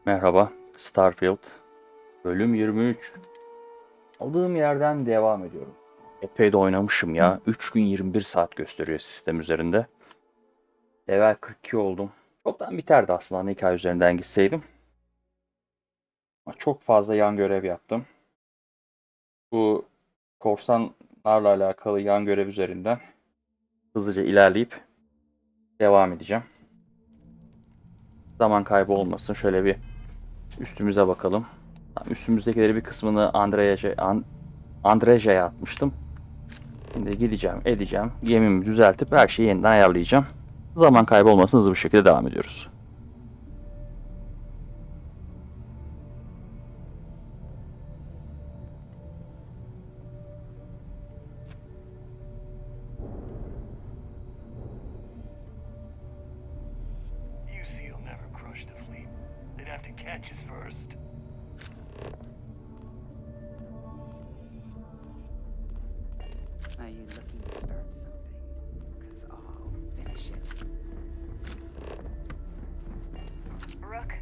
Merhaba, Starfield, bölüm 23. Aldığım yerden devam ediyorum. Epey de oynamışım ya. 3 gün 21 saat gösteriyor sistem üzerinde. Level 42 oldum. Çoktan biterdi aslında ana hikaye üzerinden gitseydim. Ama çok fazla yan görev yaptım. Bu korsanlarla alakalı yan görev üzerinden hızlıca ilerleyip devam edeceğim. Zaman kaybı olmasın. Şöyle bir üstümüze bakalım. Üstümüzdekileri bir kısmını Andreja'ya atmıştım. Şimdi gideceğim, edeceğim. Gemimi düzeltip her şeyi yeniden ayarlayacağım. Zaman kaybı olmasın, hızlı bir şekilde devam ediyoruz. You'll never crush the fleet. They'd have to catch us first. Are you looking to start something? Because I'll finish it. Rook.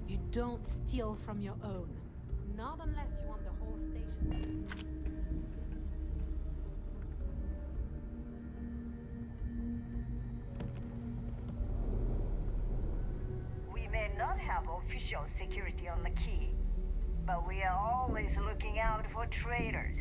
You don't steal from your own. Not unless you want the whole station. We may not have official security on the key, but we are always looking out for traitors.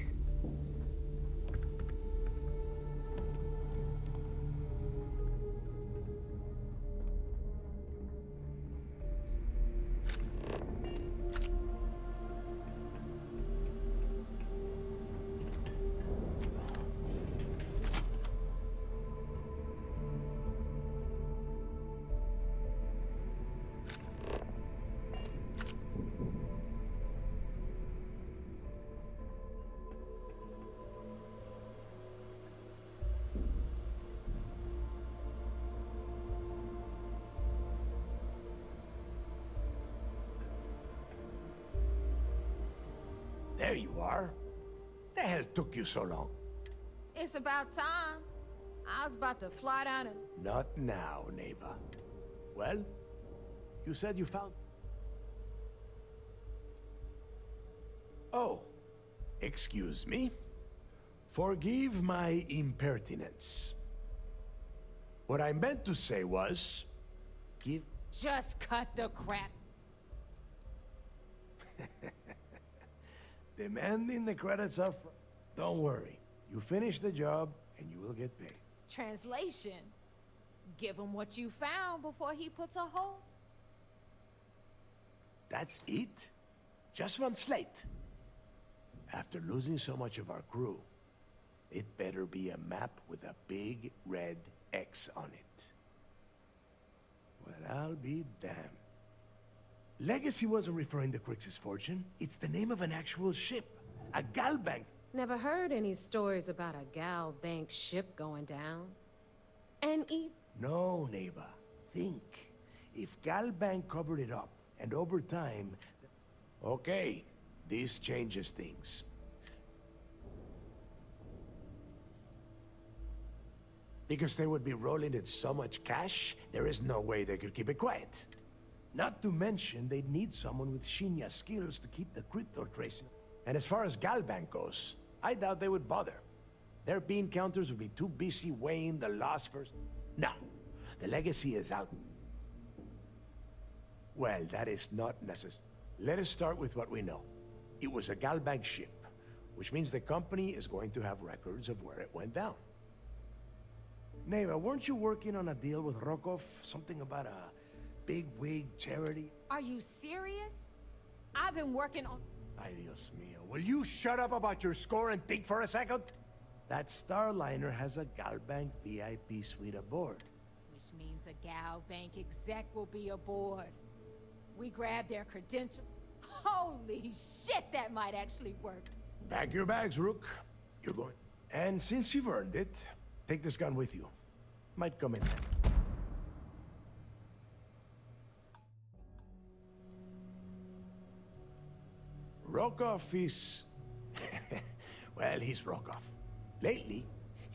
There you are. The hell took you so long? It's about time. I was about to fly down and... Not now, neighbor. Well, you said you found... Oh, excuse me. Forgive my impertinence. What I meant to say was... Give... Just cut the crap. Demanding the credits up front. Don't worry. You finish the job, and you will get paid. Translation. Give him what you found before he puts a hole. That's it? Just one slate? After losing so much of our crew, it better be a map with a big red X on it. Well, I'll be damned. Legacy wasn't referring to Crix's fortune. It's the name of an actual ship. A galbank. Never heard any stories about a gal bank ship going down. And No, neighbor. Think. If Galbank covered it up, and over time... Okay, this changes things. Because they would be rolling in so much cash, there is no way they could keep it quiet. Not to mention, they'd need someone with Shinya skills to keep the crypto tracing. And as far as Galbank goes, I doubt they would bother. Their bean counters would be too busy weighing the loss first. No, the legacy is out. Well, that is not necessary. Let us start with what we know. It was a Galbank ship, which means the company is going to have records of where it went down. Neva, weren't you working on a deal with Rokov? Something about a big wig charity? Are you serious? I've been working on... Ay, Dios mío. Will you shut up about your score and think for a second? That Starliner has a Galbank VIP suite aboard. Which means a gal bank exec will be aboard. We grab their credentials. Holy shit, that might actually work. Pack your bags, Rook. You're going. And since you've earned it, take this gun with you. Might come in handy. Rokov is... well, he's Rokov. Lately,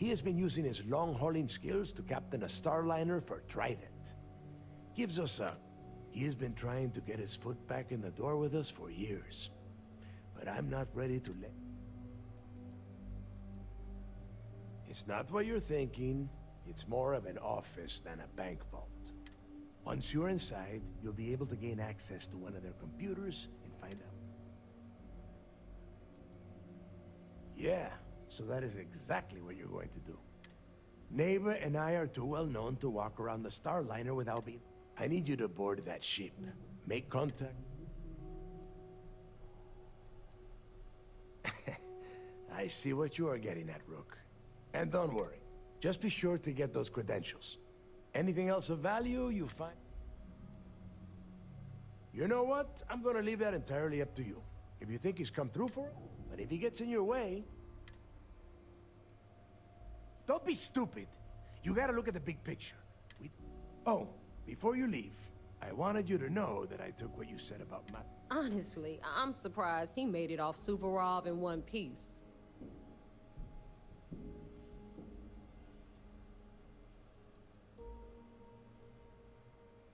He has been using his long-hauling skills to captain a starliner for Trident. Gives us a... He has been trying to get his foot back in the door with us for years. But I'm not ready to let... It's not what you're thinking. It's more of an office than a bank vault. Once you're inside, you'll be able to gain access to one of their computers and find out. Yeah, so that is exactly what you're going to do. Neighbor and I are too well known to walk around the Starliner without being... I need you to board that ship. Make contact. I see what you are getting at, Rook. And don't worry. Just be sure to get those credentials. Anything else of value you find... You know what? I'm gonna leave that entirely up to you. If you think he's come through for it, but if he gets in your way... Don't be stupid. You gotta look at the big picture. Oh, before you leave, I wanted you to know that I took what you said about Matt. Honestly, I'm surprised he made it off Suvorov in one piece.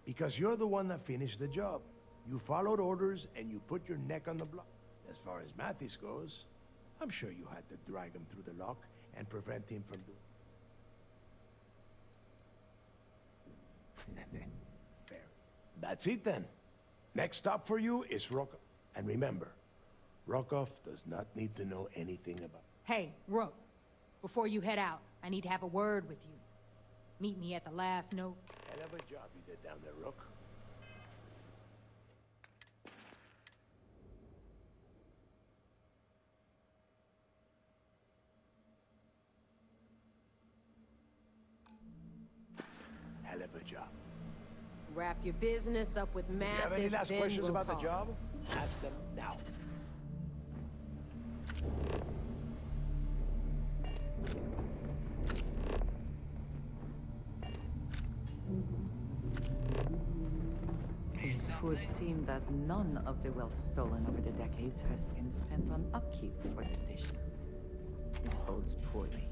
Because you're the one that finished the job. You followed orders and you put your neck on the block. As far as Mathis goes, I'm sure you had to drag him through the lock and prevent him from doing... Fair. That's it then. Next stop for you is Rokov. And remember, Rokov does not need to know anything about... Hey, Rook, before you head out, I need to have a word with you. Meet me at the last note. Hell of a job you did down there, Rook. Hell of a job. Wrap your business up with If you have any Mathis, last then questions we'll about talk. the job, ask them now. It would seem that none of the wealth stolen over the decades has been spent on upkeep for the station. This bodes poorly.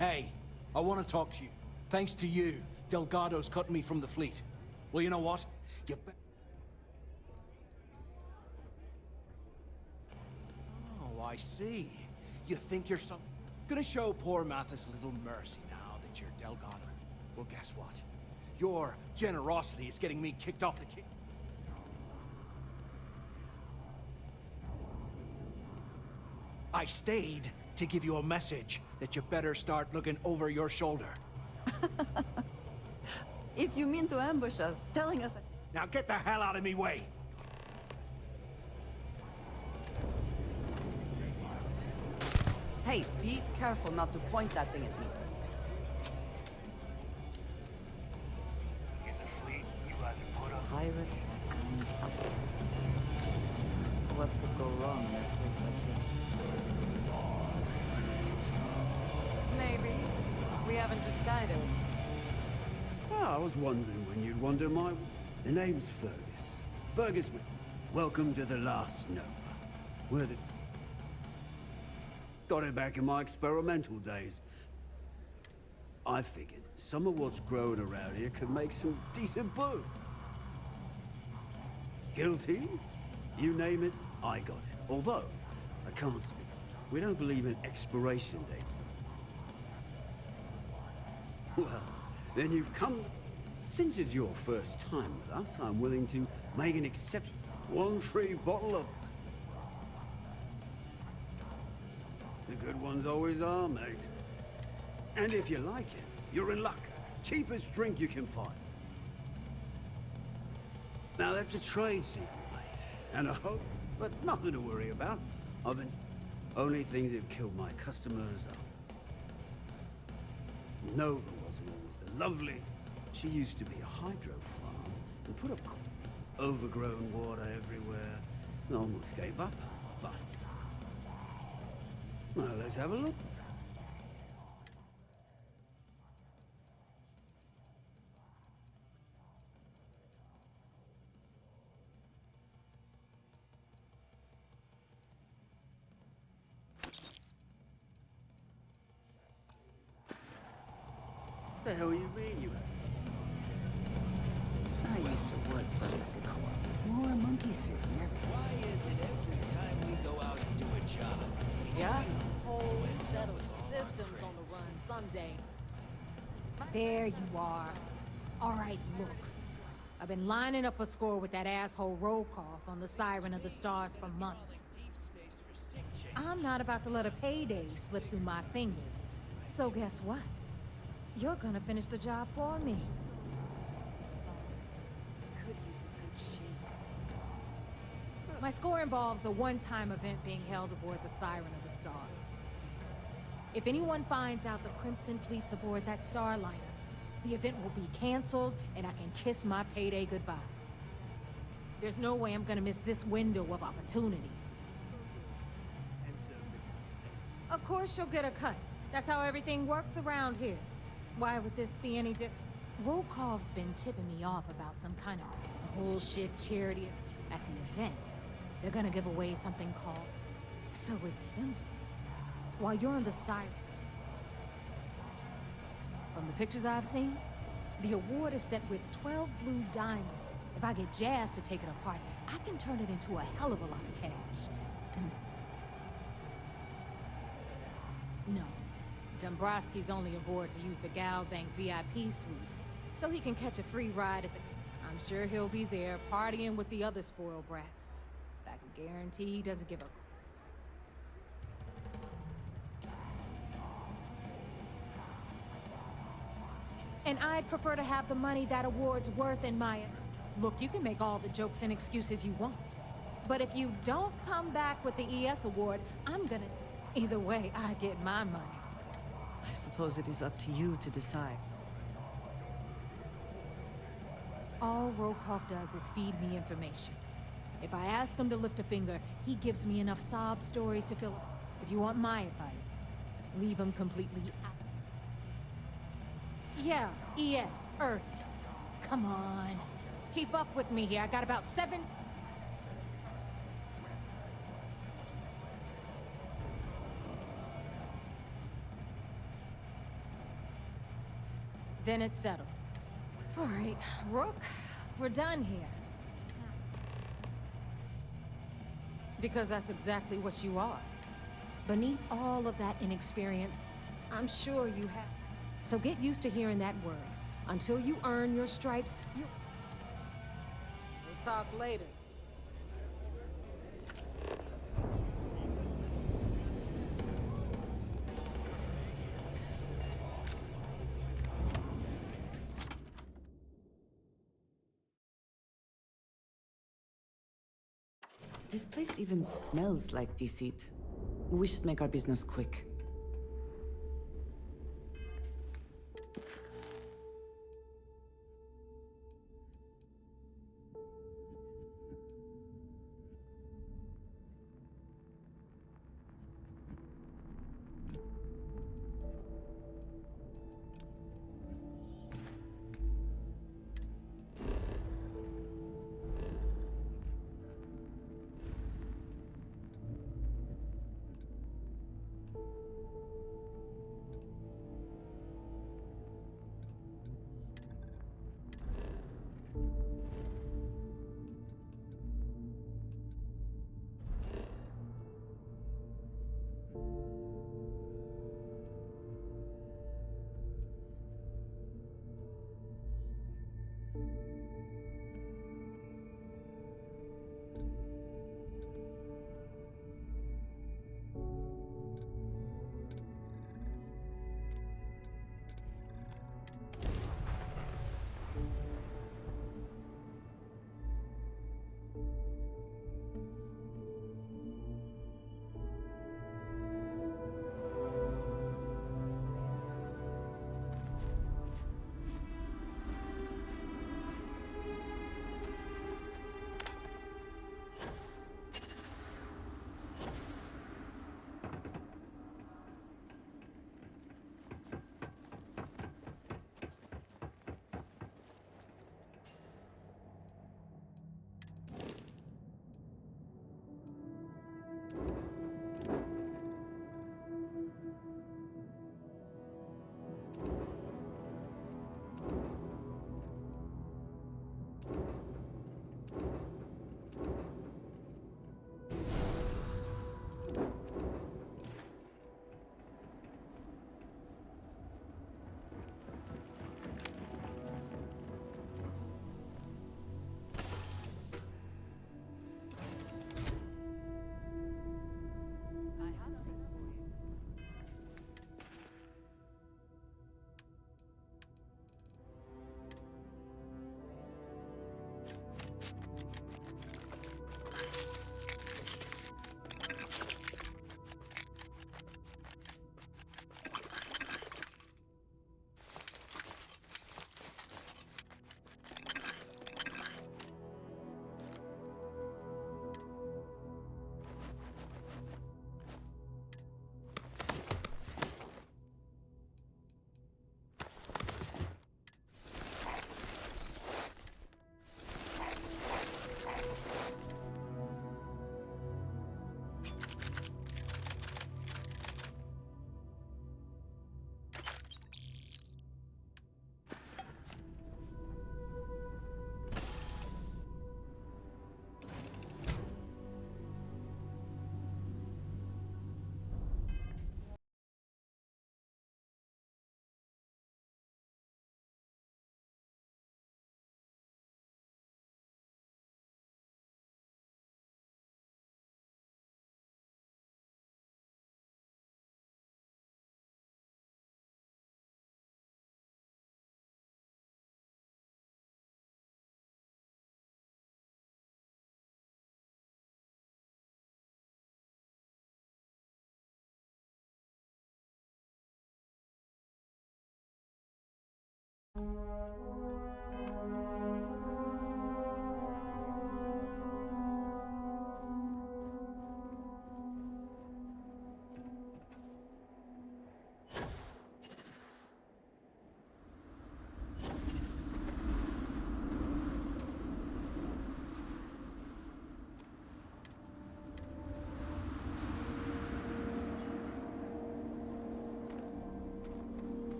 Hey, I want to talk to you. Thanks to you, Delgado's cutting me from the fleet. Well, you know what? Oh, I see. You think you're gonna show poor Mathis a little mercy now that you're Delgado. Well, guess what? Your generosity is getting me kicked off the kick. I stayed to give you a message that you better start looking over your shoulder. If you mean to ambush us, telling us that... Now get the hell out of me way! Hey, be careful not to point that thing at me. In the fleet, you either put up... Pirates and up. What could go wrong in a place like this? Maybe. We haven't decided. I was wondering when you'd wander my... The name's Fergus. Fergus, welcome to the last Nova. We're the... Got it back in my experimental days. I figured some of what's growing around here could make some decent boom. Guilty? You name it, I got it. Although, I can't speak. We don't believe in expiration dates. Well, then you've come... Since it's your first time with us, I'm willing to make an exception. One free bottle of... The good ones always are, mate. And if you like it, you're in luck. Cheapest drink you can find. Now that's a trade secret, mate. And a hope, but nothing to worry about. I've been... Only things that kill my customers are... Nova wasn't always the lovely. She used to be a hydro farm and put up overgrown water everywhere. I almost gave up, but... Well, let's have a look. The hell you mean you haven't? I used to work for Megacorp. More monkey sitting everywhere. Why is it every time we go out and do a job, we Yeah? Whole set of systems on the run someday. There you are. All right, look. I've been lining up a score with that asshole Rokoff on the Siren of the Stars for months. I'm not about to let a payday slip through my fingers. So guess what? You're gonna finish the job for me. Could use a good shake. My score involves a one-time event being held aboard the Siren of the Stars. If anyone finds out the Crimson Fleet's aboard that Starliner, the event will be canceled and I can kiss my payday goodbye. There's no way I'm gonna miss this window of opportunity. Of course you'll get a cut. That's how everything works around here. Why would this be any different? Rokov's been tipping me off about some kind of bullshit charity at the event. They're gonna give away something called... So it's simple. While you're on the side... From the pictures I've seen, the award is set with 12 blue diamonds. If I get Jazz to take it apart, I can turn it into a hell of a lot of cash. No. Dombrowski's only aboard to use the Gal Bank VIP suite, so he can catch a free ride at the... I'm sure he'll be there, partying with the other spoiled brats. But I can guarantee he doesn't give a... And I'd prefer to have the money that award's worth in my... Look, you can make all the jokes and excuses you want. But if you don't come back with the ES award, I'm gonna... Either way, I get my money. I suppose it is up to you to decide. All Rokoff does is feed me information. If I ask him to lift a finger, he gives me enough sob stories to fill it. If you want my advice, leave him completely out. Yeah, ES, Earth. Come on. Keep up with me here. I got about 7... Then it's settled. All right, Rook, we're done here. Because that's exactly what you are. Beneath all of that inexperience, I'm sure you have. So get used to hearing that word. Until you earn your stripes, you... We'll talk later. This place even smells like deceit. We should make our business quick.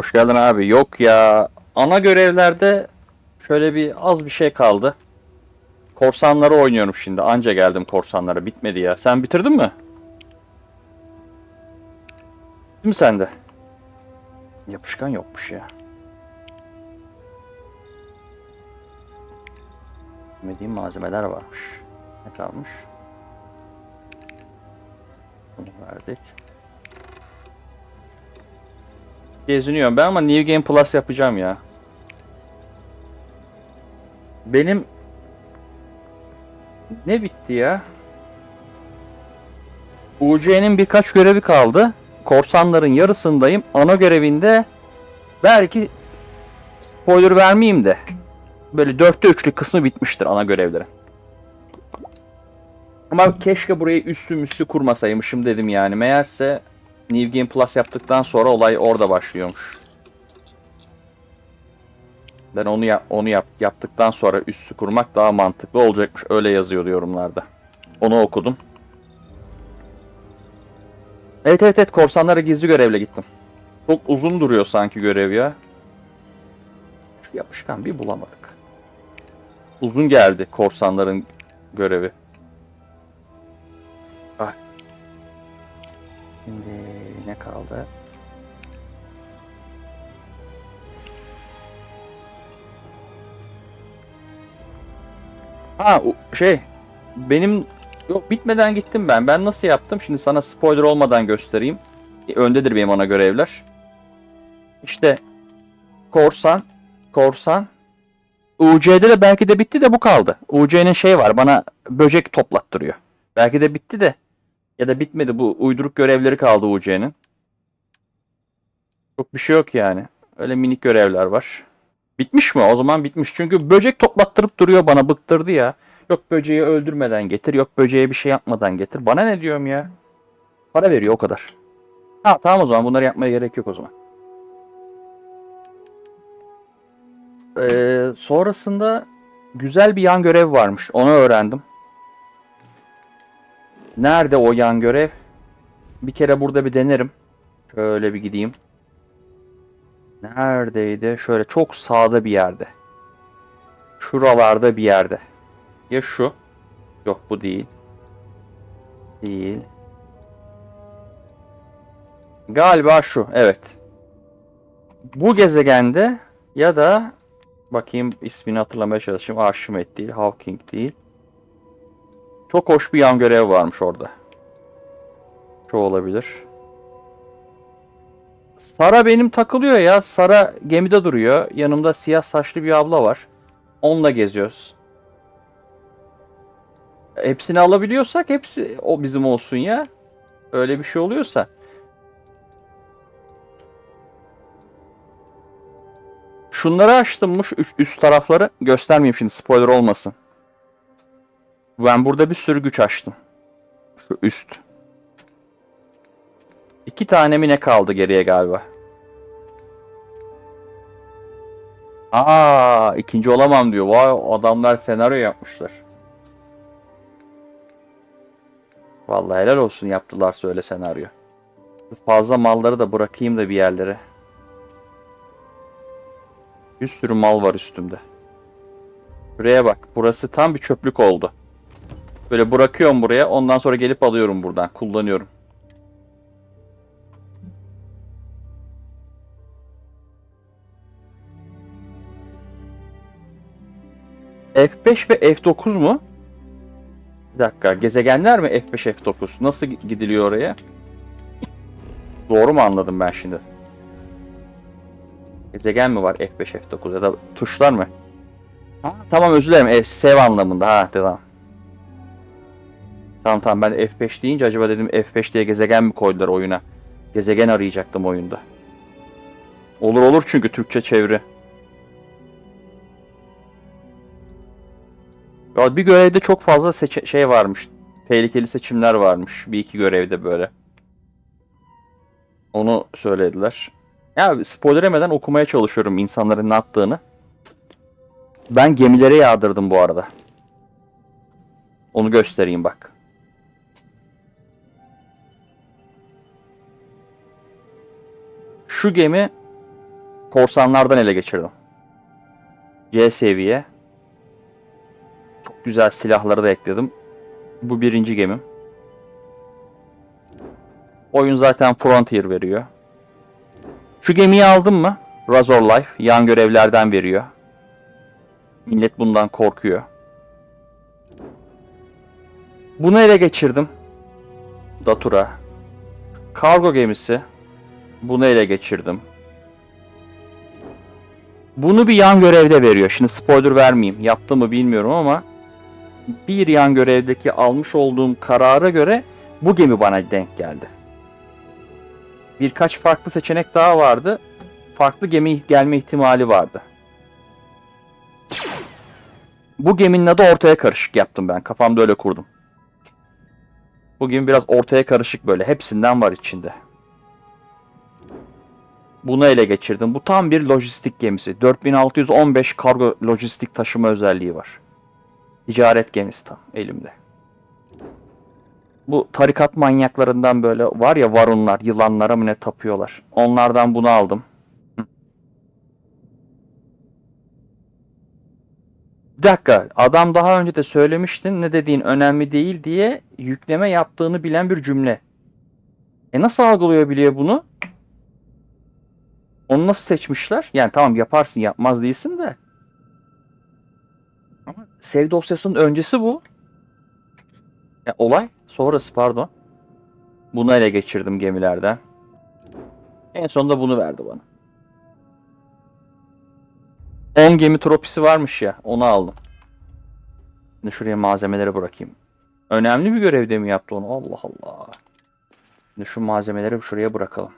Hoş geldin abi. Yok ya. Ana görevlerde şöyle az bir şey kaldı. Korsanları oynuyorum şimdi. Anca geldim korsanlara. Bitmedi ya. Sen bitirdin mi? Değil mi sende? Yapışkan yokmuş ya. Bilmediğim malzemeler varmış. Ne kalmış? Bunu verdik. Geziniyorum ben ama New Game Plus yapacağım ya. Benim ne bitti ya? UC'nin birkaç görevi kaldı. Korsanların yarısındayım. Ana görevinde belki spoiler vermeyeyim de böyle 4'te 3'lük kısmı bitmiştir ana görevlerin. Ama keşke burayı üstü kurmasaymışım dedim yani. Meğerse New Game Plus yaptıktan sonra olay orada başlıyormuş. Ben onu yaptıktan sonra üssü kurmak daha mantıklı olacakmış. Öyle yazıyordu yorumlarda. Onu okudum. Evet, korsanlara gizli görevle gittim. Çok uzun duruyor sanki görev ya. Şu yapışkan bir bulamadık. Uzun geldi korsanların görevi. Bak. Şimdi ne kaldı? Ha benim yok bitmeden gittim ben. Ben nasıl yaptım? Şimdi sana spoiler olmadan göstereyim. Öndedir benim ana görevler. İşte korsan. UC'de de belki de bitti de bu kaldı. UC'nin var bana böcek toplattırıyor. Belki de bitti de ya da bitmedi, bu uyduruk görevleri kaldı UC'nin. Çok bir şey yok yani. Öyle minik görevler var. Bitmiş mi? O zaman bitmiş. Çünkü böcek toplattırıp duruyor, bana bıktırdı ya. Yok böceği öldürmeden getir, yok böceğe bir şey yapmadan getir. Bana ne diyorum ya? Para veriyor o kadar. Ha tamam, o zaman bunları yapmaya gerek yok o zaman. Sonrasında güzel bir yan görev varmış. Onu öğrendim. Nerede o yan görev? Bir kere burada bir denerim. Şöyle bir gideyim. Neredeydi? Şöyle çok sağda bir yerde. Şuralarda bir yerde. Ya şu. Yok bu değil. Değil. Galiba şu. Evet. Bu gezegende ya da bakayım ismini hatırlamaya çalışayım. Arşimet değil. Hawking değil. Çok hoş bir yan görev varmış orada. Şu olabilir. Sara benim takılıyor ya. Sara gemide duruyor. Yanımda siyah saçlı bir abla var. Onunla geziyoruz. Hepsini alabiliyorsak hepsi o bizim olsun ya. Öyle bir şey oluyorsa. Şunları açtımmış üst tarafları. Göstermeyeyim şimdi, spoiler olmasın. Ben burada bir sürü güç açtım. Şu üst. 2 tane mi ne kaldı geriye galiba? İkinci olamam diyor. Vay, adamlar senaryo yapmışlar. Vallahi helal olsun, yaptılarsa öyle senaryo. Fazla malları da bırakayım da bir yerlere. Bir sürü mal var üstümde. Şuraya bak. Burası tam bir çöplük oldu. Böyle bırakıyorum buraya. Ondan sonra gelip alıyorum buradan. Kullanıyorum. F5 ve F9 mu? Bir dakika. Gezegenler mi F5 F9? Nasıl gidiliyor oraya? Doğru mu anladım ben şimdi? Gezegen mi var F5 F9 ya da tuşlar mı? Ha, tamam özür dilerim. Save anlamında. Ha tamam. Tamam ben F5 deyince acaba dedim F5 diye gezegen mi koydular oyuna? Gezegen arayacaktım oyunda. Olur çünkü Türkçe çeviri. Ya bir görevde çok fazla varmış. Tehlikeli seçimler varmış. Bir iki görevde böyle. Onu söylediler. Ya spoiler yemeden okumaya çalışıyorum insanların ne yaptığını. Ben gemilere yağdırdım bu arada. Onu göstereyim bak. Şu gemi korsanlardan ele geçirdim. C seviye. Çok güzel silahları da ekledim. Bu birinci gemim. Oyun zaten Frontier veriyor. Şu gemiyi aldım mı? Razor Life yan görevlerden veriyor. Millet bundan korkuyor. Bunu ele geçirdim. Datura. Kargo gemisi. Bunu ele geçirdim. Bunu bir yan görevde veriyor. Şimdi spoiler vermeyeyim. Yaptı mı bilmiyorum ama bir yan görevdeki almış olduğum karara göre bu gemi bana denk geldi. Birkaç farklı seçenek daha vardı. Farklı gemi gelme ihtimali vardı. Bu geminin adı ortaya karışık yaptım ben. Kafamda öyle kurdum. Bu gemi biraz ortaya karışık böyle. Hepsinden var içinde. Bunu ele geçirdim. Bu tam bir lojistik gemisi. 4615 kargo lojistik taşıma özelliği var. Ticaret gemisi tam elimde. Bu tarikat manyaklarından böyle var ya, varunlar, yılanlara mı ne tapıyorlar. Onlardan bunu aldım. Bir dakika, adam daha önce de söylemiştin, ne dediğin önemli değil diye yükleme yaptığını bilen bir cümle. Nasıl algılıyor biliyor bunu? Onu nasıl seçmişler? Yani tamam yaparsın, yapmaz değilsin de. Ama save dosyasının öncesi bu. Olay sonrası, pardon. Bunu ele geçirdim gemilerden. En sonunda bunu verdi bana. 10 gemi tropisi varmış ya, onu aldım. Şimdi şuraya malzemeleri bırakayım. Önemli bir görevde mi yaptı onu? Allah Allah. Şimdi şu malzemeleri şuraya bırakalım.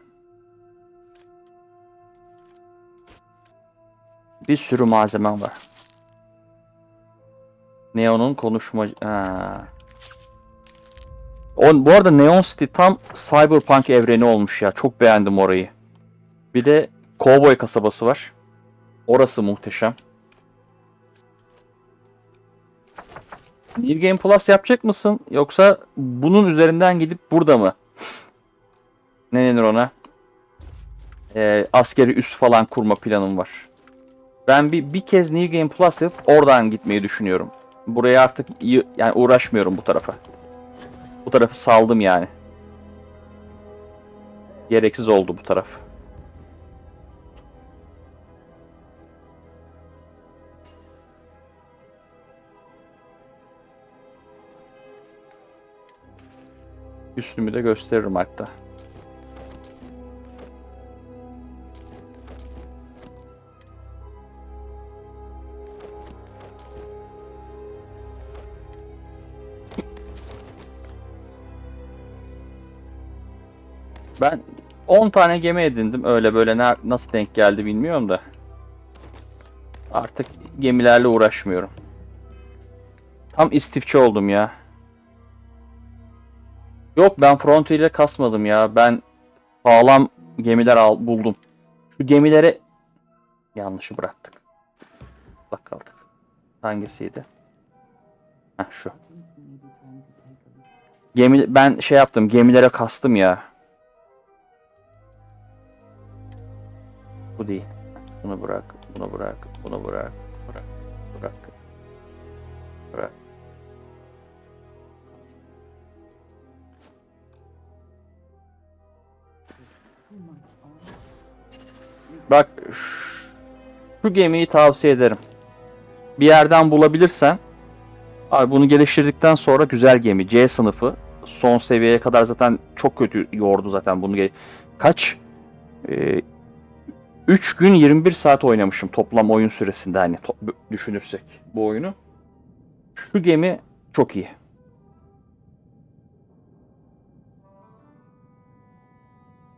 Bir sürü malzemem var. Neon'un konuşma... Bu arada Neon City tam Cyberpunk evreni olmuş ya. Çok beğendim orayı. Bir de Cowboy kasabası var. Orası muhteşem. New Game Plus yapacak mısın? Yoksa bunun üzerinden gidip burada mı? Ne denir ona? Askeri üs falan kurma planım var. Ben bir kez New Game Plus yapıp oradan gitmeyi düşünüyorum. Buraya artık yani uğraşmıyorum bu tarafa. Bu tarafı saldım yani. Gereksiz oldu bu taraf. Üstümü de gösteririm hatta. Ben 10 tane gemi edindim. Öyle böyle nasıl denk geldi bilmiyorum da. Artık gemilerle uğraşmıyorum. Tam istifçi oldum ya. Yok, ben Frontier'e kasmadım ya. Ben sağlam gemiler buldum. Şu gemileri yanlışı bıraktık. Bak kaldık. Hangisiydi? Heh, şu. Ben şey yaptım. Gemilere kastım ya. Bu değil. Bunu bırak. Bunu bırak. Bunu bırak. Bırak. Bırak. Bırak. Bak şu gemiyi tavsiye ederim. Bir yerden bulabilirsen. Abi bunu geliştirdikten sonra güzel gemi. C sınıfı. Son seviyeye kadar zaten çok kötü yordu zaten bunu. Kaç? 3 gün 21 saat oynamışım toplam oyun süresinde, hani düşünürsek bu oyunu. Şu gemi çok iyi.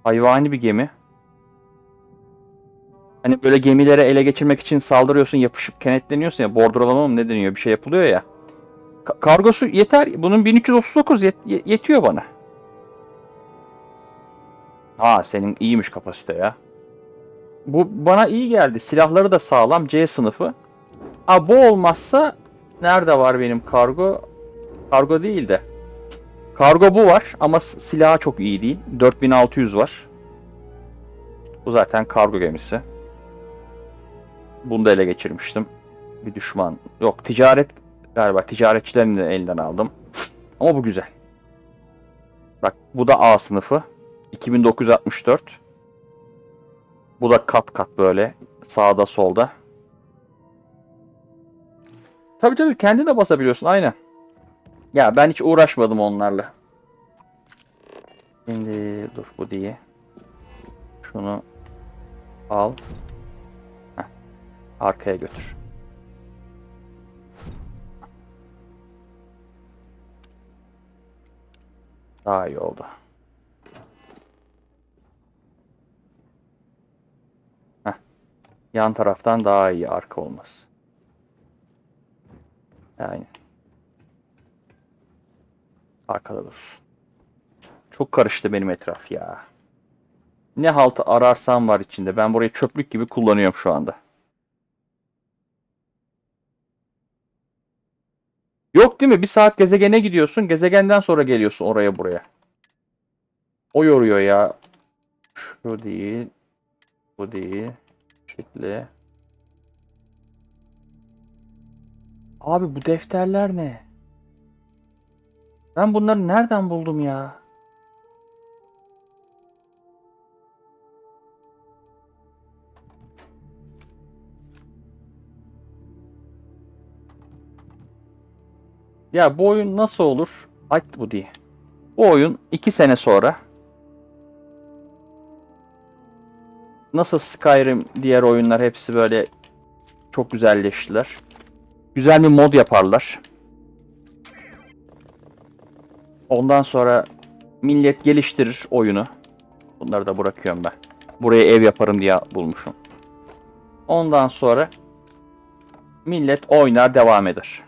Hayvani bir gemi. Hani böyle gemilere ele geçirmek için saldırıyorsun, yapışıp kenetleniyorsun ya, bordrolama mı ne deniyor, bir şey yapılıyor ya. Kargosu yeter. Bunun 1339 yetiyor bana. Ha, senin iyiymiş kapasite ya. Bu bana iyi geldi. Silahları da sağlam. C sınıfı. Ha, bu olmazsa nerede var benim kargo? Kargo değil de. Kargo bu var ama silahı çok iyi değil. 4600 var. Bu zaten kargo gemisi. Bunu da ele geçirmiştim. Bir düşman. Yok, ticaret galiba ticaretçilerin de elinden aldım. Ama bu güzel. Bak bu da A sınıfı. 2964. Bu da kat kat böyle. Sağda solda. Tabii kendin de basabiliyorsun aynen. Ya ben hiç uğraşmadım onlarla. Şimdi dur bu diye. Şunu al. Heh, arkaya götür. Daha iyi oldu. Heh, yan taraftan daha iyi arka olması. Yani arkada dursun. Çok karıştı benim etraf ya. Ne haltı ararsam var içinde. Ben burayı çöplük gibi kullanıyorum şu anda. Yok değil mi? Bir saat gezegene gidiyorsun. Gezegenden sonra geliyorsun oraya buraya. O yoruyor ya. Şu değil. Bu değil. Şekli. Abi bu defterler ne? Ben bunları nereden buldum ya? Ya bu oyun nasıl olur? Ay bu değil. Bu oyun 2 sene sonra nasıl Skyrim diğer oyunlar hepsi böyle çok güzelleştiler. Güzel bir mod yaparlar. Ondan sonra millet geliştirir oyunu. Bunları da bırakıyorum ben. Buraya ev yaparım diye bulmuşum. Ondan sonra millet oynar devam eder.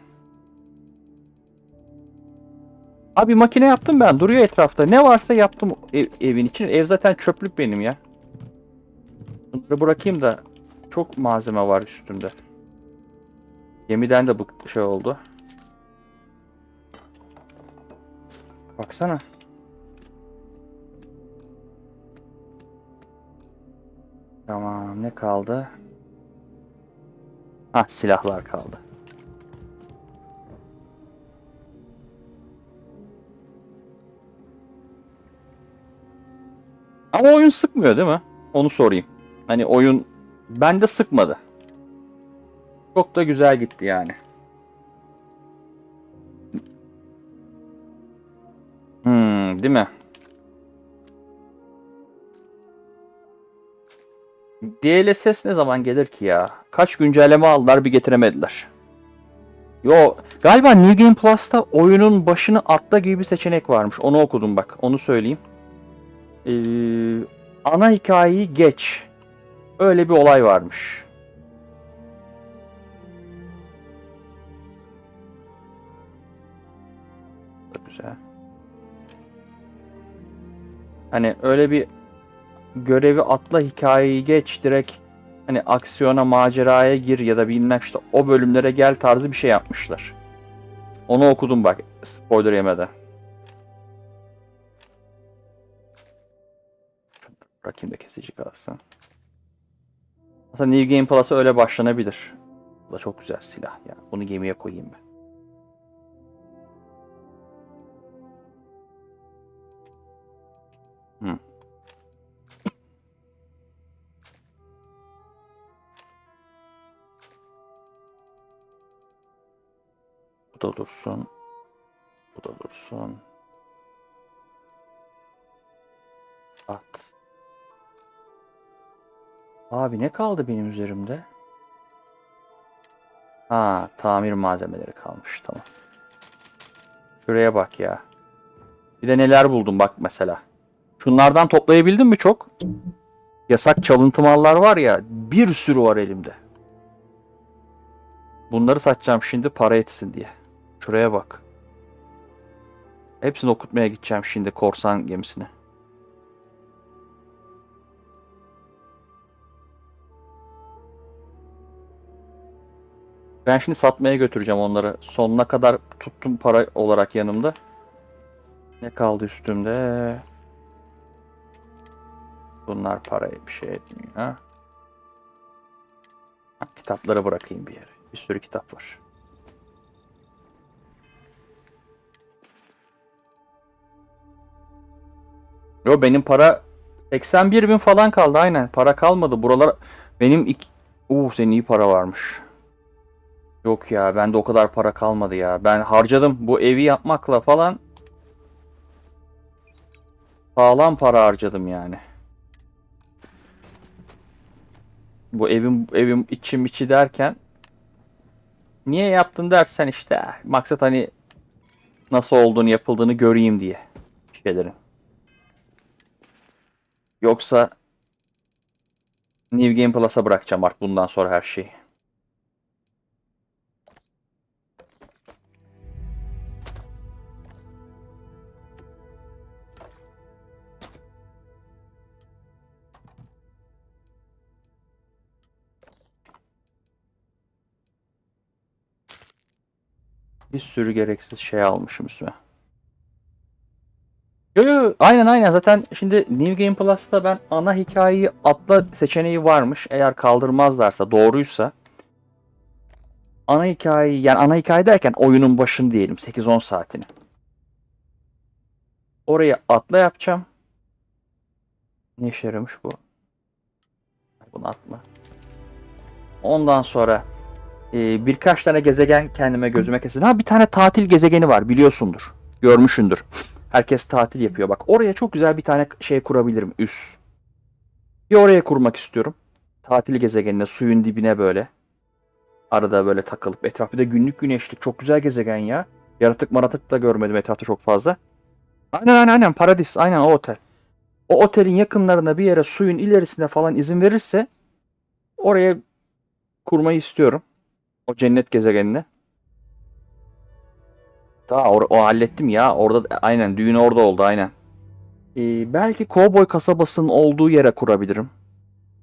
Abi makine yaptım ben. Duruyor etrafta. Ne varsa yaptım evin için. Ev zaten çöplük benim ya. Bunları bırakayım da çok malzeme var üstümde. Gemiden de bu şey oldu. Baksana. Tamam ne kaldı? Ha silahlar kaldı. Ama oyun sıkmıyor değil mi? Onu sorayım. Hani oyun bende sıkmadı. Çok da güzel gitti yani. Değil mi? DLSS ne zaman gelir ki ya? Kaç güncelleme aldılar bir getiremediler. Yo galiba New Game Plus'ta oyunun başını atla gibi bir seçenek varmış. Onu okudum bak. Onu söyleyeyim. Ana hikayeyi geç. Öyle bir olay varmış. Çok güzel. Hani öyle bir görevi atla hikayeyi geç direkt hani aksiyona maceraya gir ya da bilmem işte o bölümlere gel tarzı bir şey yapmışlar. Onu okudum bak spoiler yemeden. Bırakayım da kesici kalsın. Aslında New Game Plus'a öyle başlanabilir. Bu da çok güzel silah ya. Bunu gemiye koyayım ben. Hı. Bu da dursun. Bu da dursun. At. Abi ne kaldı benim üzerimde? Ha, tamir malzemeleri kalmış. Tamam. Şuraya bak ya. Bir de neler buldum bak mesela. Şunlardan toplayabildin mi çok? Yasak çalıntı mallar var ya. Bir sürü var elimde. Bunları satacağım şimdi para etsin diye. Şuraya bak. Hepsini okutmaya gideceğim şimdi korsan gemisine. Ben şimdi satmaya götüreceğim onları. Sonuna kadar tuttum para olarak yanımda. Ne kaldı üstümde? Bunlar paraya bir şey etmiyor. Ha? Kitapları bırakayım bir yere. Bir sürü kitap var. Yo, benim para 81.000 falan kaldı aynen. Para kalmadı. Buralar benim senin iyi para varmış. Yok ya, bende o kadar para kalmadı ya. Ben harcadım bu evi yapmakla falan. Sağlam para harcadım yani. Bu evim içi derken niye yaptın dersen işte maksat hani nasıl olduğunu yapıldığını göreyim diye şeylerin. Yoksa New Game Plus'a bırakacağım artık bundan sonra her şeyi. Bir sürü gereksiz şey almışım üstüme. Yo, aynen zaten şimdi New Game Plus'ta ben ana hikayeyi atla seçeneği varmış. Eğer kaldırmazlarsa doğruysa ana hikayeyi, yani ana hikaye derken oyunun başını diyelim 8-10 saatini. Oraya atla yapacağım. Ne işe yaramış bu? Bunu atma. Ondan sonra birkaç tane gezegen kendime gözüme kesildi. Ha, bir tane tatil gezegeni var biliyorsundur. Görmüşündür. Herkes tatil yapıyor. Bak oraya çok güzel bir tane şey kurabilirim. Üs. Bir oraya kurmak istiyorum. Tatil gezegenine, suyun dibine böyle. Arada böyle takılıp etrafı da günlük güneşlik. Çok güzel gezegen ya. Yaratık maratık da görmedim etrafta çok fazla. Aynen Paradis. Aynen o otel. O otelin yakınlarına bir yere suyun ilerisinde falan izin verirse oraya kurmayı istiyorum. O cennet gezegenine. Daha o hallettim ya. Orada aynen düğün orada oldu aynen. Belki Cowboy kasabasının olduğu yere kurabilirim.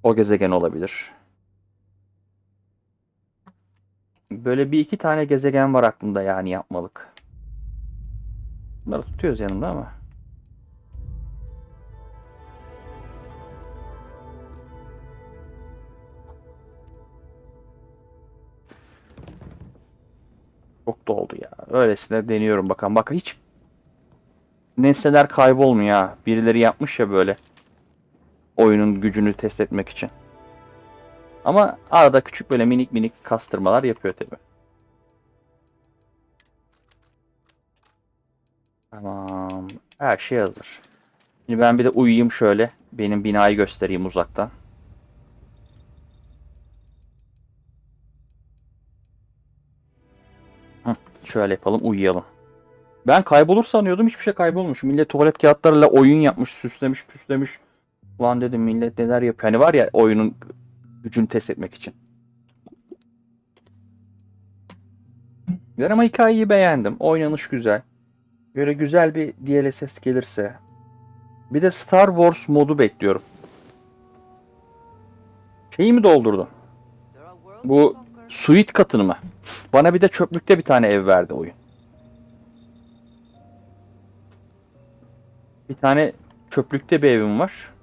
O gezegen olabilir. Böyle bir iki tane gezegen var aklımda yani yapmalık. Bunları tutuyoruz yanımda ama. Çok doldu ya. Öylesine deniyorum bakalım. Bak hiç nesneler kaybolmuyor ha. Birileri yapmış ya böyle. Oyunun gücünü test etmek için. Ama arada küçük böyle minik minik kastırmalar yapıyor tabii. Tamam. Her şey hazır. Şimdi ben bir de uyuyayım şöyle. Benim binayı göstereyim uzaktan. Şöyle yapalım, uyuyalım. Ben kaybolur sanıyordum. Hiçbir şey kaybolmuş. Millet tuvalet kağıtlarıyla oyun yapmış, süslemiş, püslemiş. Ulan dedim millet neler yapıyor. Hani var ya oyunun gücünü test etmek için. Ama hikayeyi beğendim. Oynanış güzel. Böyle güzel bir DLSS gelirse. Bir de Star Wars modu bekliyorum. Şeyi mi doldurdum? Bu suite katını mı? Bana bir de çöplükte bir tane ev verdi oyun. Bir tane çöplükte bir evim var.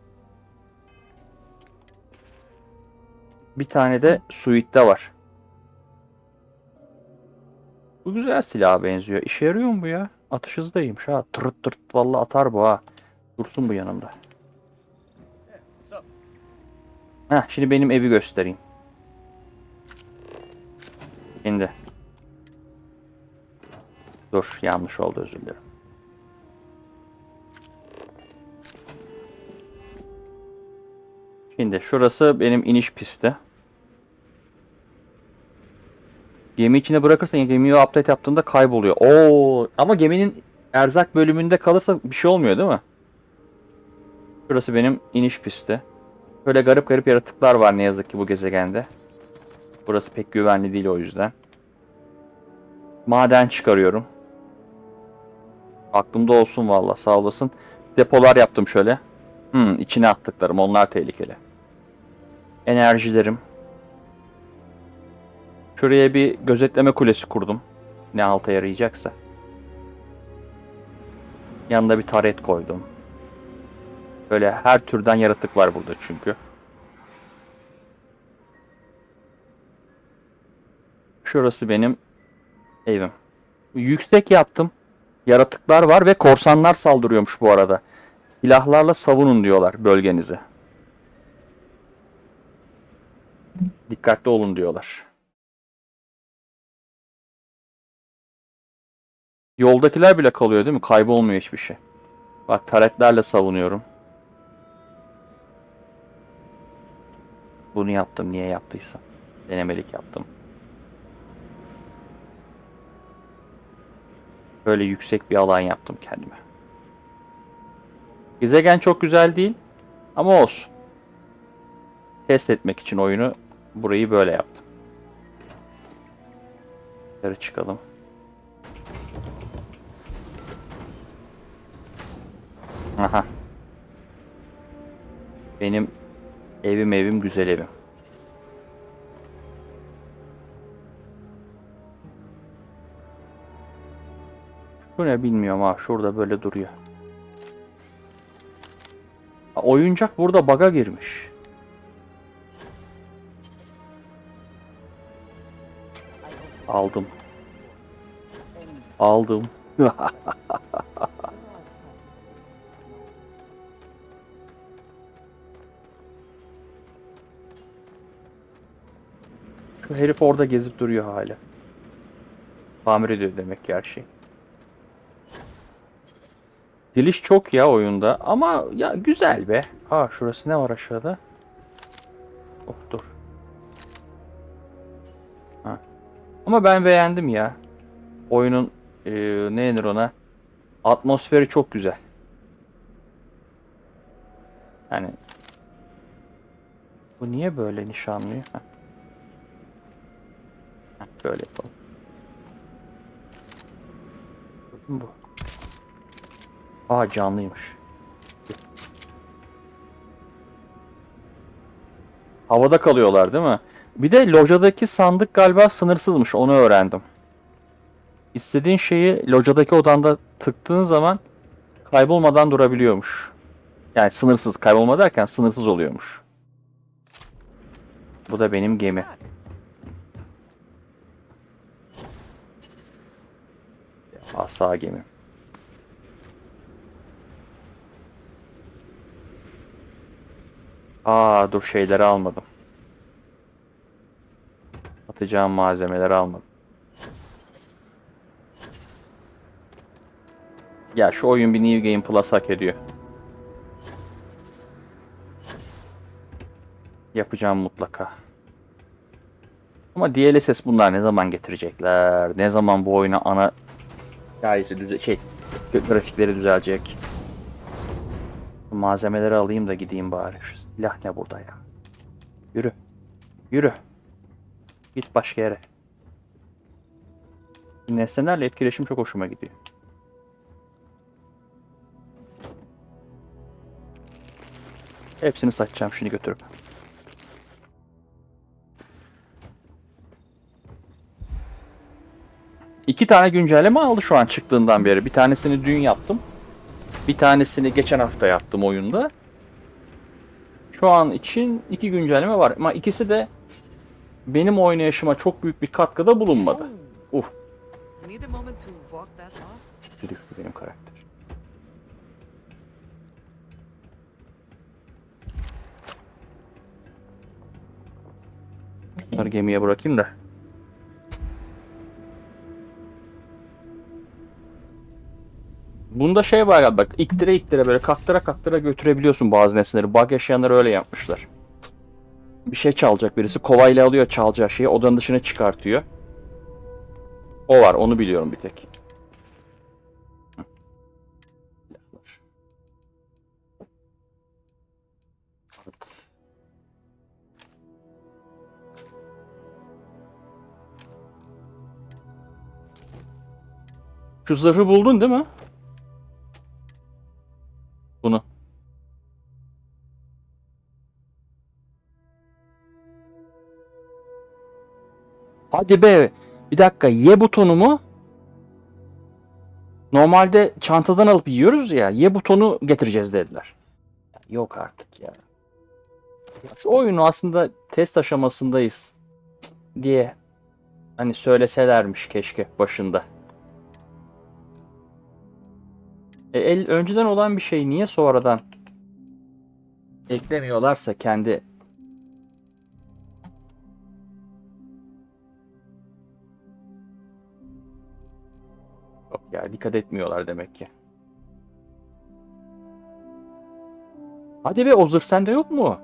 Bir tane de suite'de var. Bu güzel silaha benziyor. İşe yarıyor mu bu ya? Atış hızıymış ha. Tırt tırt vallahi atar bu ha. Dursun bu yanımda. Şimdi benim evi göstereyim. Şimdi. Dur, yanlış oldu, özür dilerim. Şimdi şurası benim iniş pisti. Gemi içine bırakırsan gemiyi update yaptığında kayboluyor. Ama geminin erzak bölümünde kalırsa bir şey olmuyor değil mi? Şurası benim iniş pisti. Böyle garip garip yaratıklar var ne yazık ki bu gezegende. Burası pek güvenli değil o yüzden. Maden çıkarıyorum. Aklımda olsun valla, sağ olasın. Depolar yaptım şöyle. İçine attıklarım, onlar tehlikeli. Enerjilerim. Şuraya bir gözetleme kulesi kurdum. Ne alta yarayacaksa. Yanında bir taret koydum. Böyle her türden yaratık var burada çünkü. Şurası benim evim. Yüksek yaptım. Yaratıklar var ve korsanlar saldırıyormuş bu arada. Silahlarla savunun diyorlar bölgenizi. Dikkatli olun diyorlar. Yoldakiler bile kalıyor değil mi? Kaybolmuyor hiçbir şey. Bak taretlerle savunuyorum. Bunu yaptım niye yaptıysam. Denemelik yaptım. Böyle yüksek bir alan yaptım kendime. Gezegen çok güzel değil ama olsun. Test etmek için oyunu burayı böyle yaptım. Yukarı çıkalım. Aha. Benim evim güzel evim. Bu ne bilmiyorum ha. Şurada böyle duruyor. Ha, oyuncak burada bug'a girmiş. Aldım. Aldım. Şu herif orada gezip duruyor hala. Tamir ediyor demek ki her şey. Diliş çok ya oyunda ama ya güzel be. Ha şurası ne var aşağıda? Oh dur. Ha. Ama ben beğendim ya. Oyunun ne denir ona? Atmosferi çok güzel. Yani bu niye böyle nişanlıyor? Ha. Ha, şöyle yapalım. Bu. Aa canlıymış. Havada kalıyorlar değil mi? Bir de locadaki sandık galiba sınırsızmış. Onu öğrendim. İstediğin şeyi locadaki odanda tıktığın zaman kaybolmadan durabiliyormuş. Yani sınırsız. Kaybolma derken sınırsız oluyormuş. Bu da benim gemi. Asa gemi. Aa dur şeyleri almadım. Atacağım malzemeleri almadım. Ya şu oyun bir New Game Plus hak ediyor. Yapacağım mutlaka. Ama DLSS bunlar ne zaman getirecekler? Ne zaman bu oyuna ana hikayesi grafikleri düzelecek? Malzemeleri alayım da gideyim bari. Şu silah ne burada ya? Yürü. Yürü. Git başka yere. Nesnelerle etkileşim çok hoşuma gidiyor. Hepsini satacağım şimdi götürüp. İki tane güncelleme aldı şu an çıktığından beri. Bir tanesini dün yaptım. Bir tanesini geçen hafta yaptım oyunda. Şu an için iki güncelleme var. Ama ikisi de benim oynayışıma çok büyük bir katkıda bulunmadı. Benim karakter. Bunları gemiye bırakayım da. Bunda şey var ya bak iktire böyle kaktıra götürebiliyorsun bazı nesneleri. Bug yaşayanlar öyle yapmışlar. Bir şey çalacak birisi kovayla alıyor çalacağı şeyi odanın dışına çıkartıyor. O var onu biliyorum bir tek. Şu zırhı buldun değil mi? Bunu. Hadi be. Bir dakika Y butonu mu? Normalde çantadan alıp yiyoruz ya. Y butonu getireceğiz dediler. Yok artık ya. Şu oyunu aslında test aşamasındayız diye Hani söyleselermiş keşke başında. Önceden olan bir şey niye sonradan eklemiyorlarsa kendi. Yok ya, dikkat etmiyorlar demek ki. Hadi be, o zırh sende yok mu?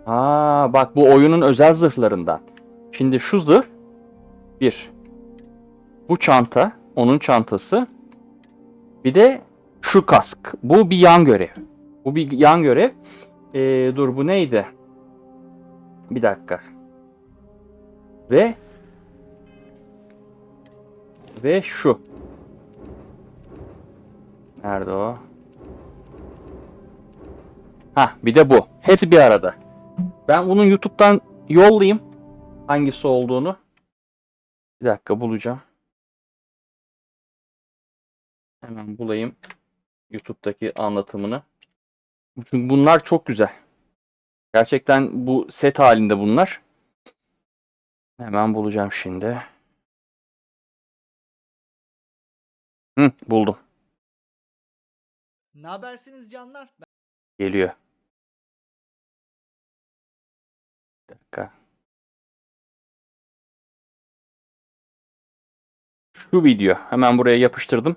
Ha bak, bu oyunun özel zırhlarından. Şimdi şu zırh bir. Bu çanta onun çantası. Bir de şu kask. Bu bir yan görev. Bu bir yan görev. Dur, bu neydi? Bir dakika. Ve şu. Nerede o? Hah, bir de bu. Hepsi bir arada. Ben bunun YouTube'dan yollayayım hangisi olduğunu. Bir dakika, bulacağım. Hemen bulayım YouTube'daki anlatımını. Çünkü bunlar çok güzel. Gerçekten bu set halinde bunlar. Hemen bulacağım şimdi. Buldum. Ne habersiniz canlar? Geliyor. Bir dakika. Şu video. Hemen buraya yapıştırdım.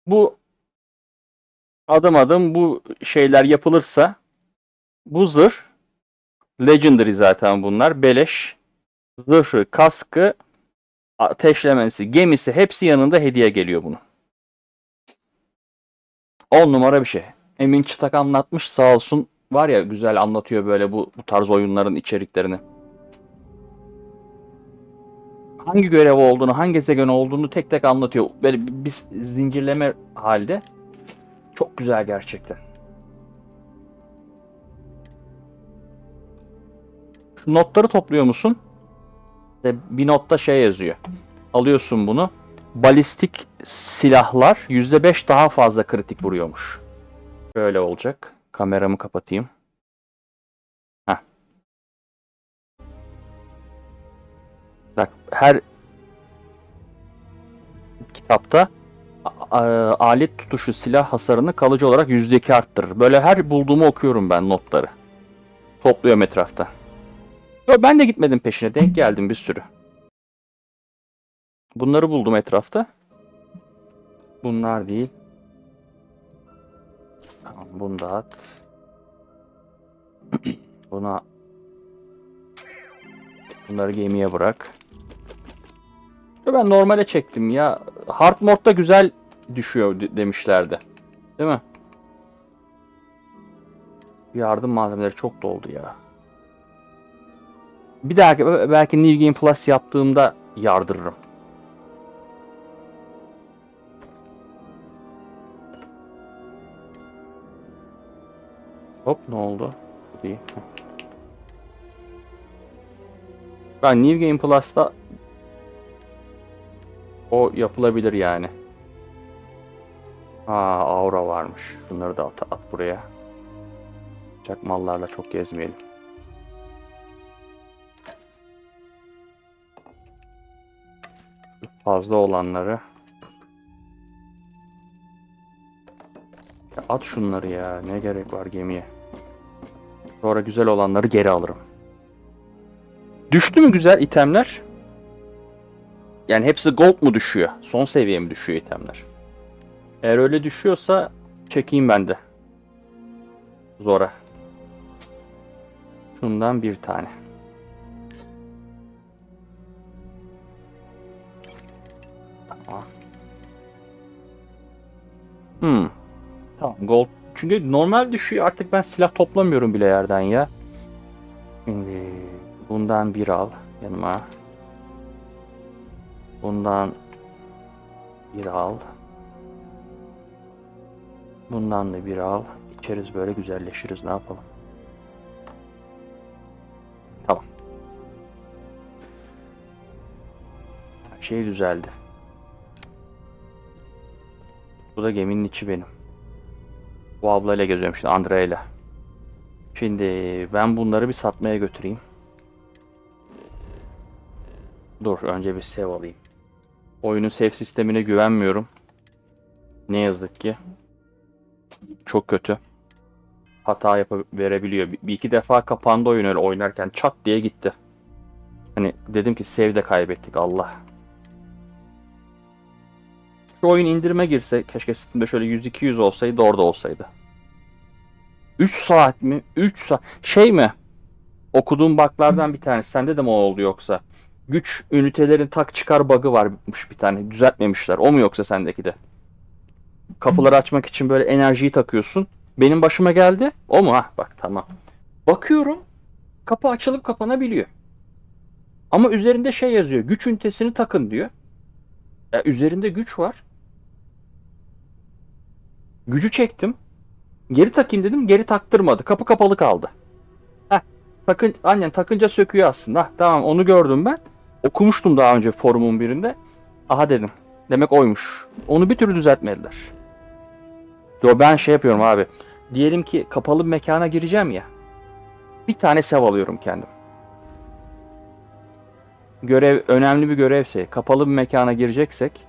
Bu adım adım bu şeyler yapılırsa, bu zırh Legendary zaten bunlar. Beleş. Zırhı, kaskı, ateşlemesi, gemisi hepsi yanında hediye geliyor bunun. 10 numara bir şey. Emin Çıtak anlatmış sağ olsun. Var ya, güzel anlatıyor böyle bu tarz oyunların içeriklerini. Hangi görev olduğunu, hangi gezegen olduğunu tek tek anlatıyor. Böyle bir zincirleme halde. Çok güzel gerçekten. Şu notları topluyor musun? Bir notta şey yazıyor. Alıyorsun bunu. Balistik silahlar %5 daha fazla kritik vuruyormuş. Şöyle olacak. Kameramı kapatayım. Heh. Bak, her kitapta alet tutuşu silah hasarını kalıcı olarak %2 arttırır. Böyle her bulduğumu okuyorum ben notları. Topluyorum etrafta. Ben de gitmedim peşine. Denk geldim bir sürü. Bunları buldum etrafta. Bunlar değil. Tamam, bunu da at. Bunları gemiye bırak. Ben normale çektim ya. Hard modda güzel düşüyor demişlerdi. Değil mi? Yardım malzemeleri çok doldu ya. Bir dahaki belki New Game Plus yaptığımda yardırırım. Hop, ne oldu? Bu değil. Ben New Game Plus'ta o yapılabilir yani. Aura varmış. Şunları da at buraya. Çakmallarla çok gezmeyelim. Fazla olanları. Ya at şunları ya. Ne gerek var gemiye. Sonra güzel olanları geri alırım. Düştü mü güzel itemler? Yani hepsi gold mu düşüyor? Son seviye mi düşüyor itemler? Eğer öyle düşüyorsa çekeyim ben de. Zora. Şundan bir tane. Tamam. Tamam, gold. Çünkü normal düşüyor. Artık ben silah toplamıyorum bile yerden ya. Şimdi bundan bir al yanıma. Bundan bir al. Bundan da bir al. İçeriz böyle, güzelleşiriz, ne yapalım. Tamam. Her şey düzeldi. Bu da geminin içi benim. Bu ablayla geziyorum şimdi, Andrea'yla. Şimdi ben bunları bir satmaya götüreyim. Dur önce bir save alayım. Oyunun save sistemine güvenmiyorum. Ne yazık ki. Çok kötü. Hata verebiliyor. Bir iki defa kapandı oyun öyle oynarken çat diye gitti. Hani dedim ki save de kaybettik Allah. Şu oyun indirime girse keşke Steam'de şöyle 100-200 olsaydı orada olsaydı. 3 saat mi? 3 saat. Şey mi? Okuduğum bug'lardan bir tanesi. Sende de mi o oldu yoksa? Güç ünitelerin tak çıkar bug'ı varmış bir tane. Düzeltmemişler. O mu yoksa sendeki de? Kapıları açmak için böyle enerjiyi takıyorsun. Benim başıma geldi. O mu? Hah bak tamam. Bakıyorum. Kapı açılıp kapanabiliyor. Ama üzerinde şey yazıyor. Güç ünitesini takın diyor. Ya üzerinde güç var. Gücü çektim. Geri takayım dedim. Geri taktırmadı. Kapı kapalı kaldı. Heh. Aynen takınca söküyor aslında. Heh, tamam onu gördüm ben. Okumuştum daha önce forumun birinde. Aha dedim. Demek oymuş. Onu bir türlü düzeltmediler. Yo ben şey yapıyorum abi. Diyelim ki kapalı bir mekana gireceğim ya. Bir tane sev alıyorum kendim. Önemli bir görevse, kapalı bir mekana gireceksek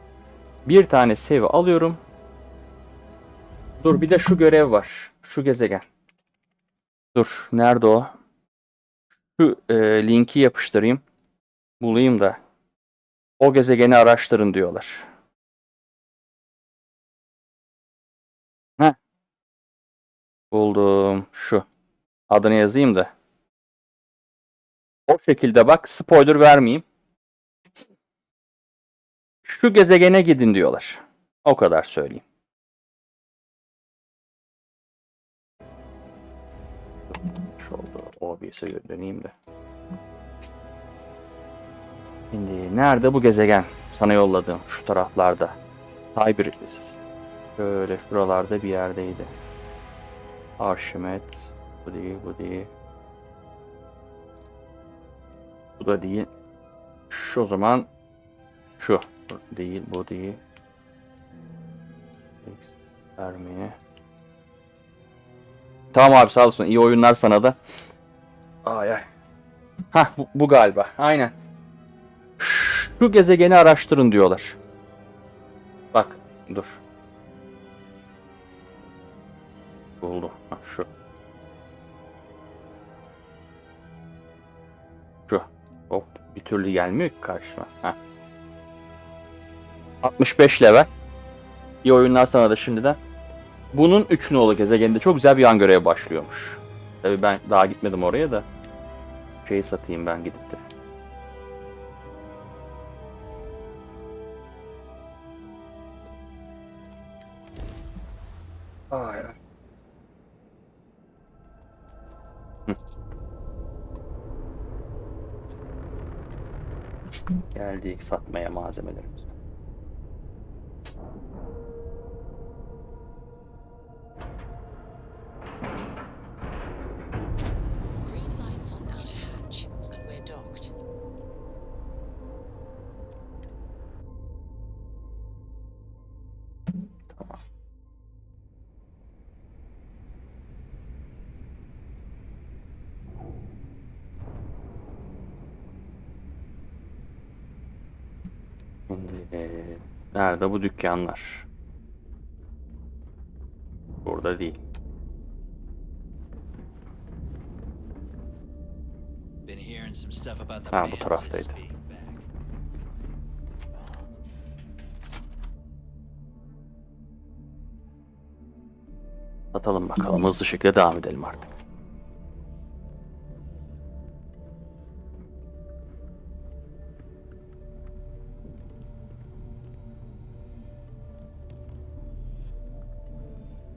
bir tane sev alıyorum. Dur bir de şu görev var. Şu gezegen. Dur nerede o? Şu linki yapıştırayım. Bulayım da. O gezegeni araştırın diyorlar. Heh. Buldum. Şu. Adını yazayım da. O şekilde bak. Spoiler vermeyeyim. Şu gezegene gidin diyorlar. O kadar söyleyeyim. Şu oldu. OBS'e döneyim de. Şimdi nerede bu gezegen? Sana yolladığım şu taraflarda. Hybrids. Şöyle şuralarda bir yerdeydi. Arşimet. Bu değil, bu değil. Bu da değil. Şu o zaman şu. Bu değil, bu değil. Vermeye. Tamam abi sağ olasın. İyi oyunlar sana da. Ay ay. Hah bu galiba. Aynen. Şu gezegeni araştırın diyorlar. Bak dur. Buldum. Hah, şu. Şu. Hop bir türlü gelmiyor ki karşıma. Heh. 65 level. İyi oyunlar sana da şimdiden. Bunun 3 nolu gezegeninde çok güzel bir yan görev başlıyormuş. Tabii ben daha gitmedim oraya da. Şeyi satayım ben gidip de. Ay. Geldik satmaya malzemelerimizi. Tamam. Şimdi nerede bu dükkanlar? Burada değil. Ha bu taraftaydı. Satalım bakalım hızlı şekilde devam edelim artık.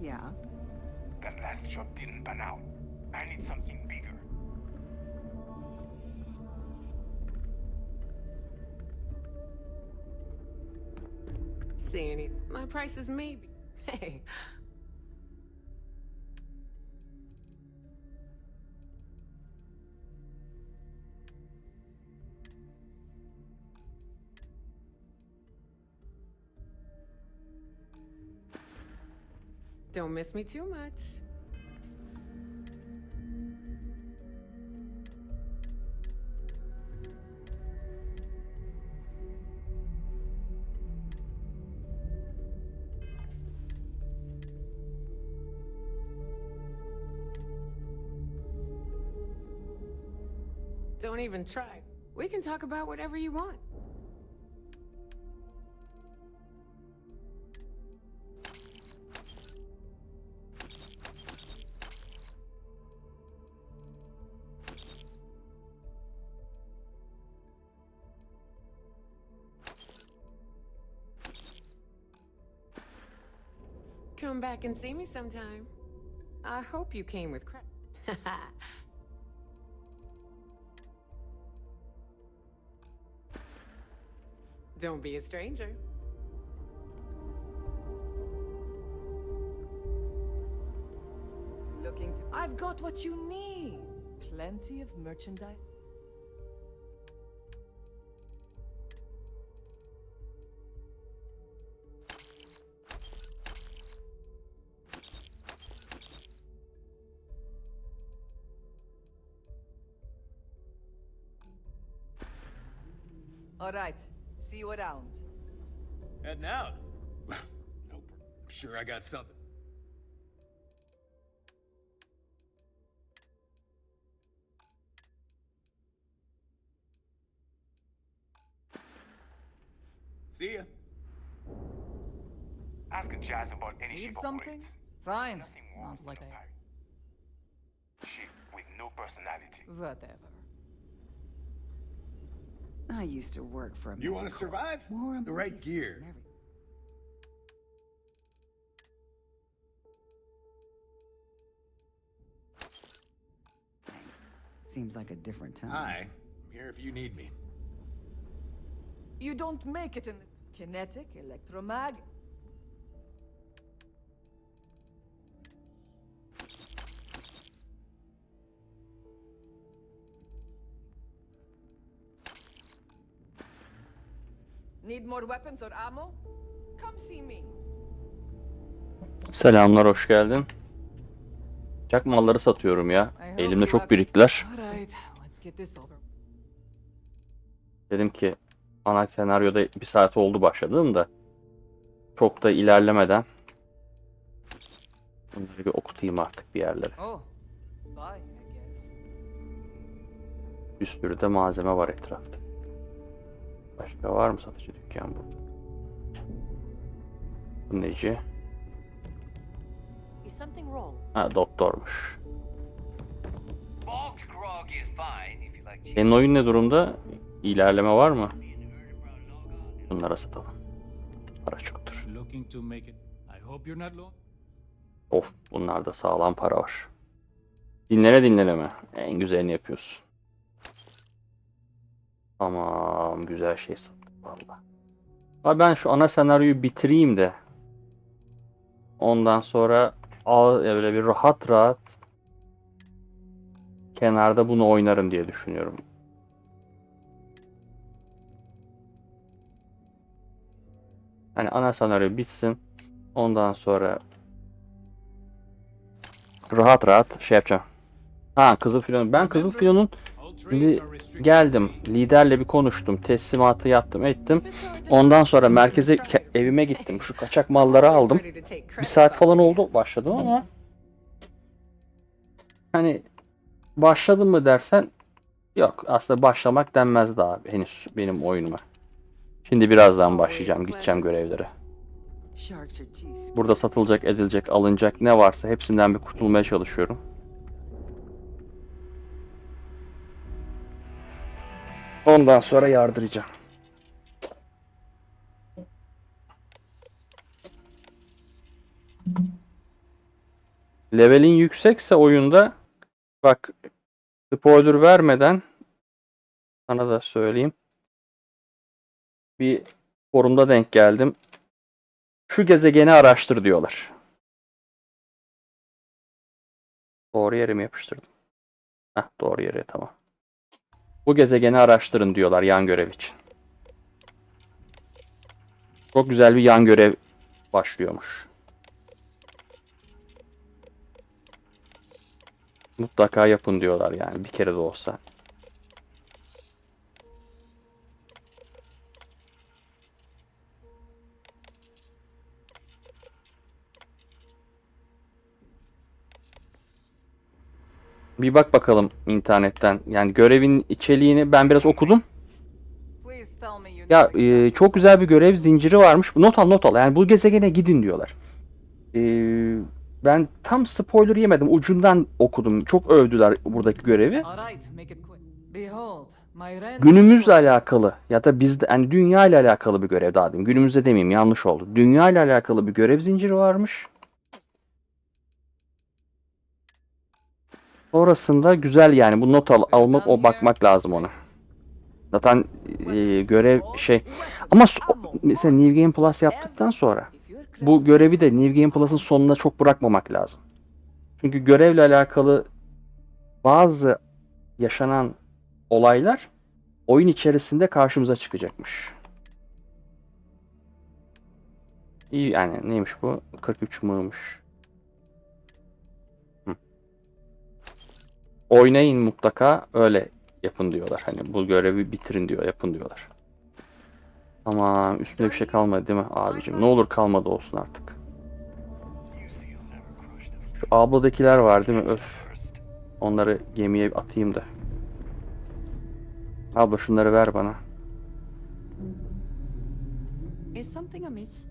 Yeah. That last shot didn't pan out. I need something bigger. See any? My price is maybe. Hey. Don't miss me too much. Don't even try. We can talk about whatever you want. Come back and see me sometime. I hope you came with crap. Don't be a stranger. Looking to... I've got what you need. Plenty of merchandise. All right. See you around. Heading out? Nope. I'm sure I got something. See ya. Ask Jazz about any Need ship something? upgrades. Fine. Nothing Not wants like no I... pirate. Ship with no personality. Whatever. I used to work for a... You want to survive? More The right employees gear. and everything. Seems like a different time. Hi. I'm here if you need me. You don't make it in the kinetic, electromag. Need more weapons or ammo? Come see me. Selamlar, hoş geldin. Çak malları satıyorum ya. Elimde çok biriktiler. Dedim ki ana senaryoda 1 saat oldu başladığım da çok da ilerlemeden bunları bir okutayım artık bir yerlere. Oh, bye, I guess. Bir sürü de malzeme var etrafta. Başka var mı satıcı dükkan bu? Bu neci? Ha, doktormuş. Senin oyun ne durumda? İlerleme var mı? Bunlara satalım. Para çoktur. Of, bunlarda sağlam para var. Dinlene mi? En güzelini yapıyorsun. Tamam, güzel şey sattık valla. Abi ben şu ana senaryoyu bitireyim de ondan sonra böyle bir rahat rahat kenarda bunu oynarım diye düşünüyorum. Hani ana senaryo bitsin. Ondan sonra rahat rahat şey yapacağım. Ha, Kızılfiyon. Ben Kızılfiyon'un şimdi geldim. Liderle bir konuştum. Teslimatı yaptım, ettim. Ondan sonra merkeze evime gittim. Şu kaçak malları aldım. 1 saat falan oldu başladım ama hani başladım mı dersen yok. Aslında başlamak denmez daha henüz benim oyunuma. Şimdi birazdan başlayacağım. Gideceğim görevlere. Burada satılacak, edilecek, alınacak ne varsa hepsinden bir kurtulmaya çalışıyorum. Ondan sonra yardıracağım. Levelin yüksekse oyunda bak, spoiler vermeden sana da söyleyeyim. Bir forumda denk geldim. Şu gezegeni araştır diyorlar. Doğru yere mi yapıştırdım? Heh, doğru yere, tamam. Bu gezegeni araştırın diyorlar yan görev için. Çok güzel bir yan görev başlıyormuş. Mutlaka yapın diyorlar yani bir kere de olsa. Bir bak bakalım internetten. Yani görevin içeriğini ben biraz okudum. Please tell me you Ya know exactly çok güzel bir görev zinciri varmış. Not al not al. Yani bu gezegene gidin diyorlar. Ben tam spoiler yemedim. Ucundan okudum. Çok övdüler buradaki görevi. All right, make it quick. Behold, my random Günümüzle source. alakalı ya da bizde yani dünya ile alakalı bir görev daha diyeyim. Günümüzde demeyeyim, yanlış oldu. Dünya ile alakalı bir görev zinciri varmış. Sonrasında güzel yani bu not almak o bakmak lazım ona. Zaten görev şey ama mesela New Game Plus yaptıktan sonra bu görevi de New Game Plus'ın sonuna çok bırakmamak lazım. Çünkü görevle alakalı bazı yaşanan olaylar oyun içerisinde karşımıza çıkacakmış. İyi yani neymiş bu? 43 mıymış? Oynayın mutlaka öyle yapın diyorlar. Hani bu görevi bitirin diyor, yapın diyorlar. Tamam, üstünde bir şey kalmadı değil mi abicim? Ne olur kalmadı olsun artık. Şu abladakiler var değil mi? Öf. Onları gemiye atayım da. Abla şunları ver bana. Is something amiss?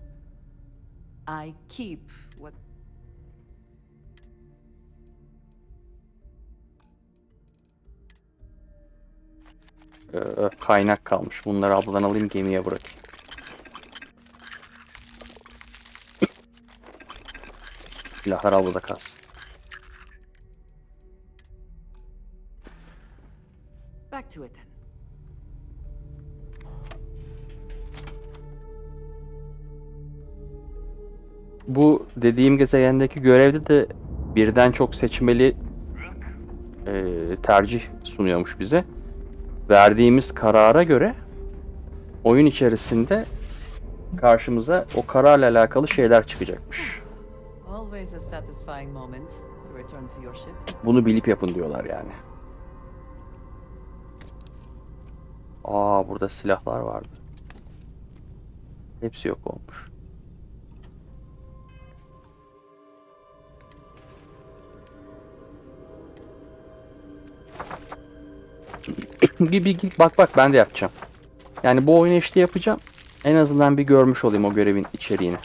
I keep what Kaynak kalmış. Bunları abladan alayım, gemiye bırakayım. Silahlar ablada kalsın. back to it then. Bu dediğim gezegendeki görevde de birden çok seçmeli tercih sunuyormuş bize. Verdiğimiz karara göre oyun içerisinde karşımıza o kararla alakalı şeyler çıkacakmış. Always a satisfying moment to return to your ship. Bunu bilip yapın diyorlar yani. Aa, burada silahlar vardı. Hepsi yok olmuş. bir bak ben de yapacağım. Yani bu oyunu işte yapacağım. En azından bir görmüş olayım o görevin içeriğini.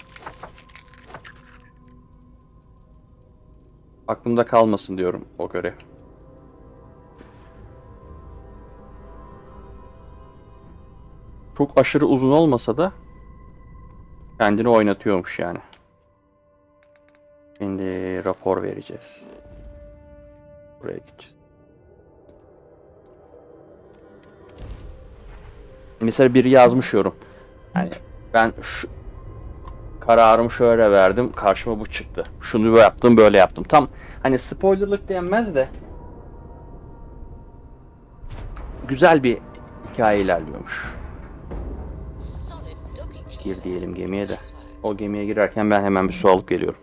Aklımda kalmasın diyorum o görev. Çok aşırı uzun olmasa da kendini oynatıyormuş yani. Şimdi rapor vereceğiz. Buraya gideceğiz. Mesela biri yazmış yorum. Yani ben şu kararımı şöyle verdim, karşıma bu çıktı. Şunu yaptım, böyle yaptım. Tam hani spoilerlık denmez de güzel bir hikaye ilerliyormuş. Gir diyelim gemiye de. O gemiye girerken ben hemen bir su alıp geliyorum.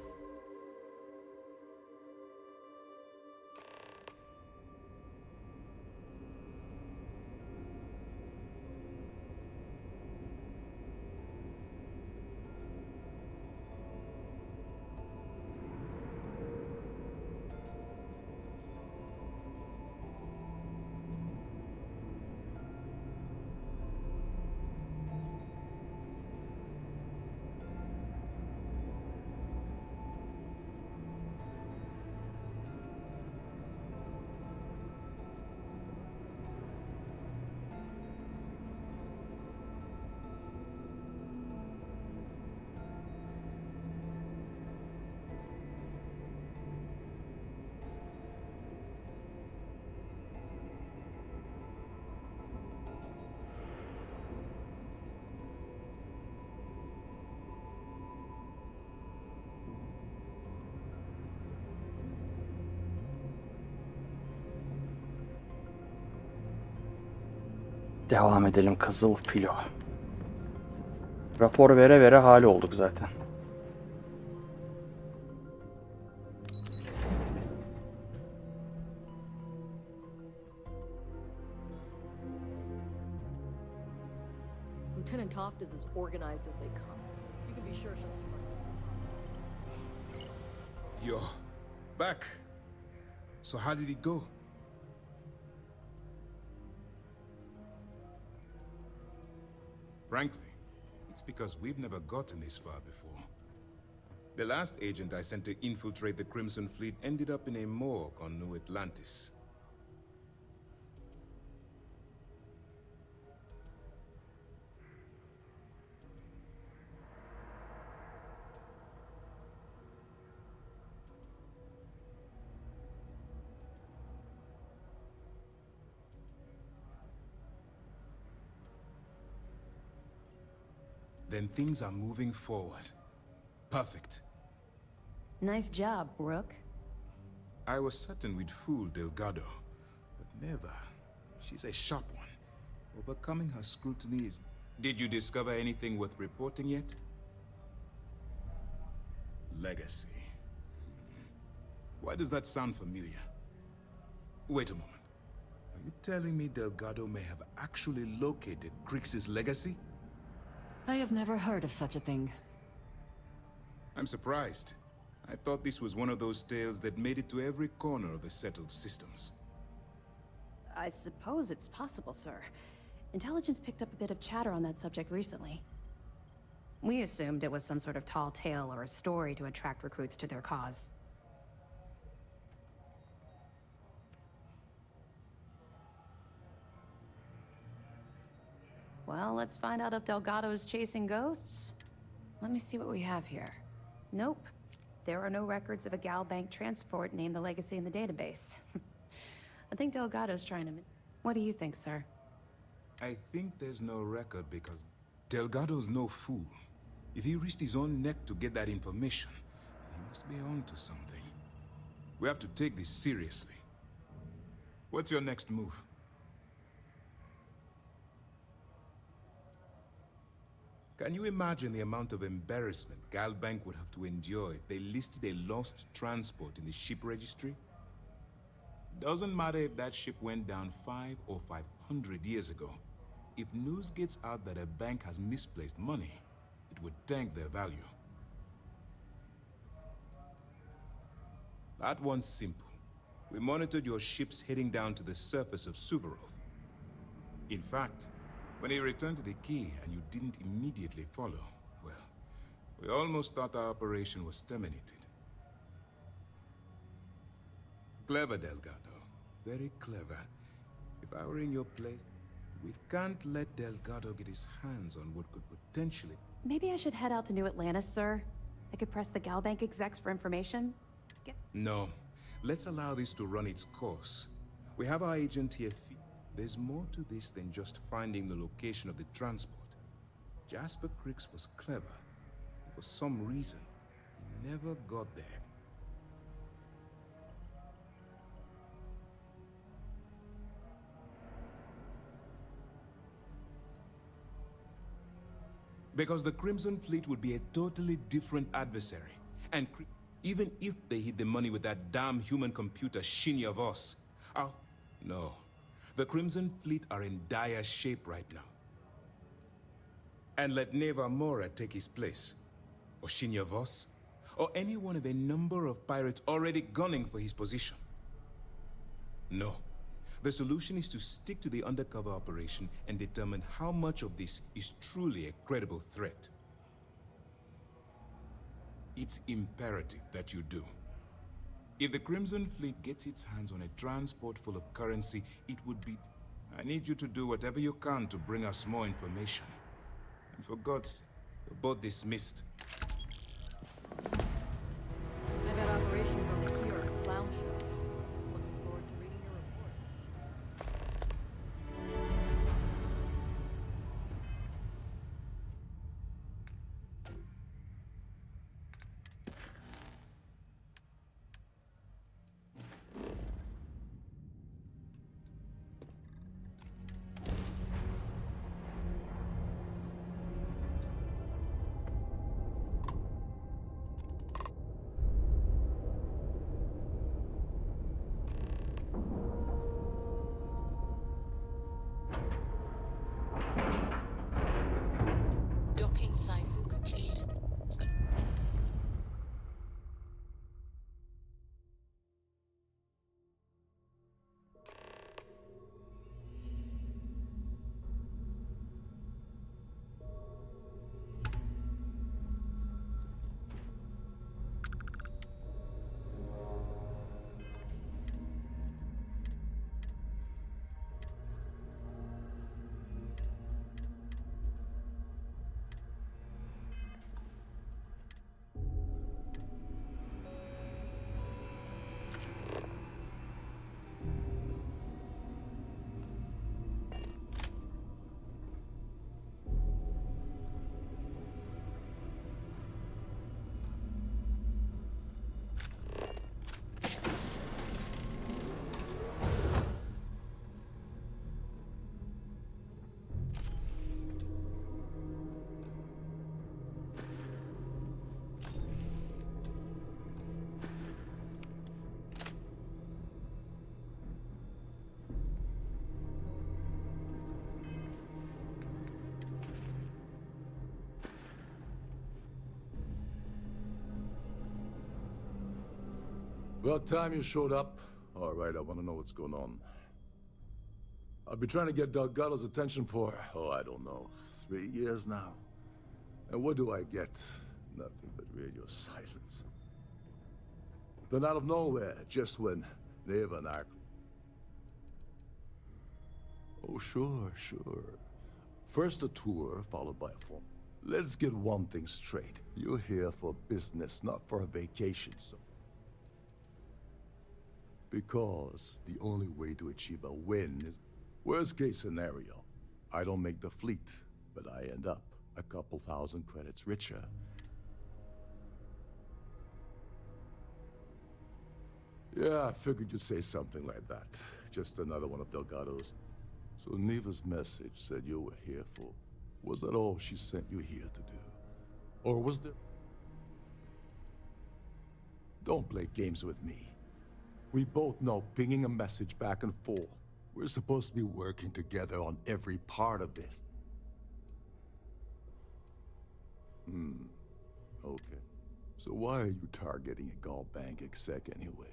Devam edelim Kızıl Filo. Rapor vere vere hali olduk zaten. Lieutenant Toft is as organized as they come. You can be sure she'll keep our Yo, back. So how did it go? Frankly, it's because we've never gotten this far before. The last agent I sent to infiltrate the Crimson Fleet ended up in a morgue on New Atlantis. Then things are moving forward. Perfect. Nice job, Rook. I was certain we'd fool Delgado, but never. She's a sharp one. Overcoming her scrutiny is... Did you discover anything worth reporting yet? Legacy. Why does that sound familiar? Wait a moment. Are you telling me Delgado may have actually located Crix's legacy? I have never heard of such a thing. I'm surprised. I thought this was one of those tales that made it to every corner of the settled systems. I suppose it's possible, sir. Intelligence picked up a bit of chatter on that subject recently. We assumed it was some sort of tall tale or a story to attract recruits to their cause. Well, let's find out if Delgado's chasing ghosts. Let me see what we have here. Nope. There are no records of a Gal Bank transport named the Legacy in the database. I think Delgado's trying to... What do you think, sir? I think there's no record because Delgado's no fool. If he risked his own neck to get that information, then he must be on to something. We have to take this seriously. What's your next move? Can you imagine the amount of embarrassment Gal Bank would have to endure if they listed a lost transport in the ship registry? Doesn't matter if that ship went down 5 or 500 years ago. If news gets out that a bank has misplaced money, it would tank their value. That one's simple. We monitored your ships heading down to the surface of Suvorov. In fact, when he returned to the key and you didn't immediately follow, well, we almost thought our operation was terminated. Clever, Delgado. Very clever. If I were in your place, we can't let Delgado get his hands on what could potentially... Maybe I should head out to New Atlantis, sir. I could press the Gal Bank execs for information. No. Let's allow this to run its course. We have our agent here. There's more to this than just finding the location of the transport. Jasper Crix was clever. For some reason, he never got there. Because the Crimson Fleet would be a totally different adversary. And even if they hid the money with that damn human computer, Shinya Voss, no. The Crimson Fleet are in dire shape right now. And let Neva Mora take his place. Or Shinya Voss. Or any one of a number of pirates already gunning for his position. No. The solution is to stick to the undercover operation and determine how much of this is truly a credible threat. It's imperative that you do. If the Crimson Fleet gets its hands on a transport full of currency, it would be... I need you to do whatever you can to bring us more information. And for God's sake, you're both dismissed. I bet operations on the key are a clown show. Looking forward to reading your report. Docking cycle complete. About time you showed up. All right, I want to know what's going on. I've been trying to get Delgado's attention for, I don't know, 3 years now. And what do I get? Nothing but radio silence. Then out of nowhere, just when Neva and I... Oh, sure. First a tour, followed by a form. Let's get one thing straight. You're here for business, not for a vacation, so... Because the only way to achieve a win is... Worst case scenario, I don't make the fleet, but I end up a couple thousand credits richer. Yeah, I figured you'd say something like that. Just another one of Delgado's. So Neva's message said you were here for... Was that all she sent you here to do? Or was there... Don't play games with me. We both know pinging a message back and forth. We're supposed to be working together on every part of this. Okay. So why are you targeting a Gall Bank exec anyway?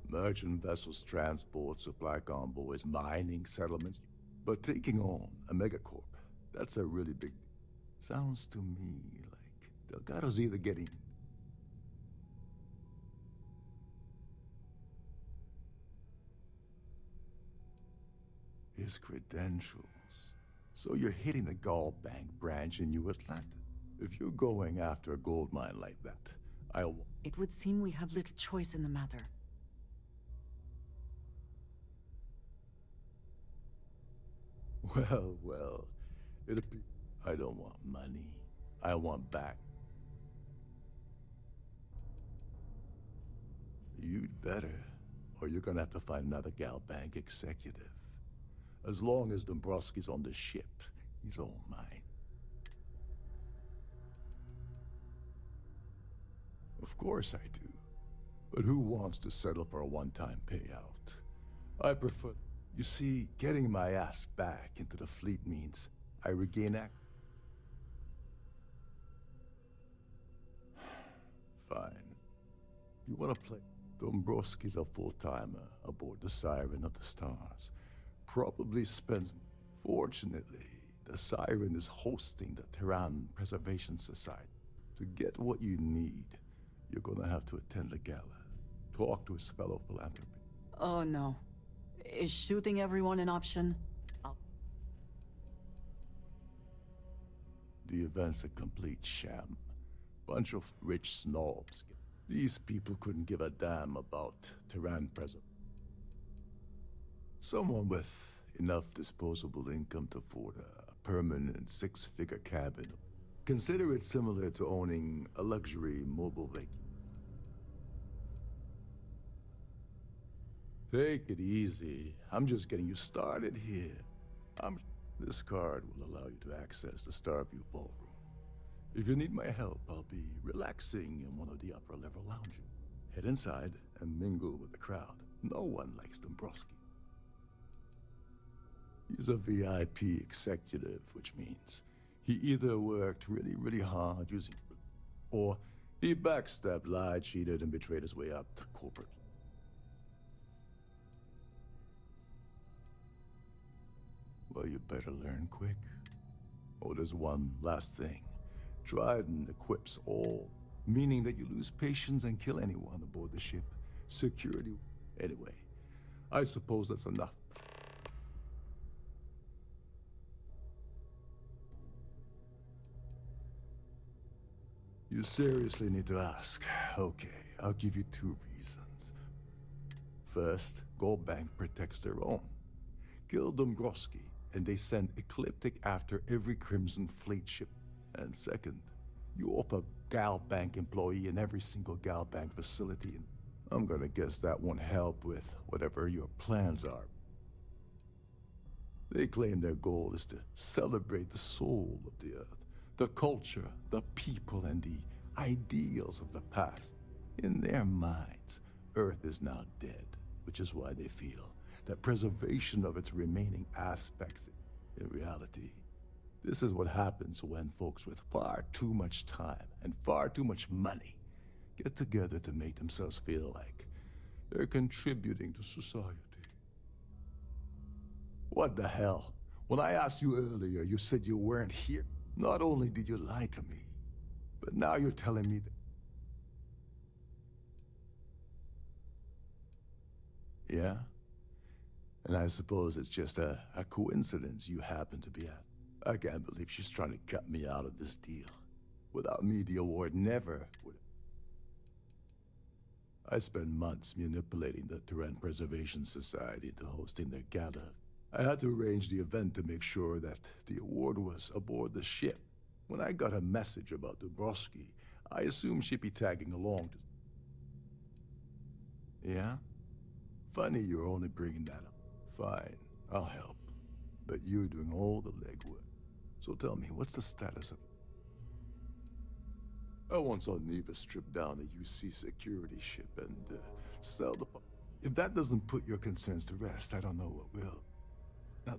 Merchant vessels, transport, supply convoys, mining settlements. But taking on a megacorp, that's a really big... Sounds to me like Delgado's either getting... His credentials. So you're hitting the Gall Bank branch in New Atlanta. If you're going after a gold mine like that, I'll... It would seem we have little choice in the matter. Well, it'll be... I don't want money. I want back. You'd better, or you're gonna have to find another Gal Bank executive. As long as Dombrowski's on the ship, he's all mine. Of course I do. But who wants to settle for a one-time payout? I prefer... You see, getting my ass back into the fleet means I regain act... Fine. You wanna play? Dombrowski's a full-timer aboard the Siren of the Stars. Probably spends... Fortunately, the Siren is hosting the Terran Preservation Society. To get what you need, you're gonna have to attend the gala. Talk to his fellow philanthropy. Oh no. Is shooting everyone an option? The event's a complete sham. Bunch of rich snobs. These people couldn't give a damn about Terran Preservation. Someone with enough disposable income to afford a permanent six-figure cabin. Consider it similar to owning a luxury mobile vacation. Take it easy. I'm just getting you started here. This card will allow you to access the Starfield ballroom. If you need my help, I'll be relaxing in one of the upper-level lounges. Head inside and mingle with the crowd. No one likes Dombrowski. He's a VIP executive, which means he either worked really hard using... or he backstabbed, lied, cheated, and betrayed his way up to corporate. Well, you better learn quick. Oh, there's one last thing. Trident equips all, meaning that you lose patience and kill anyone aboard the ship. Security... Anyway, I suppose that's enough. You seriously need to ask. Okay, I'll give you 2 reasons. First, Gold Bank protects their own. Kill Dombrowski, and they send Ecliptic after every Crimson Fleet ship. And second, you offer Gal Bank employee in every single Gal Bank facility, and I'm gonna guess that won't help with whatever your plans are. They claim their goal is to celebrate the soul of the Earth, the culture, the people, and the ideals of the past. In their minds, Earth is now dead, which is why they feel that preservation of its remaining aspects. In reality, this is what happens when folks with far too much time and far too much money get together to make themselves feel like they're contributing to society. What the hell? When I asked you earlier, you said you weren't here. Not only did you lie to me, but now you're telling me that... Yeah? And I suppose it's just a coincidence you happen to be at. I can't believe she's trying to cut me out of this deal. Without me, the award never would... I spent months manipulating the Terran Preservation Society into hosting their gala. I had to arrange the event to make sure that the award was aboard the ship. When I got a message about Dubrovsky, I assumed she'd be tagging along to... Yeah? Funny you're only bringing that up. Fine, I'll help. But you're doing all the legwork. So tell me, what's the status of... I once saw Neva strip down a UC security ship and sell the... If that doesn't put your concerns to rest, I don't know what will. Now...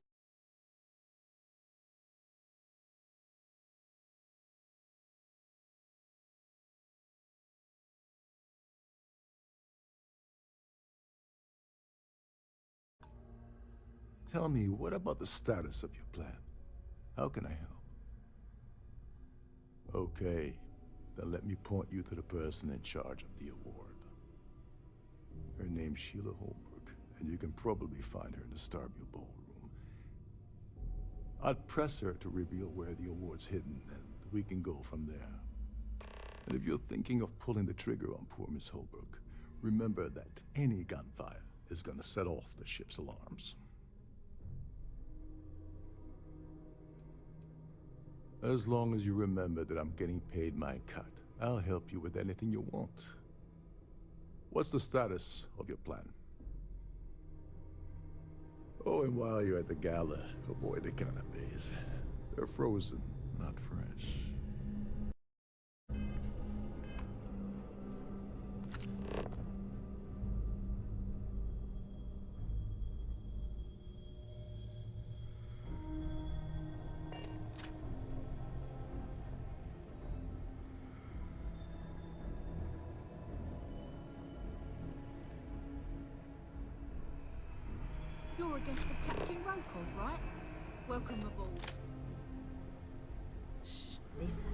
Tell me, what about the status of your plan? How can I help? Okay, then let me point you to the person in charge of the award. Her name's Sheila Holbrook, and you can probably find her in the Starfield ballroom. I'd press her to reveal where the award's hidden, and we can go from there. And if you're thinking of pulling the trigger on poor Miss Holbrook, remember that any gunfire is gonna set off the ship's alarms. As long as you remember that I'm getting paid my cut, I'll help you with anything you want. What's the status of your plan? Oh, and while you're at the gala, avoid the canapes. They're frozen, not fresh. You're a guest of Captain Rokov, right? Welcome aboard. Shh, listen.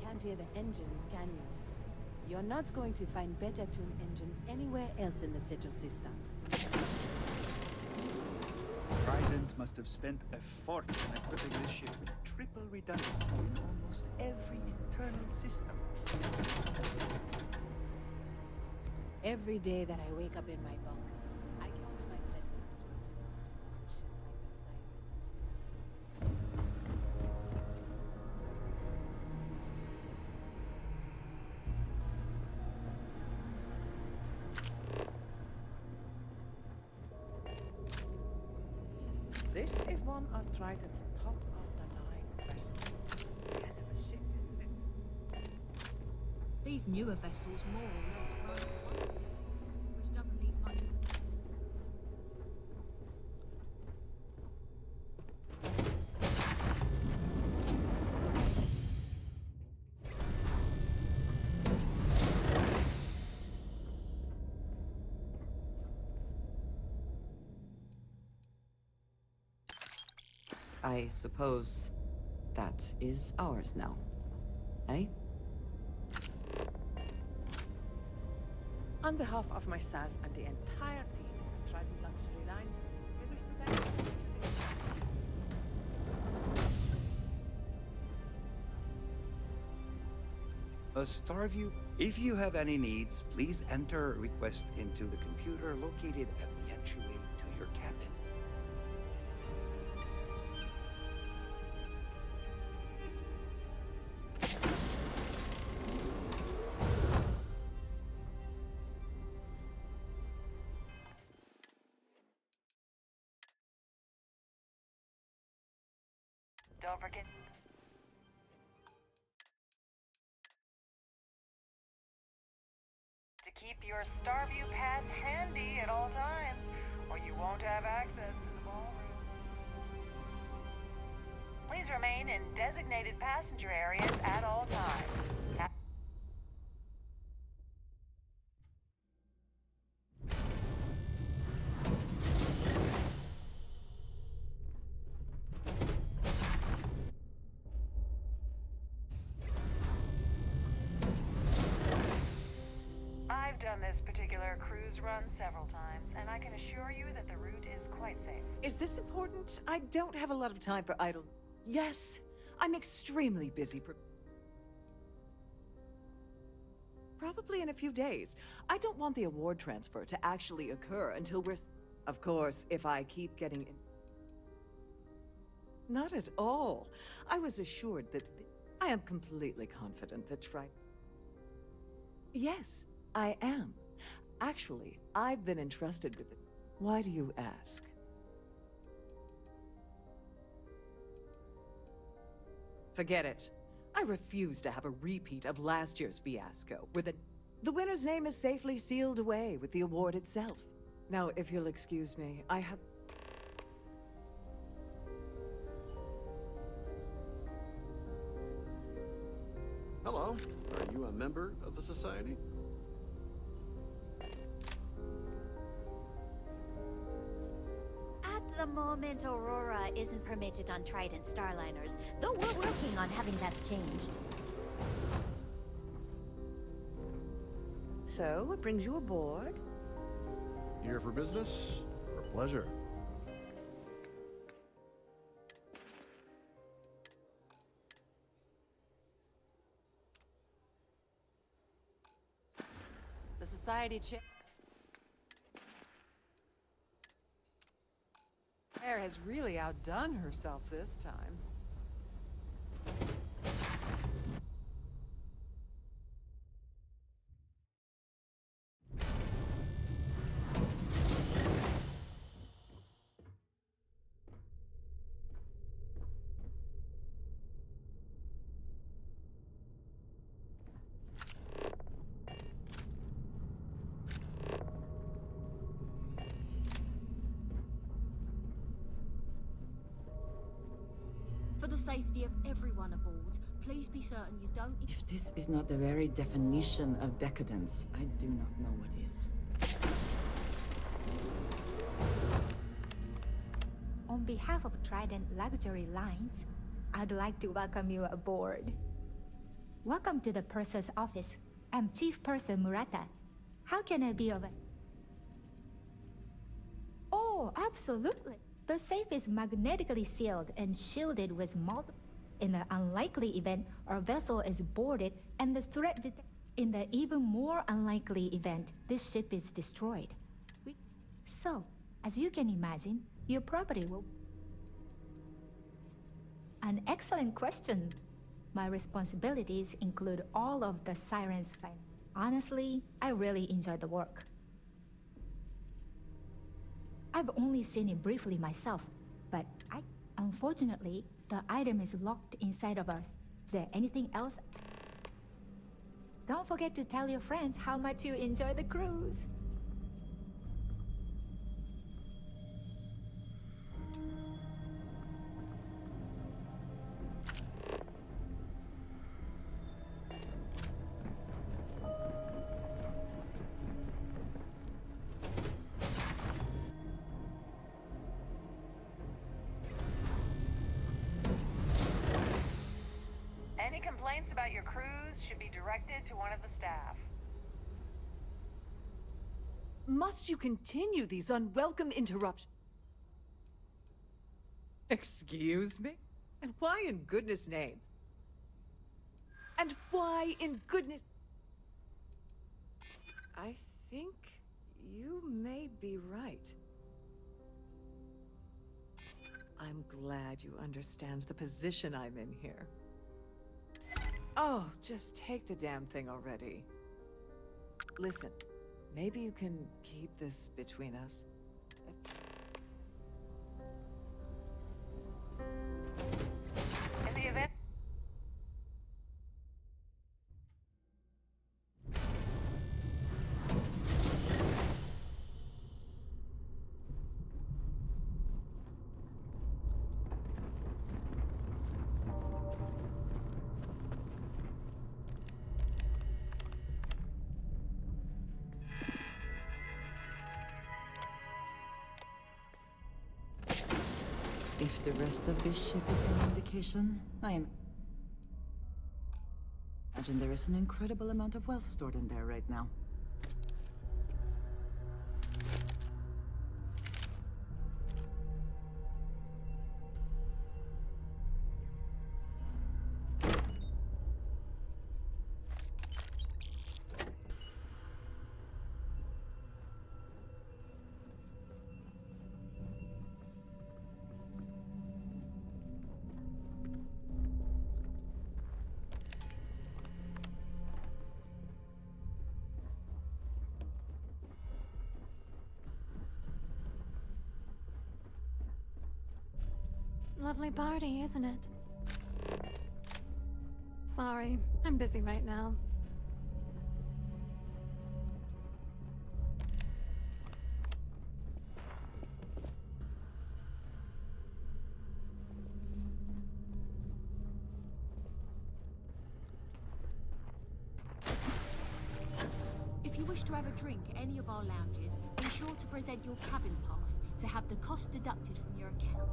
Can't hear the engines, can you? You're not going to find better tuned engines anywhere else in the Sigil systems. Trident must have spent a fortune equipping this ship with triple redundancy in almost every internal system. Every day that I wake up in my bunk, I count my blessings to have been forced into a ship like the Siren. This is one of Trident's top-of-the-line vessels. Kind of a ship, isn't it? These newer vessels more or less run autonomously, which doesn't leave much. I suppose that is ours now, eh? On behalf of myself and the entire team of Trident Luxury Lines, we wish to thank you for choosing Starview, if you have any needs, please enter a request into the computer located at the entryway to your cabin. Don't forget to keep your Starview pass handy at all times, or you won't have access to the ballroom. Please remain in designated passenger areas at all times. done this particular cruise run several times, and I can assure you that the route is quite safe. Is this important? I don't have a lot of time for idle... Yes, I'm extremely busy. Probably in a few days. I don't want the award transfer to actually occur until we're... Of course, if I keep getting in... Not at all. I was assured that... I am completely confident that Yes, I am. Actually, I've been entrusted with it. Why do you ask? Forget it. I refuse to have a repeat of last year's fiasco, where the winner's name is safely sealed away with the award itself. Now, if you'll excuse me, I have... Hello. Are you a member of the Society? At the moment, Aurora isn't permitted on Trident Starliners, though we're working on having that changed. So, what brings you aboard? Here for business or pleasure? The Society Claire has really outdone herself this time. For the safety of everyone aboard, please be certain you don't... If this is not the very definition of decadence, I do not know what is. On behalf of Trident Luxury Lines, I'd like to welcome you aboard. Welcome to the Purser's office. I'm Chief Purser Murata. How can I be of a... Oh, absolutely. The safe is magnetically sealed and shielded with multiple... In the unlikely event our vessel is boarded and the threat in the even more unlikely event this ship is destroyed. So, as you can imagine, your property will... An excellent question. My responsibilities include all of the Sirens fight. Honestly, I really enjoy the work. I've only seen it briefly myself, but unfortunately, the item is locked inside of us. Is there anything else? Don't forget to tell your friends how much you enjoy the cruise. Any complaints about your cruise should be directed to one of the staff. Must you continue these unwelcome interruptions? Excuse me? And why in goodness' name? And why in goodness... I think you may be right. I'm glad you understand the position I'm in here. Oh, just take the damn thing already. Listen, maybe you can keep this between us. In the event... If the rest of this ship is an indication, I am... Imagine there is an incredible amount of wealth stored in there right now. Lovely party, isn't it? Sorry, I'm busy right now. If you wish to have a drink at any of our lounges, be sure to present your cabin pass to have the cost deducted from your account.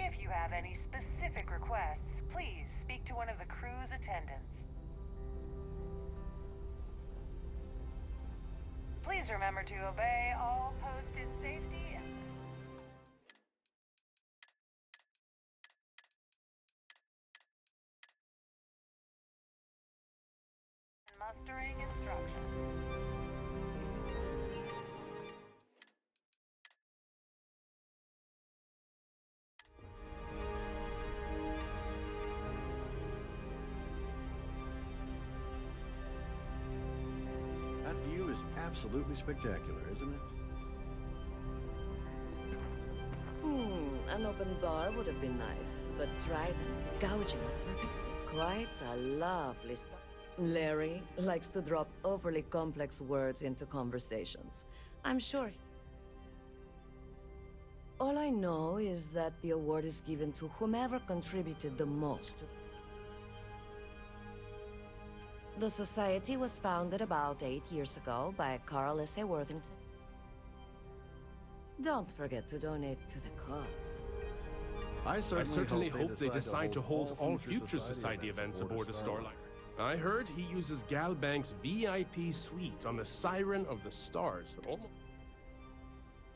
If you have any specific requests, please speak to one of the crew's attendants. Please remember to obey all posted safety and mustering instructions. That view is absolutely spectacular, isn't it? An open bar would have been nice, but Trident's gouging us for quite a lovely stuff. Larry likes to drop overly complex words into conversations. I'm sure. All I know is that the award is given to whomever contributed the most. The society was founded about 8 years ago by Carl S.A. Worthington. Don't forget to donate to the cause. I certainly hope they decide to hold all future society events aboard a Starliner. I heard he uses Galbank's VIP suite on the Siren of the Stars.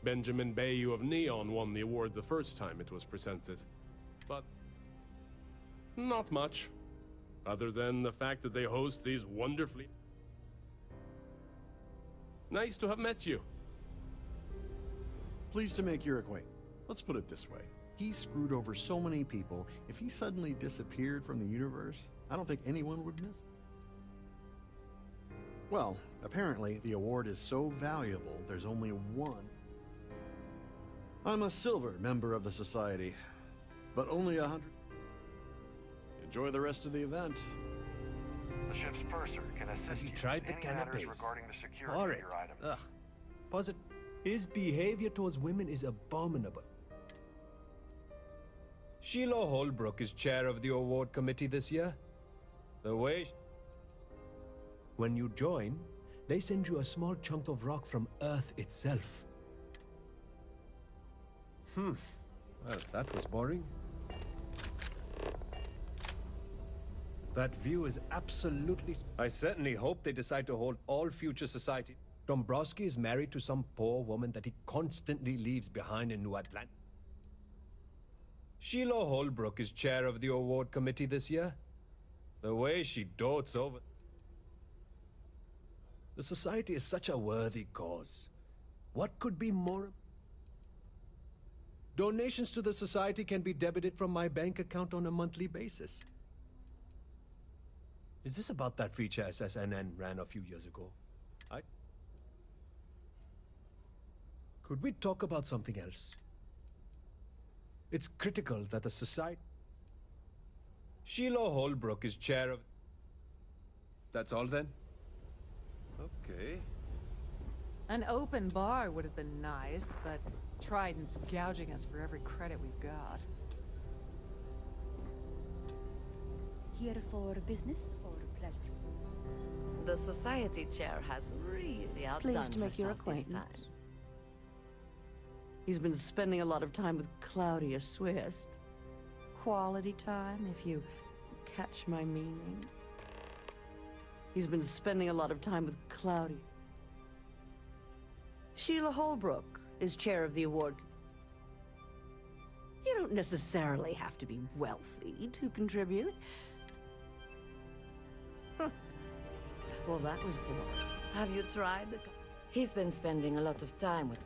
Benjamin Bayou of Neon won the award the first time it was presented. But not much, other than the fact that they host these wonderfully... Nice to have met you. Pleased to make your acquaintance. Let's put it this way. He screwed over so many people, if he suddenly disappeared from the universe, I don't think anyone would miss it. Well, apparently the award is so valuable, there's only one. I'm a silver member of the society, but only 100. Enjoy the rest of the event. The ship's purser can assist Have you tried the with any matters canapes? regarding the security Horrid. of your items. Ugh. Posit. His behavior towards women is abominable. Sheila Holbrook is chair of the award committee this year. The way... When you join, they send you a small chunk of rock from Earth itself. Well, that was boring. That view is absolutely... I certainly hope they decide to hold all future society. Dombrowski is married to some poor woman that he constantly leaves behind in New Atlantis. Sheila Holbrook is chair of the award committee this year. The way she dotes over... The society is such a worthy cause. What could be more... Donations to the society can be debited from my bank account on a monthly basis. Is this about that feature SSNN ran a few years ago? Could we talk about something else? It's critical that the society... Sheila Holbrook is chair of... That's all then? Okay. An open bar would have been nice, but Trident's gouging us for every credit we've got. Here for business or pleasure? The society chair has really outdone Pleased to make your herself this acquaintance. time. He's been spending a lot of time with Claudia Swift. quality time, if you catch my meaning. He's been spending a lot of time with Cloudy. Sheila Holbrook is chair of the award. You don't necessarily have to be wealthy to contribute. Well, that was boring. Have you tried the... He's been spending a lot of time with...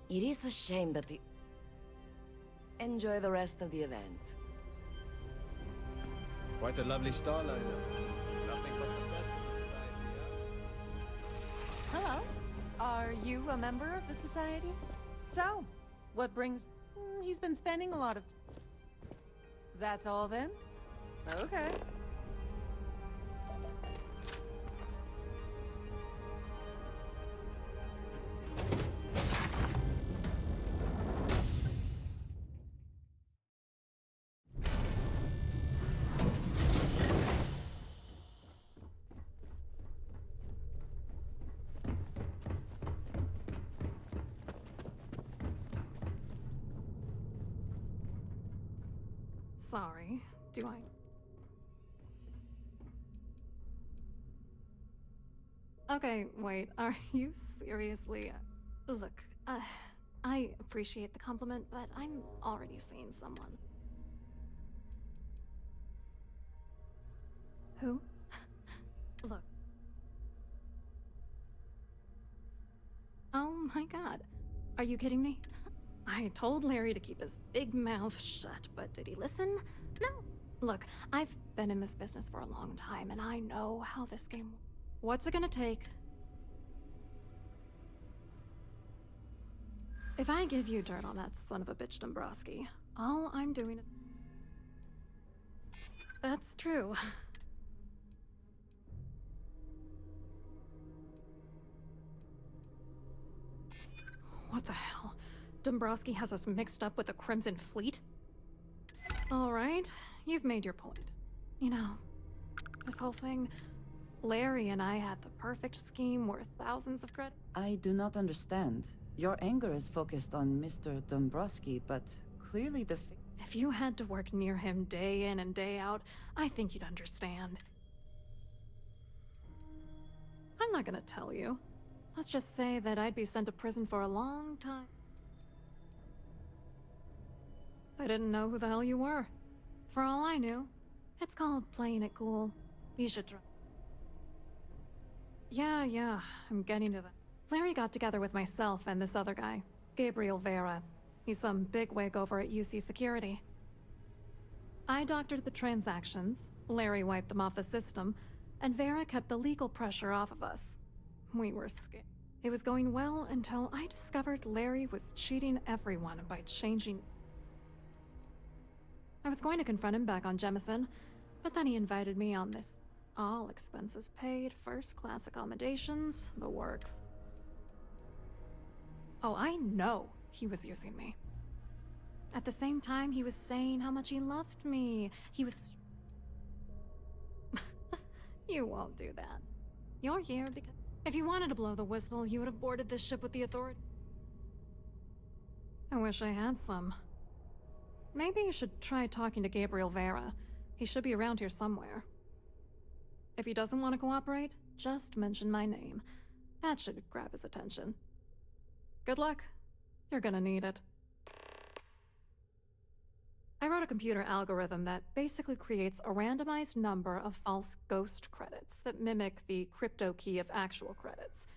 It is a shame that the... Enjoy the rest of the event. Quite a lovely starliner. Nothing but the best for the society, huh? Hello. Are you a member of the society? So, what brings... he's been spending a lot of... That's all then? Okay. Sorry. Do I? Okay, wait. Are you seriously... Look, I appreciate the compliment, but I'm already seeing someone. Who? Look. Oh my god. Are you kidding me? I told Larry to keep his big mouth shut, but did he listen? No. Look, I've been in this business for a long time, and I know how this game... What's it gonna take? If I give you dirt on that son of a bitch Dombrowski, all I'm doing is... That's true. What the hell? Dombrowski has us mixed up with the Crimson Fleet? Alright, you've made your point. You know, this whole thing, Larry and I had the perfect scheme worth thousands of credit. I do not understand. Your anger is focused on Mr. Dombrowski, but clearly the... If you had to work near him day in and day out, I think you'd understand. I'm not gonna tell you. Let's just say that I'd be sent to prison for a long time. I didn't know who the hell you were. For all I knew, it's called playing it cool. You should try. Yeah, I'm getting to that. Larry got together with myself and this other guy, Gabriel Vera. He's some bigwig over at UC Security. I doctored the transactions, Larry wiped them off the system, and Vera kept the legal pressure off of us. We were scared. It was going well until I discovered Larry was cheating everyone by changing... I was going to confront him back on Jemison, but then he invited me on this all expenses paid, first-class accommodations, the works. Oh, I know he was using me. At the same time, he was saying how much he loved me. He was... You won't do that. You're here because... If you wanted to blow the whistle, you would have boarded this ship with the authority. I wish I had some. Maybe you should try talking to Gabriel Vera. He should be around here somewhere. If he doesn't want to cooperate, just mention my name. That should grab his attention. Good luck. You're gonna need it. I wrote a computer algorithm that basically creates a randomized number of false ghost credits that mimic the crypto key of actual credits.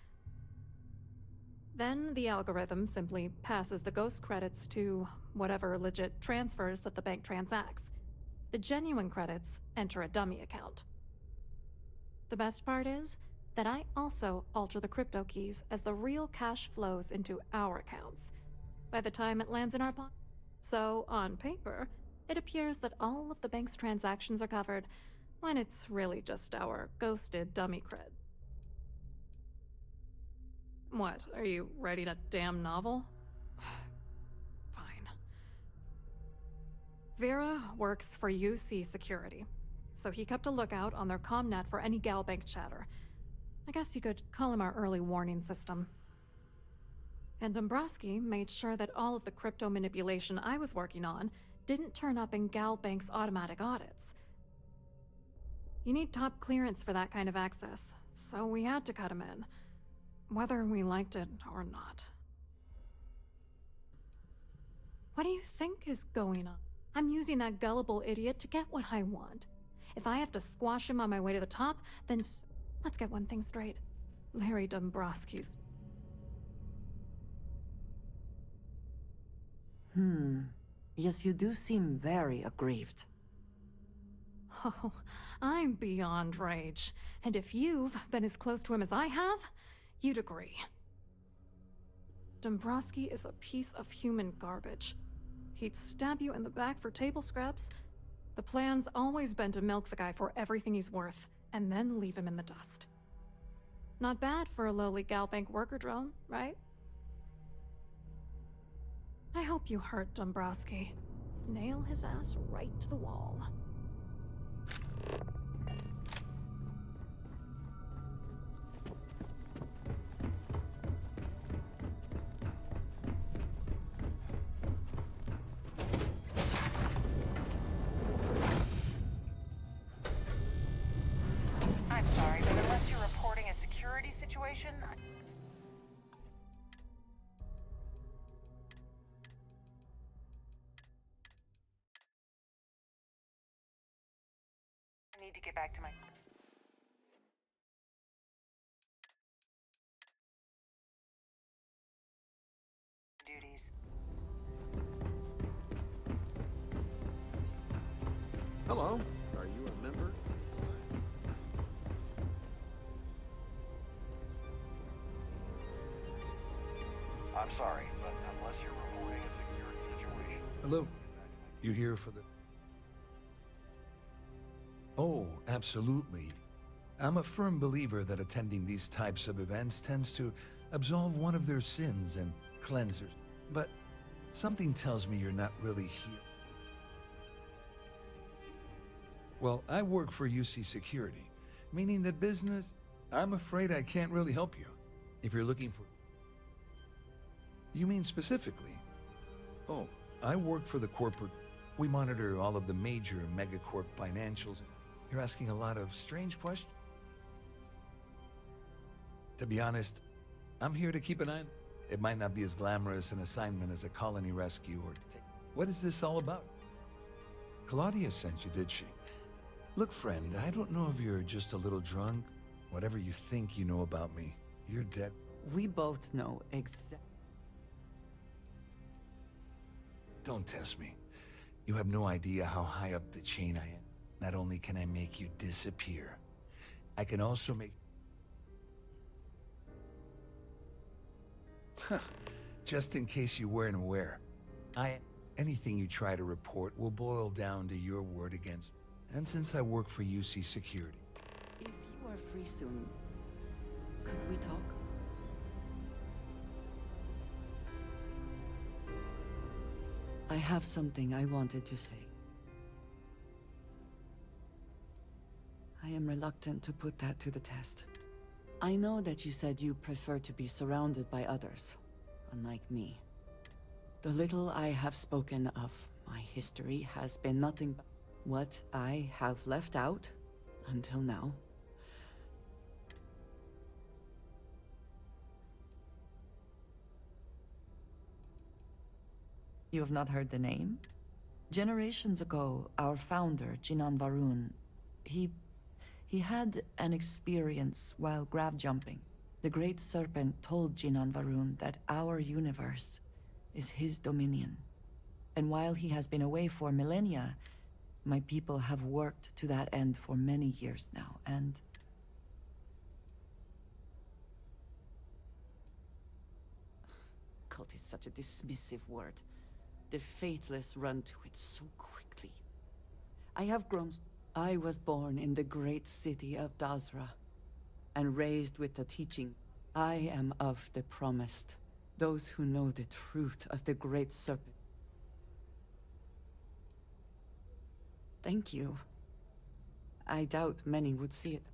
Then the algorithm simply passes the ghost credits to whatever legit transfers that the bank transacts. The genuine credits enter a dummy account. The best part is that I also alter the crypto keys as the real cash flows into our accounts by the time it lands in our pocket. So, on paper, it appears that all of the bank's transactions are covered, when it's really just our ghosted dummy cred. What, are you writing a damn novel? Fine. Vera works for UC Security, so he kept a lookout on their comnet for any Galbank chatter. I guess you could call him our early warning system. And Dombrowski made sure that all of the crypto manipulation I was working on didn't turn up in Galbank's automatic audits. You need top clearance for that kind of access, so we had to cut him in, whether we liked it or not. What do you think is going on? I'm using that gullible idiot to get what I want. If I have to squash him on my way to the top, then let's get one thing straight. Larry Dombrowski's. Yes, you do seem very aggrieved. Oh, I'm beyond rage. And if you've been as close to him as I have, you'd agree. Dombrowski is a piece of human garbage. He'd stab you in the back for table scraps. The plan's always been to milk the guy for everything he's worth, and then leave him in the dust. Not bad for a lowly Galbank worker drone, right? I hope you hurt Dombrowski. Nail his ass right to the wall. I'm sorry, but unless you're reporting a security situation, I need to get back to my duties. Hello. Are you a member of the society? I'm sorry, but unless you're reporting a security situation... Hello. You here for the... Oh, absolutely. I'm a firm believer that attending these types of events tends to absolve one of their sins and cleansers. But something tells me you're not really here. Well, I work for UC Security, meaning that business, I'm afraid I can't really help you. If you're looking for... You mean specifically? Oh, I work for the corporate... We monitor all of the major megacorp financials. You're asking a lot of strange questions. To be honest, I'm here to keep an eye on... It might not be as glamorous an assignment as a colony rescue or... What is this all about? Claudia sent you, did she? Look, friend, I don't know if you're just a little drunk. Whatever you think you know about me, you're dead. We both know exactly. Don't test me. You have no idea how high up the chain I am. Not only can I make you disappear, I can also make... Just in case you weren't aware, anything you try to report will boil down to your word against... And since I work for UC Security... If you are free soon, could we talk? I have something I wanted to say. I am reluctant to put that to the test. I know that you said you prefer to be surrounded by others, unlike me. The little I have spoken of my history has been nothing but what I have left out until now. You have not heard the name? Generations ago, our founder, Jinan Varun, he had an experience while grab jumping. The Great Serpent told Jinan Varun that our universe is his dominion. And while he has been away for millennia, my people have worked to that end for many years now, and... Cult is such a dismissive word. The faithless run to it so quickly. I have grown... I was born in the great city of Dazra, and raised with the teaching. I am of the promised, those who know the truth of the Great Serpent. Thank you. I doubt many would see it.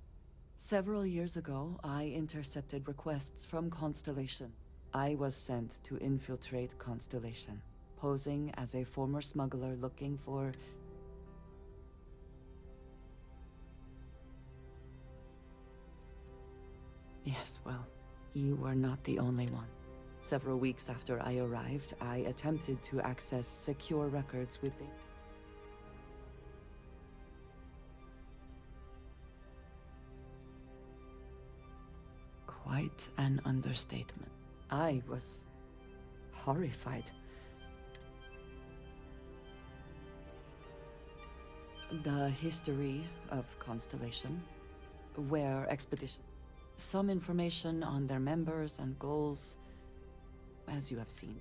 Several years ago, I intercepted requests from Constellation I was sent to infiltrate Constellation, posing as a former smuggler looking for... Yes, well, you were not the only one. Several weeks after I arrived, I attempted to access secure records with the... Quite an understatement. I was horrified. The history of Constellation, where expedition, some information on their members and goals, as you have seen.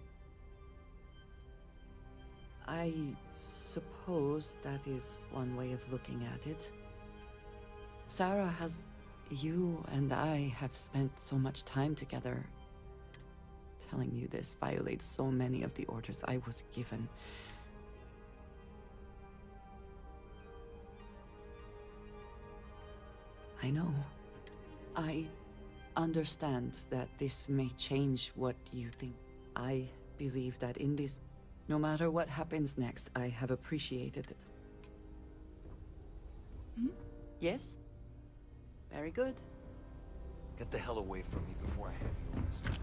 I suppose that is one way of looking at it. Sarah has... You and I have spent so much time together. Telling you this violates so many of the orders I was given. I know. I understand that this may change what you think. I believe that in this, no matter what happens next, I have appreciated it. Yes? Very good. Get the hell away from me before I have yours.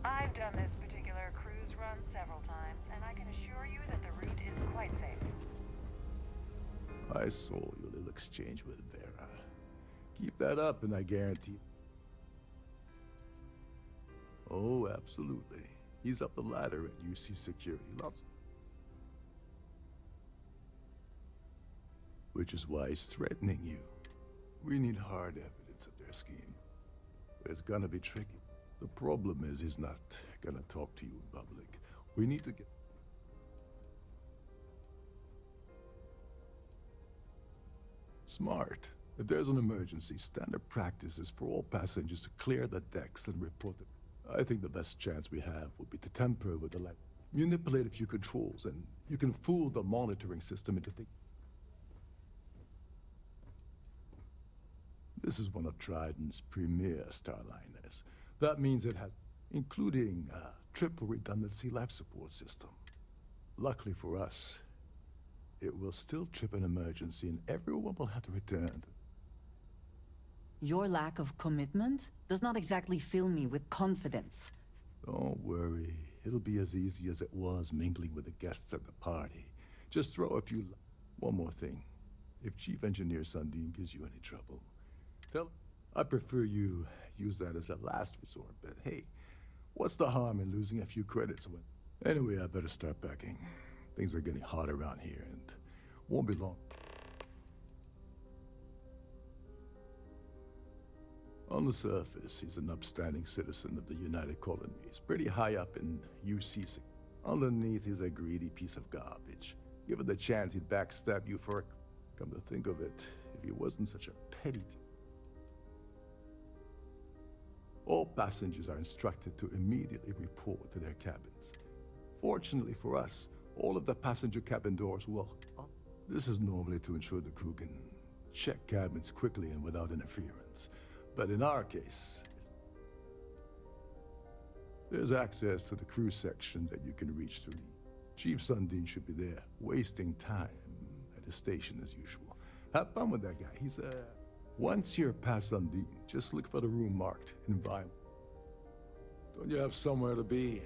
I've done this particular cruise run several times, and I can assure you that the route is quite safe. I saw your little exchange with Vera. Keep that up and I guarantee... Oh, absolutely. He's up the ladder at UC Security. Lots... Which is why he's threatening you. We need hard evidence of their scheme. But it's gonna be tricky. The problem is he's not gonna talk to you in public. We need to get... Smart. If there's an emergency, standard practice is for all passengers to clear the decks and report it. I think the best chance we have would be to tamper with the light. Manipulate a few controls, and you can fool the monitoring system into thinking... This is one of Trident's premier starliners. That means it has, including a triple redundancy life support system. Luckily for us, it will still trip an emergency and everyone will have to return. Your lack of commitment does not exactly fill me with confidence. Don't worry. It'll be as easy as it was mingling with the guests at the party. Just throw a few... One more thing. If Chief Engineer Sundin gives you any trouble, tell... I prefer you use that as a last resort, but hey, what's the harm in losing a few credits when... Anyway, I better start packing. Things are getting hot around here and won't be long. On the surface, he's an upstanding citizen of the United Colonies, pretty high up in UC. Underneath, he's a greedy piece of garbage. Given the chance, he'd backstab you for a... Come to think of it, if he wasn't such a petty... All passengers are instructed to immediately report to their cabins. Fortunately for us, all of the passenger cabin doors will... This is normally to ensure the crew can check cabins quickly and without interference. But in our case, there's access to the crew section that you can reach through. Chief Sundin should be there, wasting time at his station as usual. Have fun with that guy. He's Once you're past Sundin, just look for the room marked environment. Don't you have somewhere to be?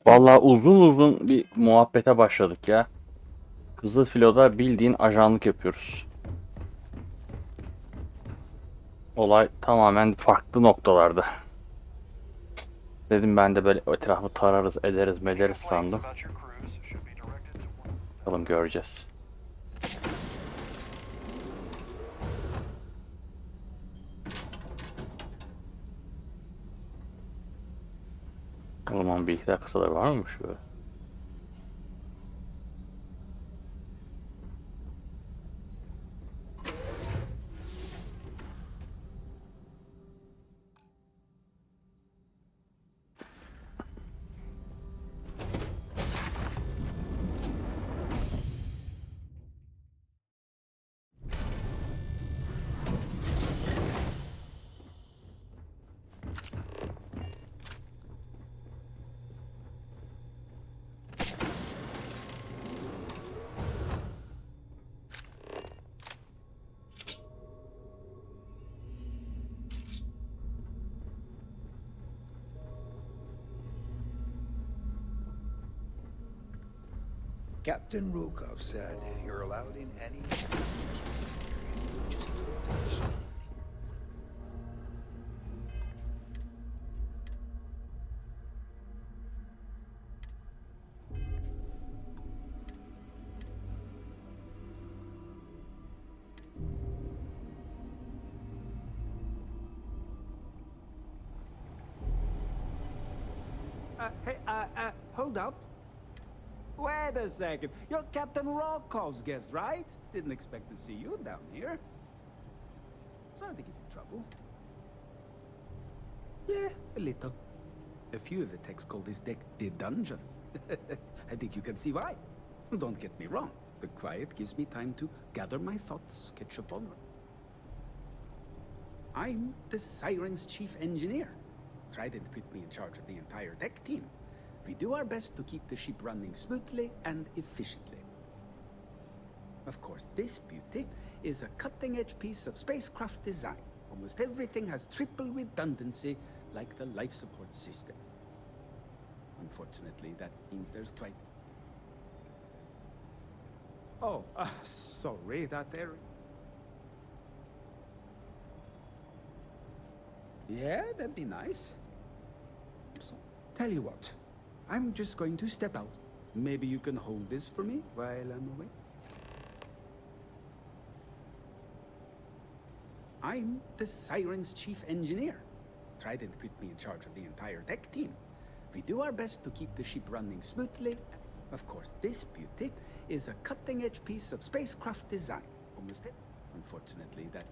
Vallahi uzun uzun bir muhabbete başladık ya. Kızılfilo'da bildiğin ajanlık yapıyoruz. Olay tamamen farklı noktalarda. Dedim ben de böyle etrafı tararız, ederiz sandım. Bakalım göreceğiz. O zaman bir iki daha kısaları var mı şu? Captain Rukov said you're allowed in any specific areas. Just don't touch. Hey, hold up. Wait a second. You're Captain Rokov's guest, right? Didn't expect to see you down here. Sorry to give you trouble. Yeah, a little. A few of the techs call this deck the dungeon. I think you can see why. Don't get me wrong. The quiet gives me time to gather my thoughts, catch up on them. I'm the Siren's chief engineer. Trident put me in charge of the entire tech team. We do our best to keep the ship running smoothly and efficiently. Of course, this beauty is a cutting-edge piece of spacecraft design. Almost everything has triple redundancy, like the life support system. Unfortunately, that means there's quite... Oh, sorry, that area... Yeah, that'd be nice. So, tell you what, I'm just going to step out. Maybe you can hold this for me while I'm away? I'm the Siren's chief engineer. Trident put me in charge of the entire tech team. We do our best to keep the ship running smoothly. Of course, this beauty is a cutting-edge piece of spacecraft design. Almost it. Unfortunately, that...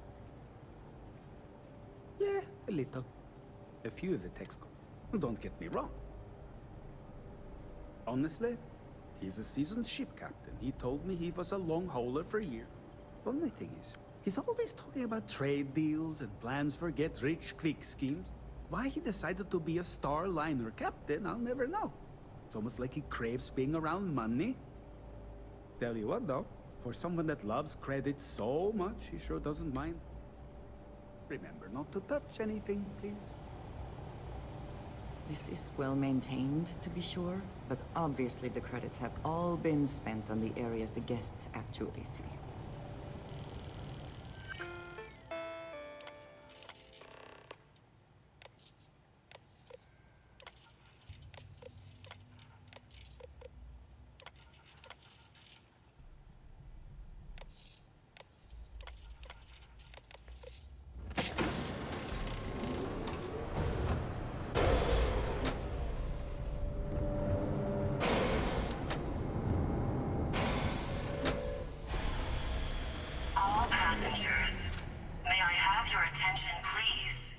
Yeah, a little. A few of the techs... Don't get me wrong. Honestly, he's a seasoned ship captain. He told me he was a long hauler for a year. Only thing is, he's always talking about trade deals and plans for get-rich-quick schemes. Why he decided to be a Starliner captain, I'll never know. It's almost like he craves being around money. Tell you what, though, for someone that loves credit so much, he sure doesn't mind. Remember not to touch anything, please. This is well maintained, to be sure, but obviously the credits have all been spent on the areas the guests actually see. Passengers, may I have your attention, please?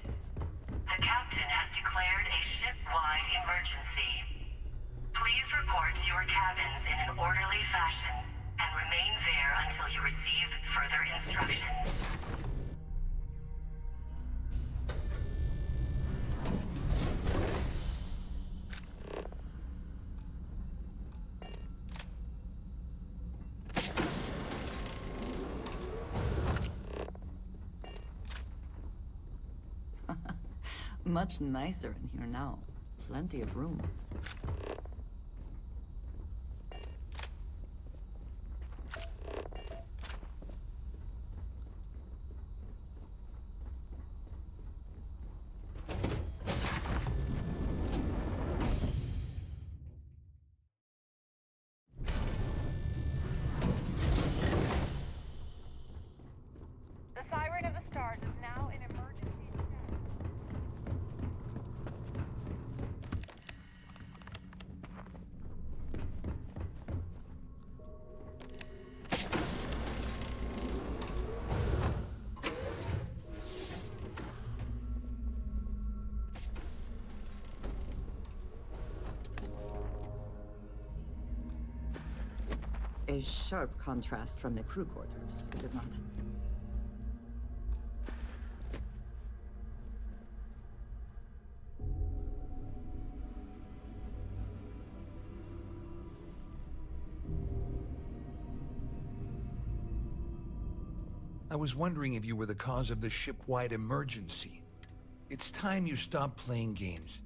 The captain has declared a ship-wide emergency. Please report to your cabins in an orderly fashion and remain there until you receive further instructions. Much nicer in here now. Plenty of room. A sharp contrast from the crew quarters, is it not? I was wondering if you were the cause of the ship-wide emergency. It's time you stopped playing games.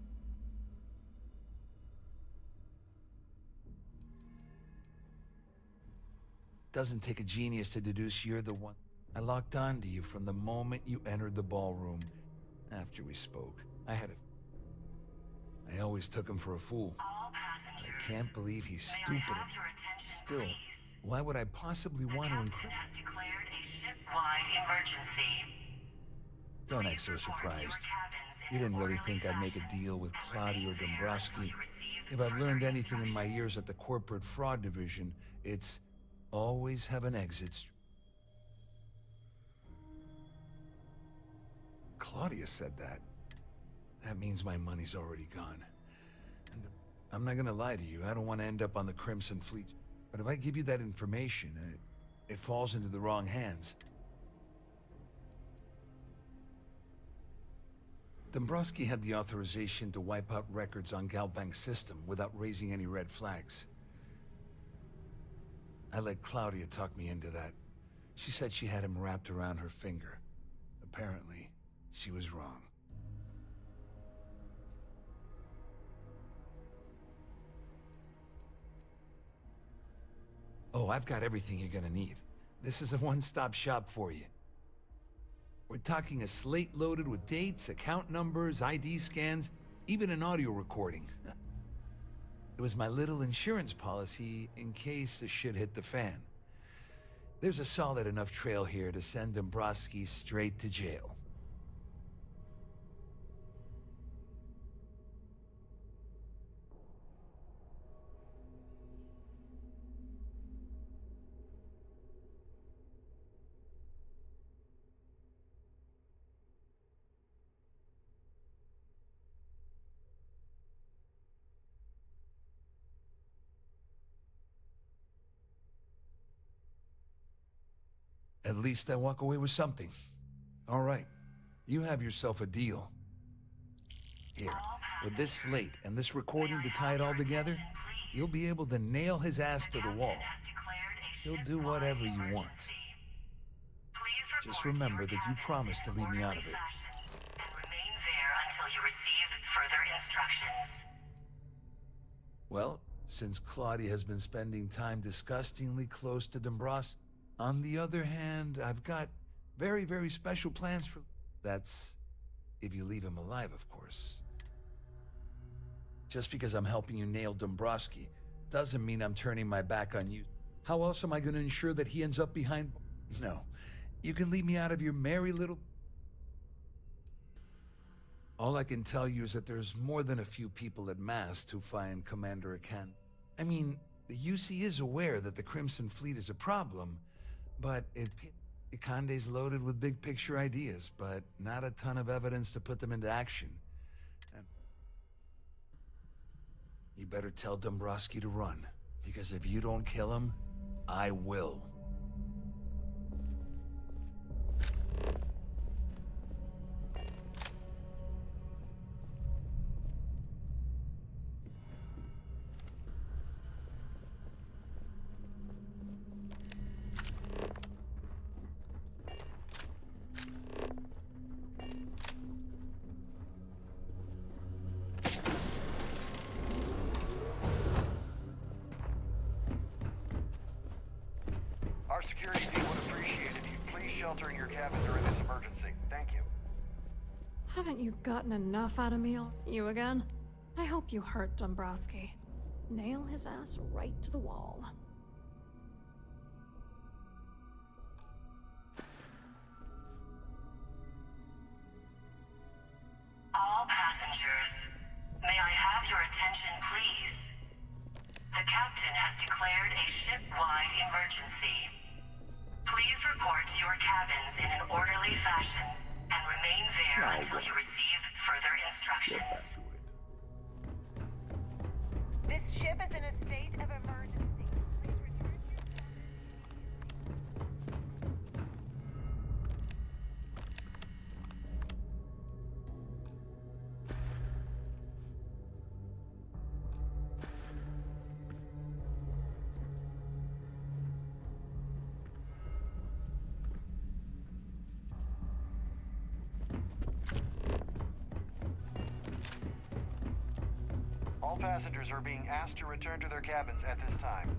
Doesn't take a genius to deduce you're the one. I locked on to you from the moment you entered the ballroom. After we spoke, I always took him for a fool. I can't believe he's stupid. Still, why would I possibly want to encrypt? Has declared a ship-wide emergency. Don't act so surprised. You didn't really think I'd make a deal with Claudio Dombrowski. If I've learned anything in my years at the corporate fraud division, it's always have an exit. Claudia said that. That means my money's already gone. And I'm not gonna lie to you, I don't want to end up on the Crimson Fleet. But if I give you that information, it falls into the wrong hands. Dombrowski had the authorization to wipe out records on Galbank's system without raising any red flags. I let Claudia talk me into that. She said she had him wrapped around her finger. Apparently, she was wrong. Oh, I've got everything you're gonna need. This is a one-stop shop for you. We're talking a slate loaded with dates, account numbers, ID scans, even an audio recording. It was my little insurance policy in case the shit hit the fan. There's a solid enough trail here to send Dombrowski straight to jail. At least I walk away with something. All right, you have yourself a deal. Here, with this slate and this recording to tie it all together, you'll be able to nail his ass to the wall. He'll do whatever you want. Just remember that you promised to leave me out of it. And remain there until you receive further instructions. Well, since Claudia has been spending time disgustingly close to Dombrowski, on the other hand, I've got very, very special plans for... That's if you leave him alive, of course. Just because I'm helping you nail Dombrowski doesn't mean I'm turning my back on you. How else am I going to ensure that he ends up behind... No, you can leave me out of your merry little... All I can tell you is that there's more than a few people at Mast who find Commander Hakan. I mean, the UC is aware that the Crimson Fleet is a problem, but Ikande's loaded with big picture ideas, but not a ton of evidence to put them into action. And you better tell Dombrowski to run, because if you don't kill him, I will. Our security team would appreciate it if you'd please shelter in your cabin during this emergency. Thank you. Haven't you gotten enough out of me? You again? I hope you hurt Dombrowski. Nail his ass right to the wall. All passengers, may I have your attention, please? The captain has declared a ship-wide emergency. Please report to your cabins in an orderly fashion and remain there until you receive further instructions. This ship is in a state of emergency. Please return to your All passengers are being asked to return to their cabins at this time.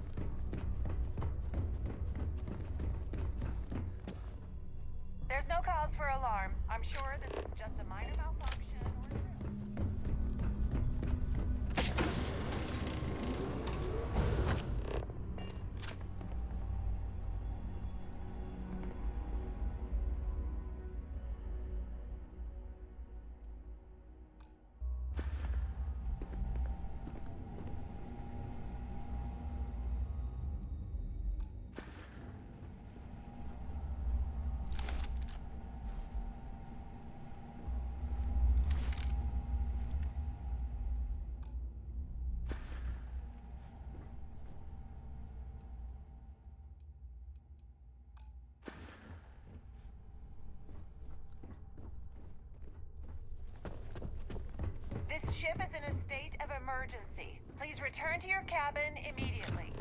There's no cause for alarm. I'm sure this is just a minor malfunction or drill. This ship is in a state of emergency. Please return to your cabin immediately.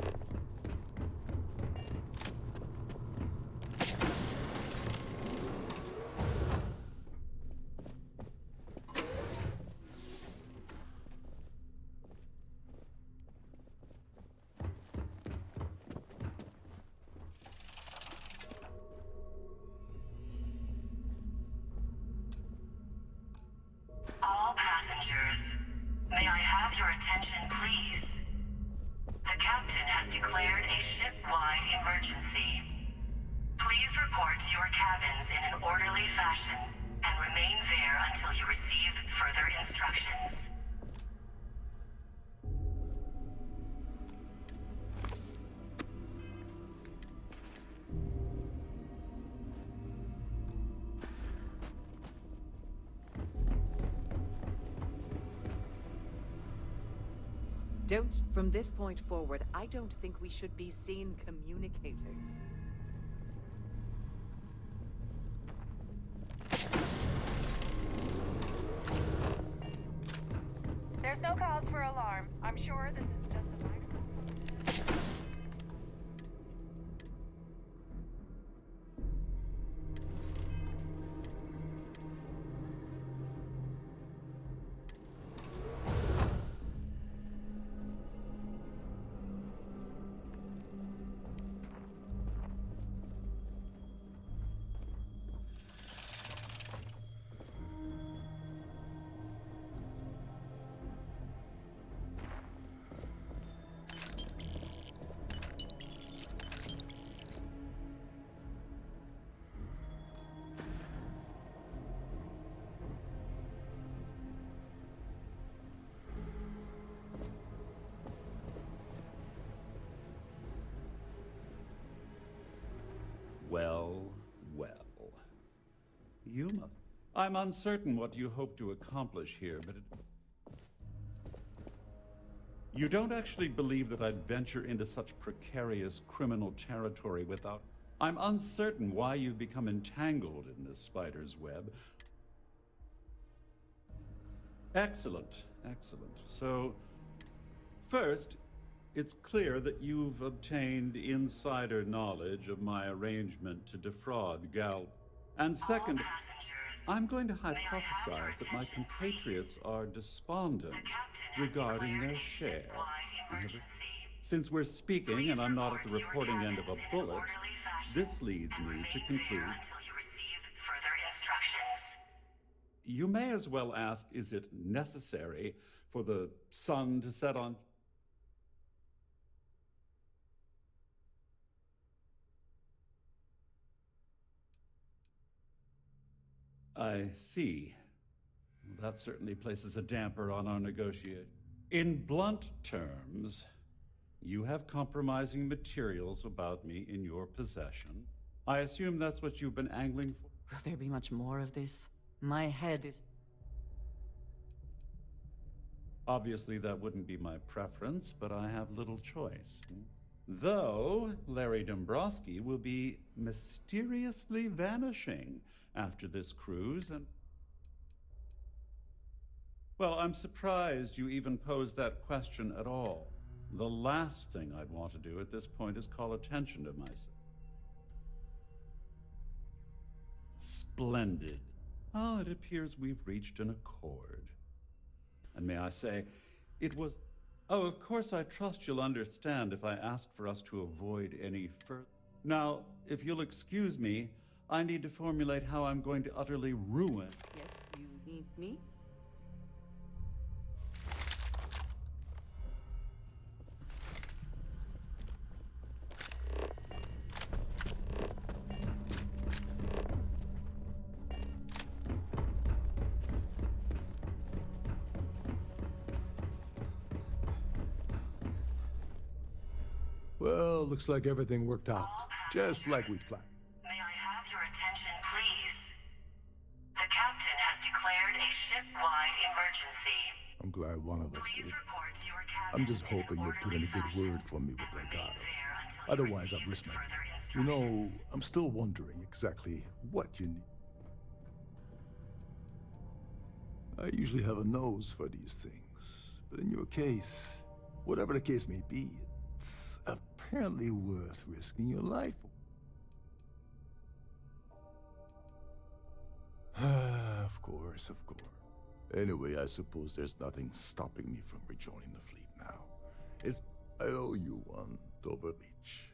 All passengers, may I have your attention, please? The captain has declared a ship-wide emergency. Please report to your cabins in an orderly fashion and remain there until you receive further instructions. From this point forward, I don't think we should be seen communicating. There's no cause for alarm. I'm sure this is just a minor malfunction. Well, well. You must. I'm uncertain what you hope to accomplish here, but you don't actually believe that I'd venture into such precarious criminal territory without... I'm uncertain why you've become entangled in this spider's web. Excellent, excellent. So, first, it's clear that you've obtained insider knowledge of my arrangement to defraud Gal. And second, I'm going to hypothesize that my compatriots are despondent regarding their share. Since we're speaking and I'm not at the reporting end of a bullet, this leads me to conclude... You may as well ask, is it necessary for the sun to set on... I see. That certainly places a damper on our negotiation. In blunt terms, you have compromising materials about me in your possession. I assume that's what you've been angling for? Will there be much more of this? My head is... Obviously, that wouldn't be my preference, but I have little choice. Though, Larry Dombrowski will be mysteriously vanishing after this cruise, and... Well, I'm surprised you even posed that question at all. The last thing I'd want to do at this point is call attention to myself. Splendid. Oh, it appears we've reached an accord. And may I say, It was... Oh, of course, I trust you'll understand if I ask for us to avoid any further... Now, if you'll excuse me, I need to formulate how I'm going to utterly ruin... Yes, you need me? Well, looks like everything worked out, just like we planned. May I have your attention, please? The captain has declared a ship-wide emergency. I'm glad one of us Please did. report to your cabins I'm just in an hoping you'll put in a good orderly word for me with fashion and Delgado. remain there until you Otherwise, I'll receive risk my... further You know, instructions. I'm still wondering exactly what you need. I usually have a nose for these things, but in your case, whatever the case may be, it's apparently worth risking your life for. Of course, of course. Anyway, I suppose there's nothing stopping me from rejoining the fleet now. I owe you one, Doverleach.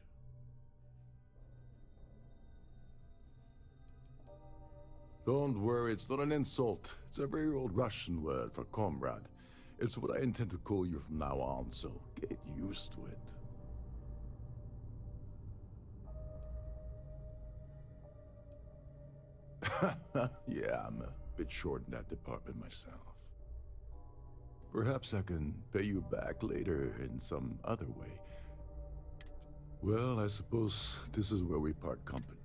Don't worry, it's not an insult. It's a very old Russian word for comrade. It's what I intend to call you from now on, so get used to it. Yeah, I'm a bit short in that department myself. Perhaps I can pay you back later in some other way. Well, I suppose this is where we part company.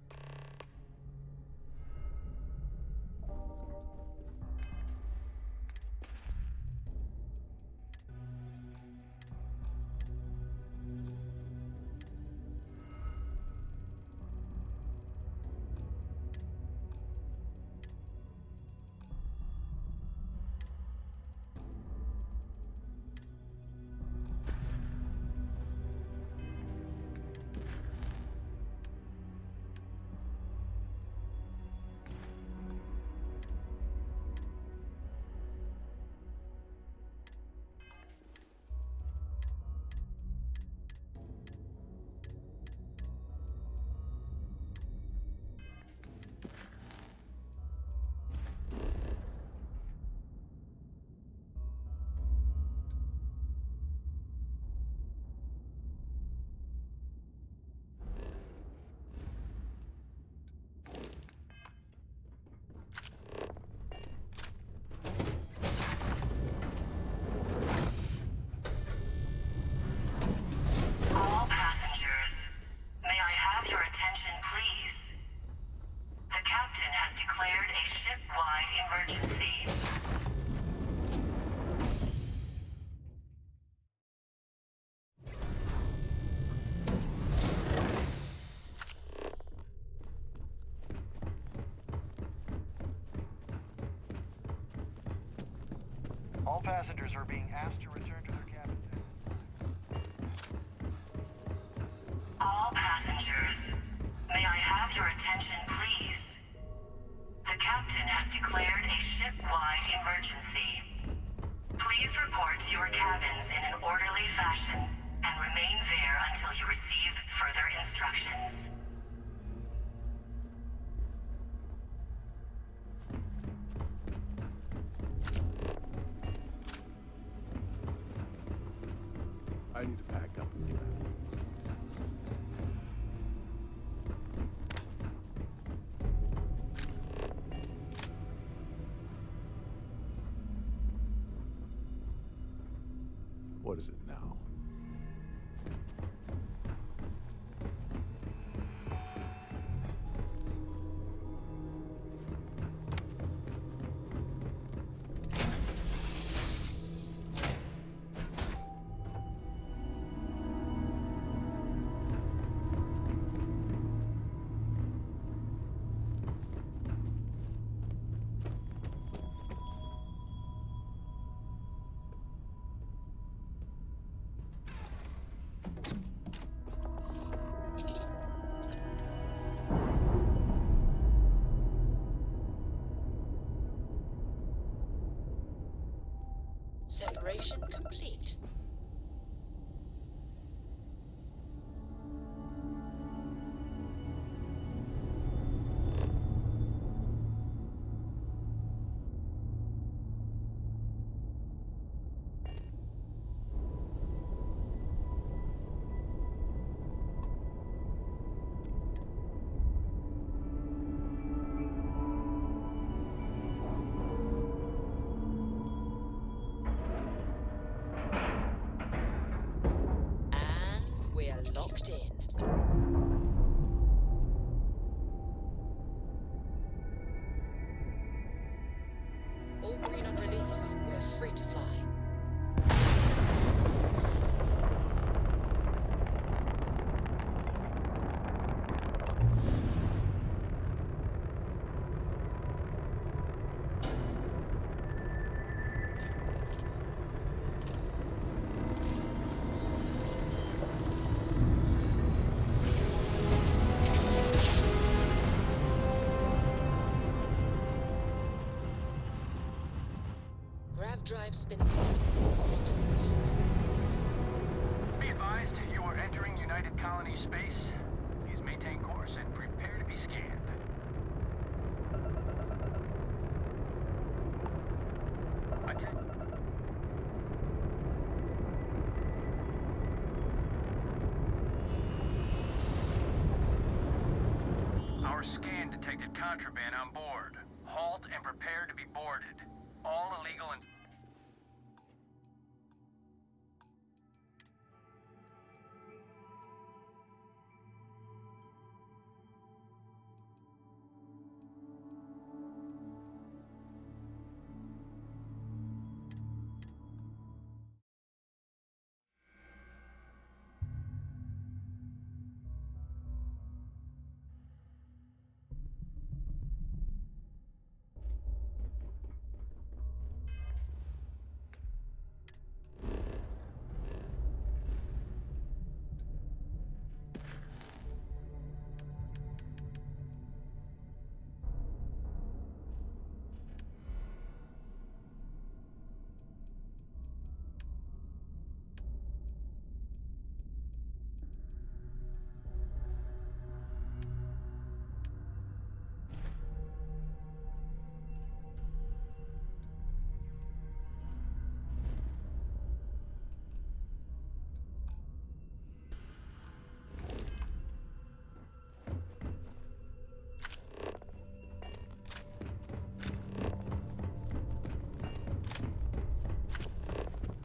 All passengers, may I have your attention, please? The captain has declared a ship-wide emergency. All passengers are being asked to return to their cabins. All passengers, may I have your attention, please? The captain has declared a ship-wide emergency. Please report to your cabins in an orderly fashion and remain there until you receive further instructions. I need to pack up and get out. What is it now? Separation complete. We're locked in. All green on release. We're free to fly. Grav drive spinning down. Systems green. Be advised, you are entering United Colony space. Please maintain course and prepare to be scanned. Our scan detected contraband on board. Halt and prepare to be boarded. All illegal and...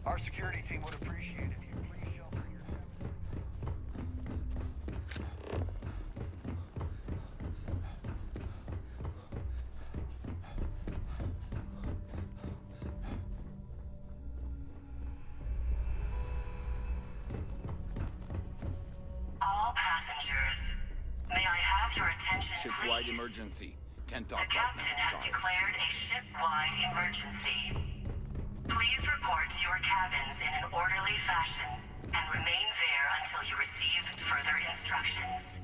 Our security team would appreciate it if you please shelter your... All passengers, may I have your attention, Ship-wide please? emergency. Can't talk The right captain now. has Sorry. declared a ship-wide emergency. Please report to your cabins in an orderly fashion and remain there until you receive further instructions.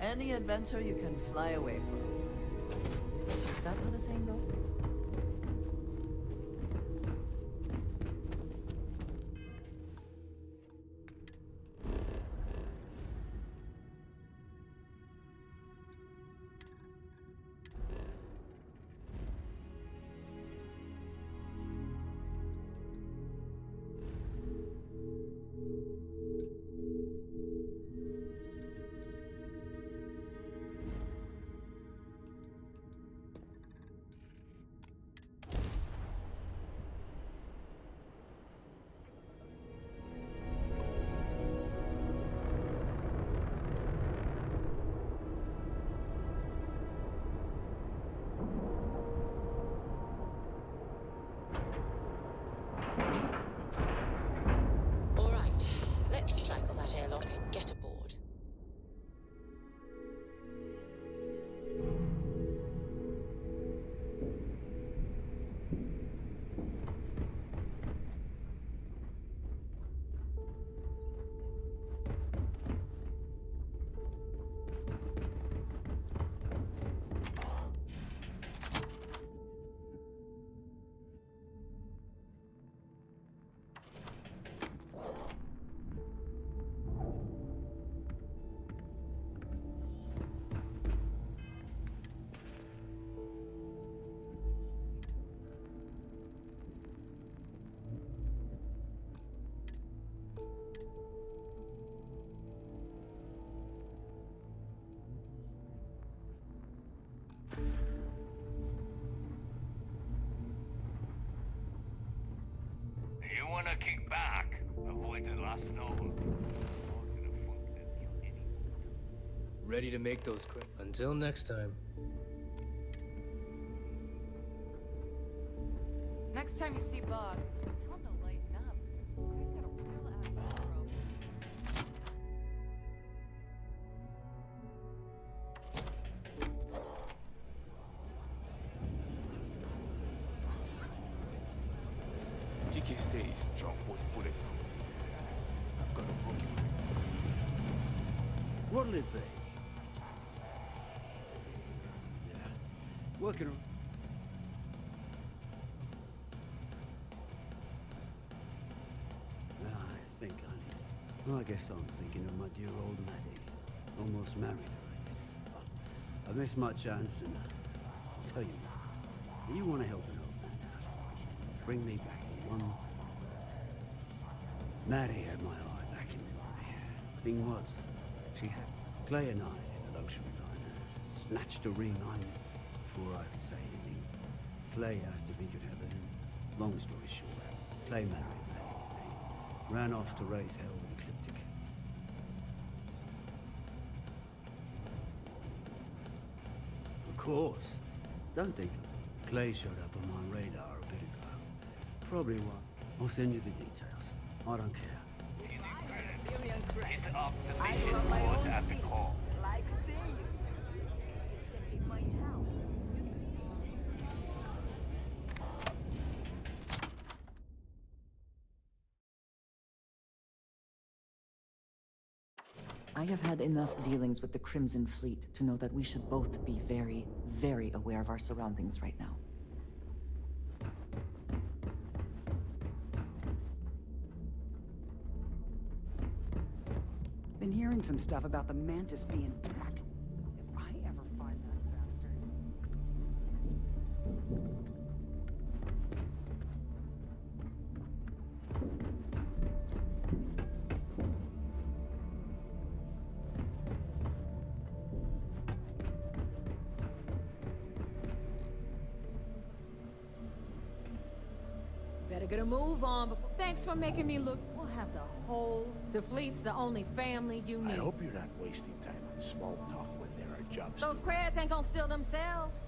Any adventure you can fly away from. Is that how the saying goes? wanna kick back, avoid the last novel. Ready to make those quick. Until next time. Next time you see Bog, tell him to lighten up. Guy's got a real attitude problem. TKC's job was bulletproof. I've got a broken ring. What'll it be? Yeah. Working on. I think I need it. Well, I guess I'm thinking of my dear old Maddie. Almost married her, I did. I miss my chance, and I'll tell you what. You want to help an old man out. Bring me back the one. Maddie had my eye back in the day. Thing was, she had Clay and I in a luxury diner. Snatched a ring I knew before I could say anything. Clay asked if he could have it. Long story short, Clay married Maddie and they ran off to raise hell with Ecliptic. Of course. Don't think Clay showed up on my radar a bit ago. Probably won't. I'll send you the details. I don't care. It's up the mission board at the call. Like they except in my town. I have had enough dealings with the Crimson Fleet to know that we should both be very, very aware of our surroundings right now. Been hearing some stuff about the Mantis being back. If I ever find that bastard... Better get a move on before... Thanks for making me look... We'll have the holes. The fleet's the only family you need. I hope you're not wasting time on small talk when there are jobs. Those crabs ain't gonna steal themselves.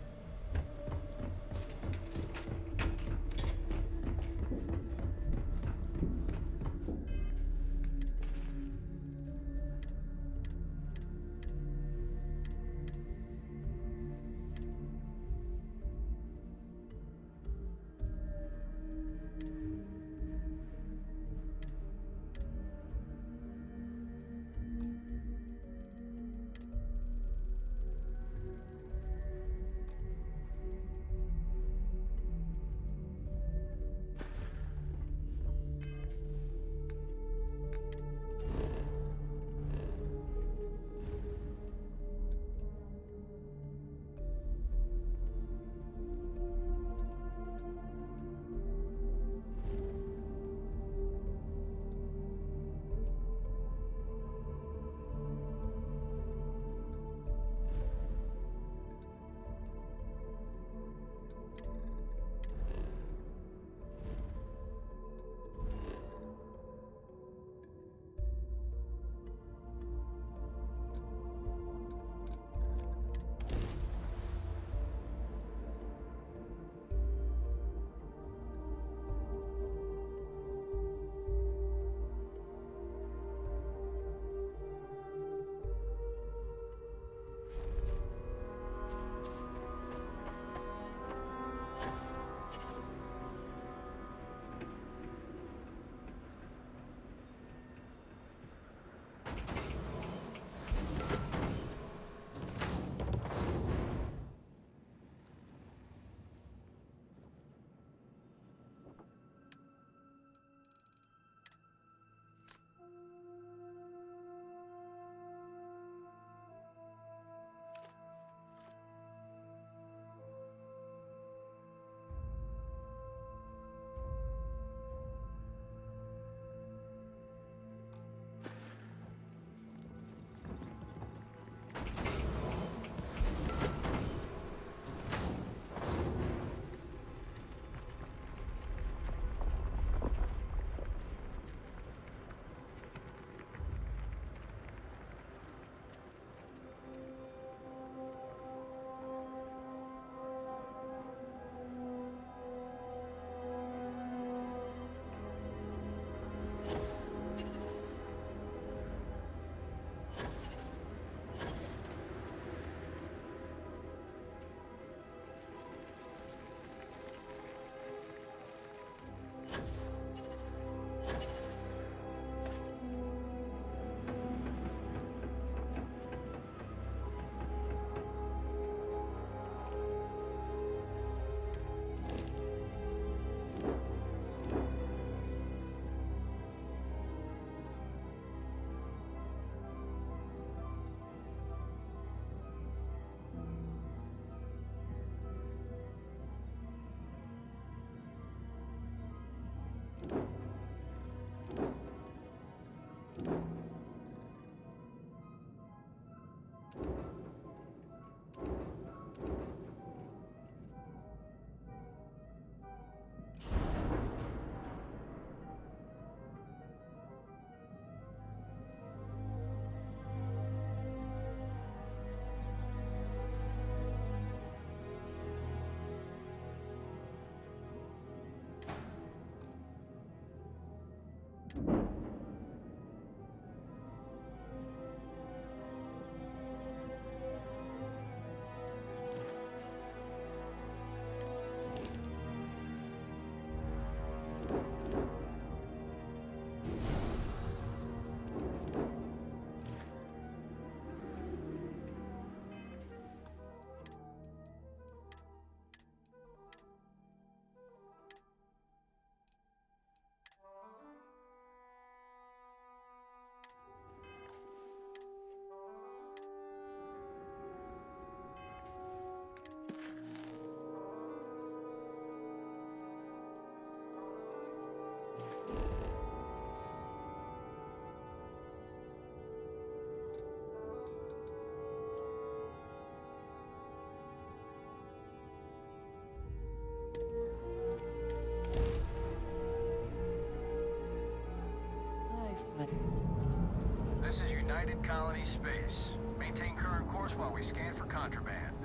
This is United Colony Space. Maintain current course while we scan for contraband.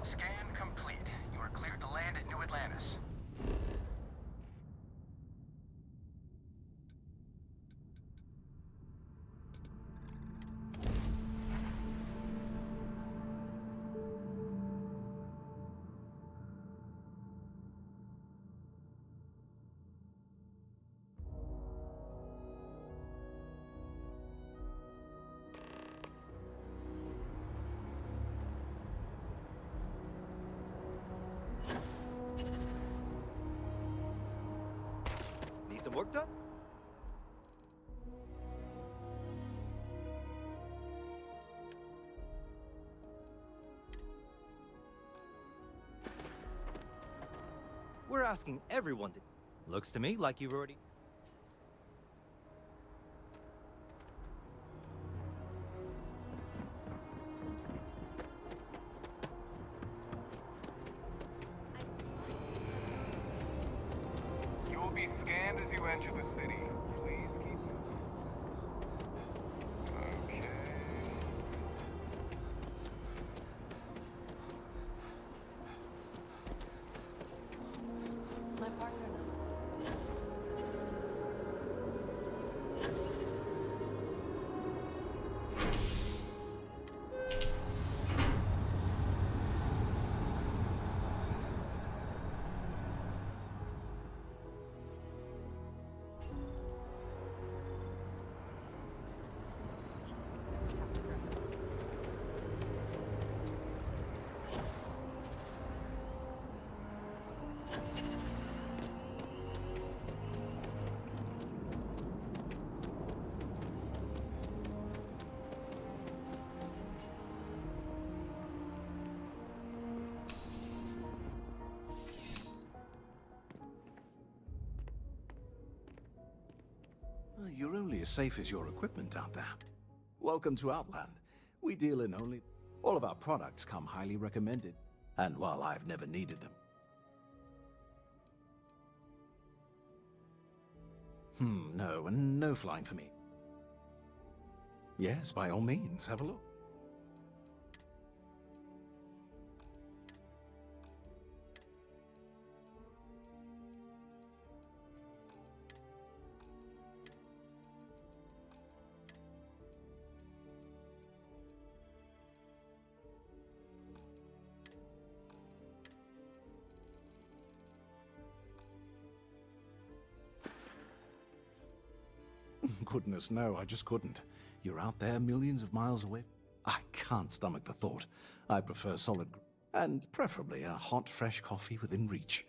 Scan complete. You are cleared to land at New Atlantis. Need some work done? We're asking everyone to... Looks to me like you've already... You will be scanned as you enter the city. Please keep moving. Okay. My partner knows. You're only as safe as your equipment out there. Welcome to Outland. We deal in only... All of our products come highly recommended. And while I've never needed them... No, and no flying for me. Yes, by all means, have a look. Goodness, no, I just couldn't. You're out there millions of miles away. I can't stomach the thought. I prefer solid... and preferably a hot, fresh coffee within reach.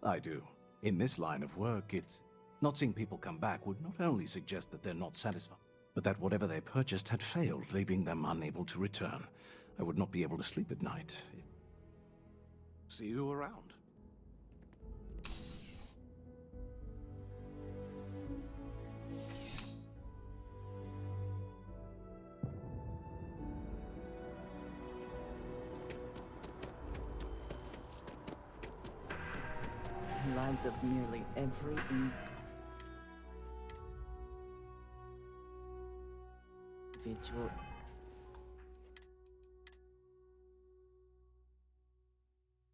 I do. In this line of work, it's... Not seeing people come back would not only suggest that they're not satisfied, but that whatever they purchased had failed, leaving them unable to return. I would not be able to sleep at night. See you around. Lives of nearly every individual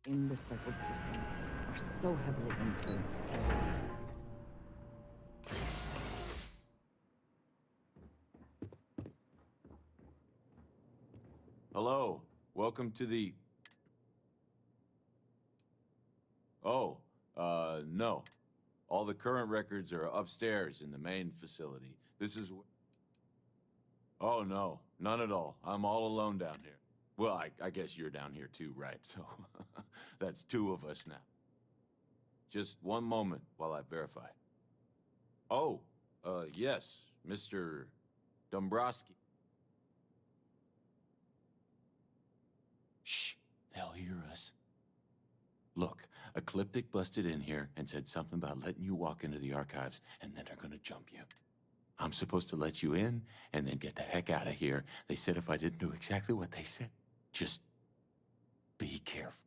in the settled systems are so heavily influenced by the Hello, welcome to the... Oh, no. All the current records are upstairs in the main facility. This is... Oh, no, none at all. I'm all alone down here. Well, I guess you're down here too, right? So, that's two of us now. Just one moment while I verify. Oh, yes, Mr. Dombrowski. Shh, they'll hear us. Look, Ecliptic busted in here and said something about letting you walk into the archives, and then they're gonna jump you. I'm supposed to let you in, and then get the heck out of here. They said if I didn't do exactly what they said, just be careful.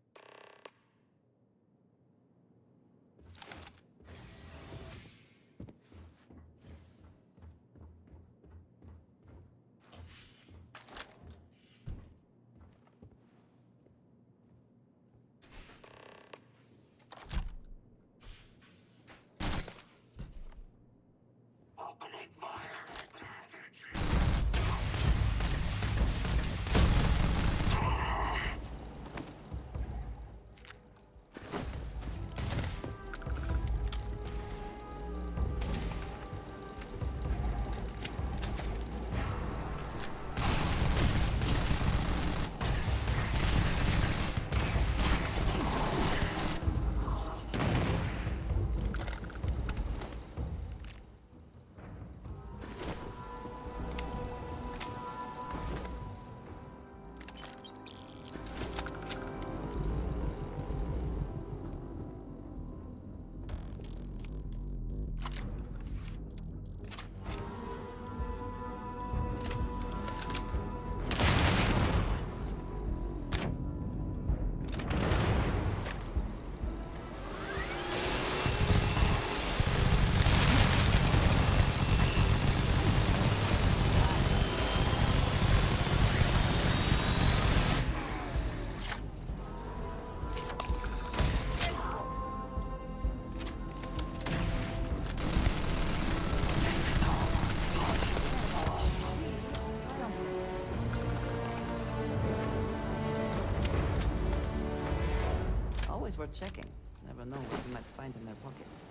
Always worth checking. Never know what you might find in their pockets.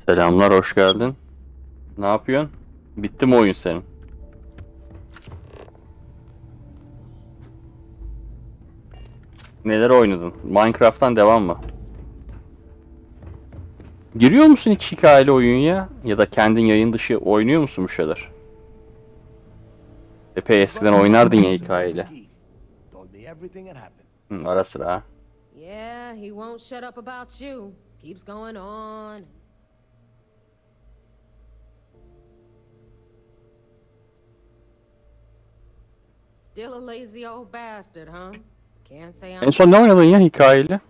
Selamlar, hoş geldin. Ne yapıyorsun? Bitti mi oyun senin? Neler oynadın? Minecraft'tan devam mı? Giriyor musun hiç hikayeli oyun ya? Ya da kendin yayın dışı oynuyor musun bir şeyler? Epey eskiden oynardın ya hikayeli. Ara sıra ha. Yeah, he won't shut up about you. Keeps going on. Still a lazy old bastard, huh? Can't say I'm... En son ne oynadın ya hikayeli?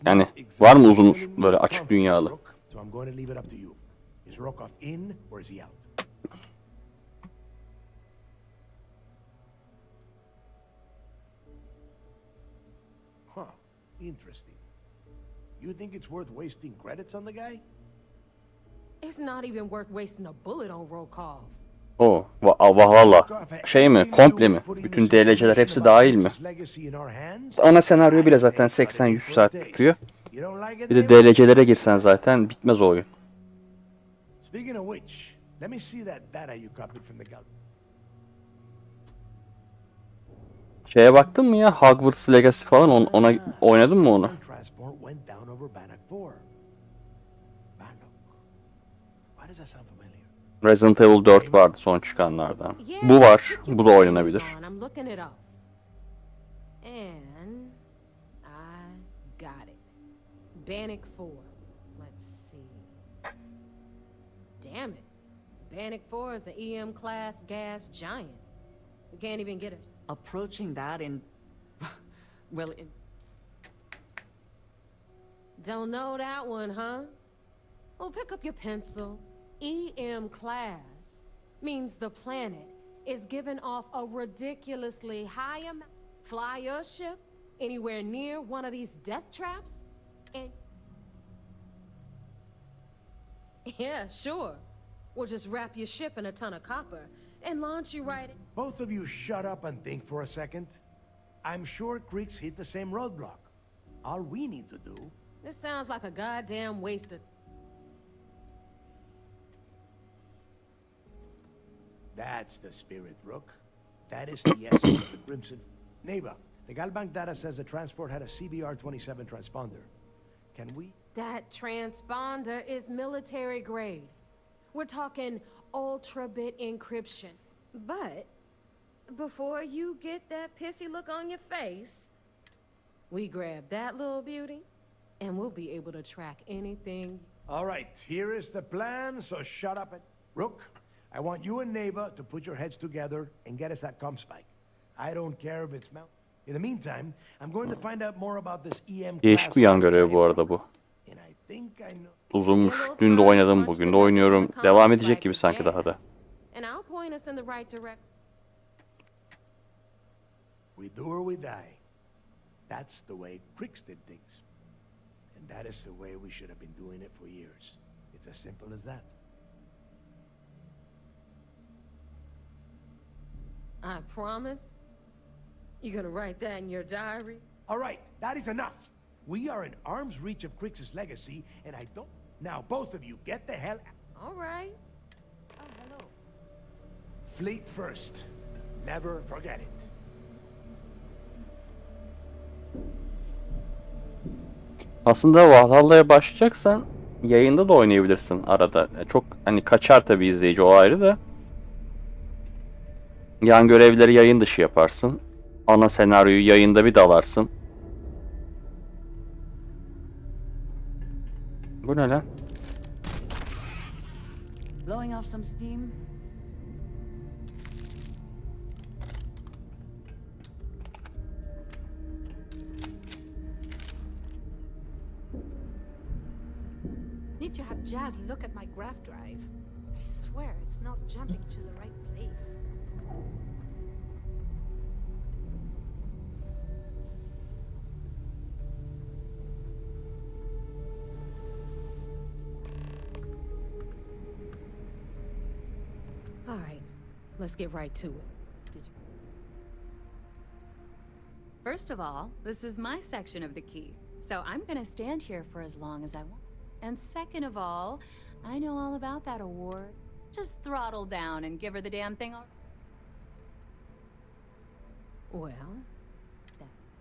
Yani var mı uzun böyle açık dünyalı? So I'm going to leave it up to you. Is Rokov in or is he out? Huh. Interesting. You think it's worth wasting credits on the guy? It's not even worth wasting a bullet on Rokov. O, valla. Şey mi? Komple mi? Bütün DLC'ler hepsi dahil mi? Ana senaryo bile zaten 80-100 saat tutuyor. Bir de DLC'lere girsen zaten bitmez o oyun. Speaking of which, let me see that data you copied from the gal. Şeye baktın mı ya? Hogwarts Legacy falan ona oynadın mı onu? Transport went down over Bannock 4. Bannock. Why does that sound familiar? Resident Evil 4 vardı son çıkanlardan. Bu var. Bu da oynanabilir. I'm looking it up. And I got it. Bannock 4. Let's see. Damn it. Bannock 4 is an EM class gas giant. We can't even get it. Approaching that in... well, in... Don't know that one, huh? Well, pick up your pencil. EM class means the planet is giving off a ridiculously high amount. Fly your ship anywhere near one of these death traps, and... Yeah, sure. We'll just wrap your ship in a ton of copper and launch you right in. Both of you shut up and think for a second. I'm sure creeks hit the same roadblock. All we need to do... This sounds like a goddamn waste of... That's the spirit, Rook. That is the essence of the Crimson... Neighbor, the Galbank data says the transport had a CBR-27 transponder. Can we... That transponder is military grade. We're talking ultra-bit encryption. But before you get that pissy look on your face, we grab that little beauty, and we'll be able to track anything. All right, here is the plan, so shut up and... Rook, I want you and Neva to put your heads together and get us that comm spike. I don't care if it's mount. In the meantime, I'm going to find out more about this EM class... Değişik bir yan görevi bu arada bu. Uzunmuş. Dün de oynadım, bugün de oynuyorum. Devam edecek gibi sanki daha da. And I'll point us in the right direction. We do or we die. That's the way Crix did things. And that is the way we should have been doing it for years. It's as simple as that. I promise. You're gonna write that in your diary? All right, that is enough. We are in arm's reach of Crix's legacy, and I don't... Now, both of you, get the hell out. All right. Oh, hello. Fleet first. Never forget it. Aslında Valhalla'ya başlayacaksan yayında da oynayabilirsin arada. Çok hani kaçar tabii izleyici, o ayrı da. Yan görevleri yayın dışı yaparsın. Ana senaryoyu yayında bir dalarsın. Bu ne lan? Blowing off some steam? Need to have Jazz look at my graph drive. I swear it's not jumping to the right place. All right, let's get right to it. First of all, this is my section of the key, so I'm gonna stand here for as long as I want. And second of all, I know all about that award. Just throttle down and give her the damn thing. Well,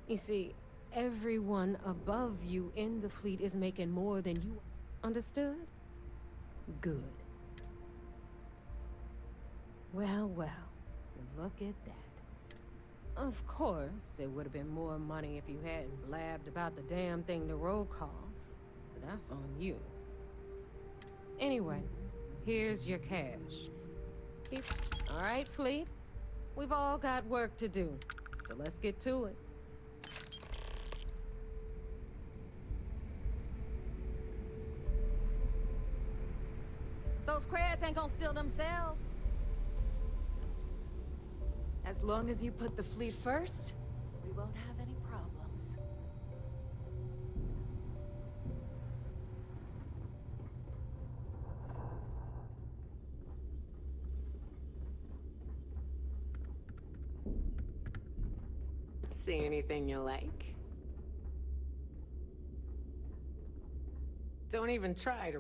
you see, everyone above you in the fleet is making more than you. Understood? Good. Well, look at that. Of course, it would have been more money if you hadn't blabbed about the damn thing to roll call. But that's on you. Anyway, here's your cash. All right, fleet? We've all got work to do, so let's get to it. Those crabs ain't gonna steal themselves. As long as you put the fleet first, we won't have any problems. See anything you like? Don't even try to.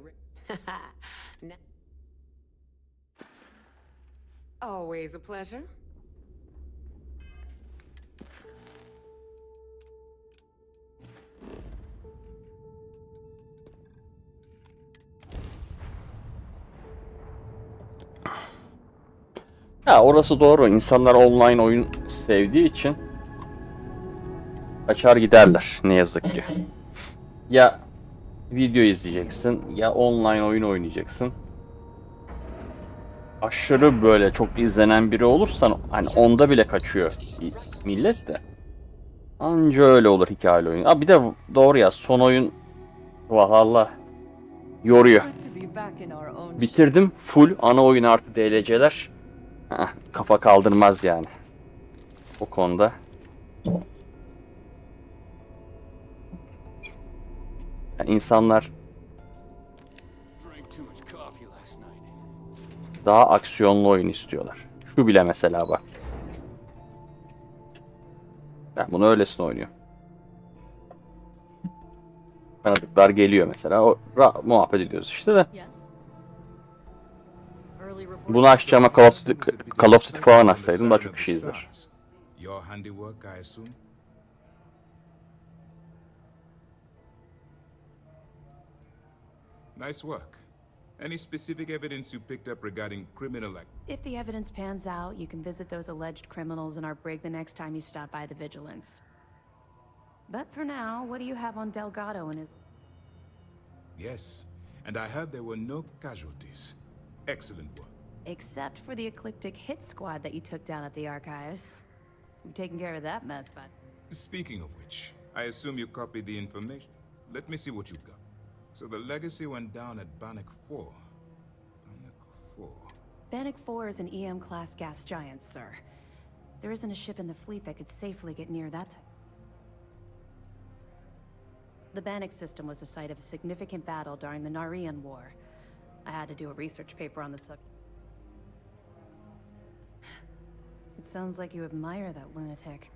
No. Always a pleasure. Ya orası doğru. İnsanlar online oyun sevdiği için kaçar giderler ne yazık ki. Ya video izleyeceksin ya online oyun oynayacaksın. Aşırı böyle çok izlenen biri olursan hani onda bile kaçıyor millet de. Anca öyle olur hikayeli oyun. Ha bir de doğru ya, son oyun Valhalla yoruyor. Bitirdim full ana oyun artı DLC'ler. Kafa kaldırmaz yani. O konuda. Yani insanlar daha aksiyonlu oyun istiyorlar. Şu bile mesela bak. Ben bunu öylesine oynuyorum. Tanıdıklar geliyor mesela. O muhabbet ediyoruz işte de. Bunu açacağıma Call of Duty falan açsaydım daha çok kişi izler. Your handiwork, I assume? Nice work. Any specific evidence you picked up regarding criminal activity? If the evidence pans out, you can visit those alleged criminals in our brig the next time you stop by the Vigilance. But for now, what do you have on Delgado and his... Yes, and I heard there were no casualties. Excellent work. Except for the eclectic hit squad that you took down at the archives. You've taken care of that mess, but... Speaking of which, I assume you copied the information. Let me see what you've got. So the Legacy went down at Bannock 4. Bannock 4. Bannock 4 is an EM-class gas giant, sir. There isn't a ship in the fleet that could safely get near that. The Bannock system was the site of a significant battle during the Narian War. I had to do a research paper on the subject. It sounds like you admire that lunatic.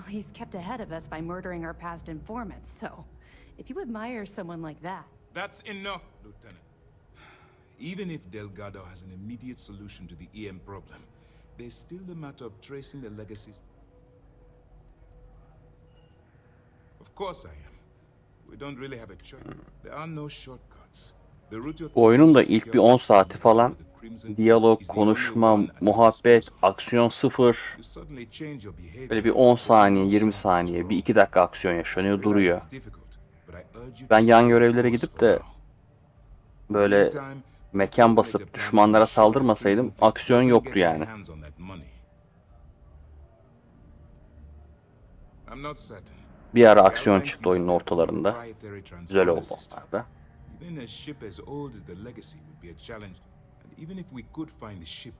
He's kept ahead of us by murdering our past informants, so if you admire someone like that... That's enough, Lieutenant. Even if Delgado has an immediate solution to the EM problem, there's still the matter of tracing the legacies. Of course I am. We don't really have a choice. There are no shortcuts. The route you're Bu oyunun da ilk bir 10 saati falan diyalog, konuşma, muhabbet, aksiyon sıfır. Böyle bir 10 saniye, 20 saniye, bir 2 dakika aksiyon yaşanıyor, duruyor. Ben yan görevlere gidip de böyle mekan basıp düşmanlara saldırmasaydım aksiyon yoktu yani. Bir ara aksiyon çıktı oyunun ortalarında. Güzel oldu onlar da. Even a ship as old as the Legacy would be a challenge. And even if we could find the ship,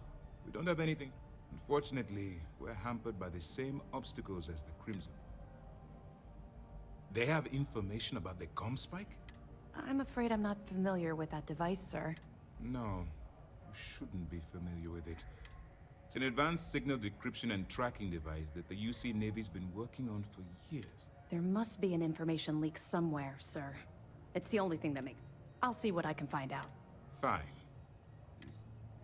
we don't have anything. Unfortunately, we're hampered by the same obstacles as the Crimson. They have information about the comm spike? I'm afraid I'm not familiar with that device, sir. No, you shouldn't be familiar with it. It's an advanced signal decryption and tracking device that the UC Navy's been working on for years. There must be an information leak somewhere, sir. It's the only thing that makes... I'll see what I can find out. Fine.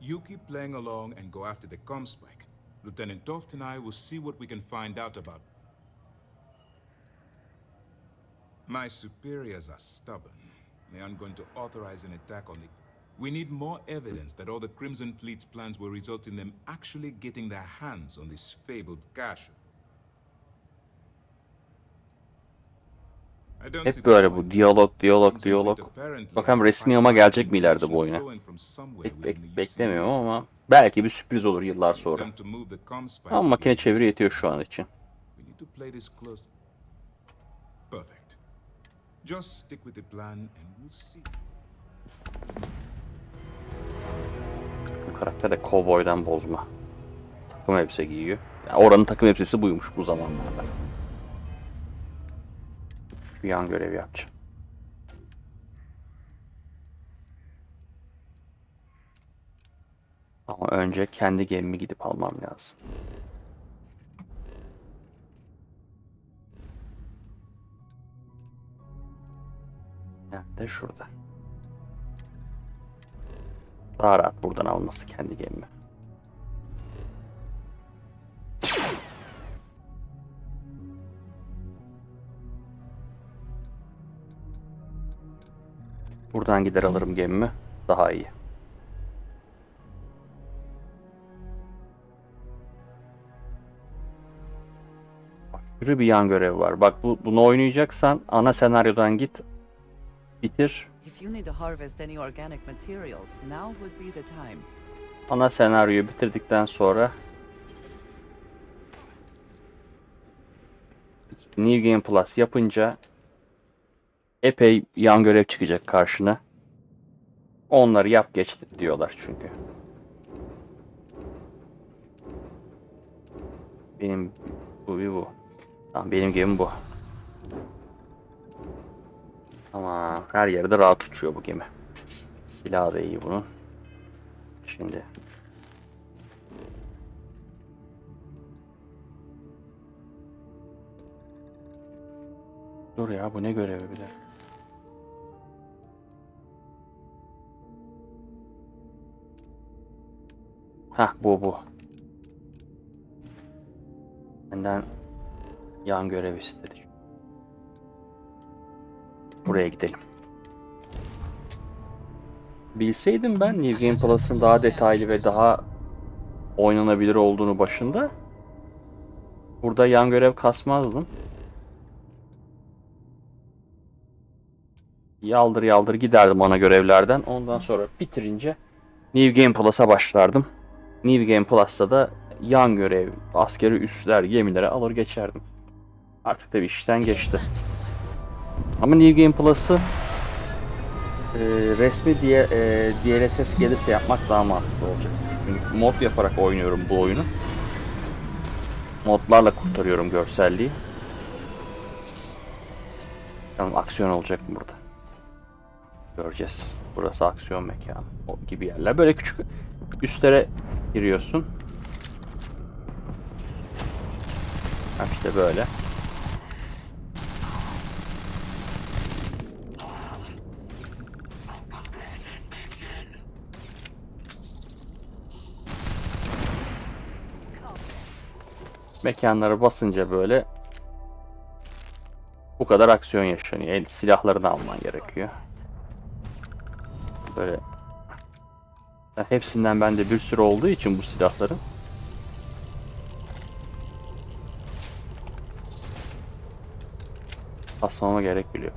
You keep playing along and go after the comm spike. Lieutenant Toft and I will see what we can find out about. My superiors are stubborn. They aren't going to authorize an attack on the... We need more evidence that all the Crimson Fleet's plans will result in them actually getting their hands on this fabled cache. Hep böyle bu diyalog. Bakalım resmi ama gelecek mi ileride bu oyuna? Beklemiyorum ama belki bir sürpriz olur yıllar sonra. Ama makine çeviri yetiyor şu an için. Bu karakter de kovboydan bozma. Takım elbise giyiyor. Yani oranın takım elbisesi buymuş bu zamanlarda. Şu yan görevi yapacağım. Ama önce kendi gemimi gidip almam lazım. Nerede? Şurada. Daha rahat buradan alması kendi gemimi. Buradan gider alırım gemimi. Daha iyi. Aşırı bir yan görev var. Bak bunu oynayacaksan ana senaryodan git. Bitir. Ana senaryoyu bitirdikten sonra New Game Plus yapınca epey yan görev çıkacak karşına. Onları yap geç diyorlar çünkü. Benim bu. Tamam, benim gemim bu. Ama her yerde rahat uçuyor bu gemi. Silahı da iyi bunun. Şimdi dur ya, bu ne görevi bile. Hah, bu. Benden yan görev istedi. Buraya gidelim. Bilseydim ben New Game Plus'ın daha detaylı ve daha oynanabilir olduğunu başında, burada yan görev kasmazdım. Yaldır giderdim ana görevlerden. Ondan sonra bitirince New Game Plus'a başlardım. New Game Plus'ta da yan görev, askeri üsler, gemilere alır geçerdim. Artık da bir işten geçti. Ama New Game Plus'ı resmi diye DLSS gelirse yapmak daha mantıklı olacak. Çünkü mod yaparak oynuyorum bu oyunu. Modlarla kurtarıyorum görselliği. Bakalım aksiyon olacak mı burada? Göreceğiz. Burası aksiyon mekanı. O gibi yerler. Böyle küçük üstlere giriyorsun. İşte böyle. Mekanlara basınca böyle bu kadar aksiyon yaşanıyor. Silahlarını alman gerekiyor. Böyle hepsinden bende bir sürü olduğu için bu silahların basmama gerek biliyor.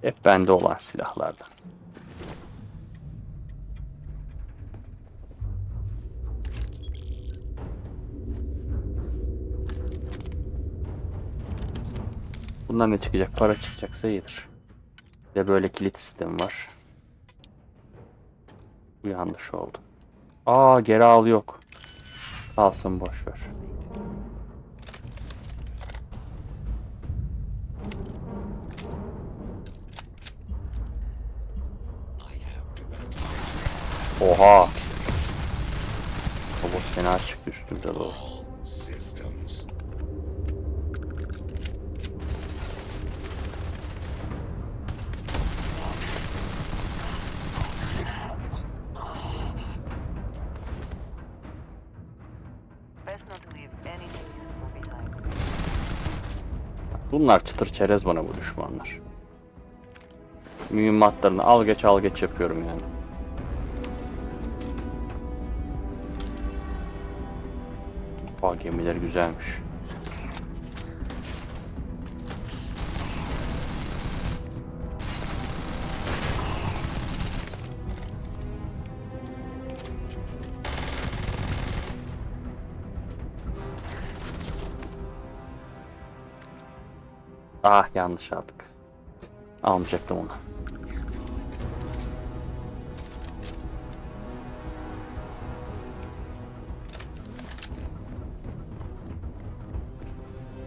Hep bende olan silahlardan. Bundan ne çıkacak? Para çıkacaksa iyidir. Bir de böyle kilit sistemi var. Bu yanlış oldu. Aa, geri al yok. Kalsın, boş ver. Oha. Robot fena çıktı üstümüze doğru. Bunlar çıtır çerez bana, bu düşmanlar. Mühimmatlarını al geç yapıyorum yani. Aa, gemiler güzelmiş. Ah, yanlış aldık. Almayacaktım onu.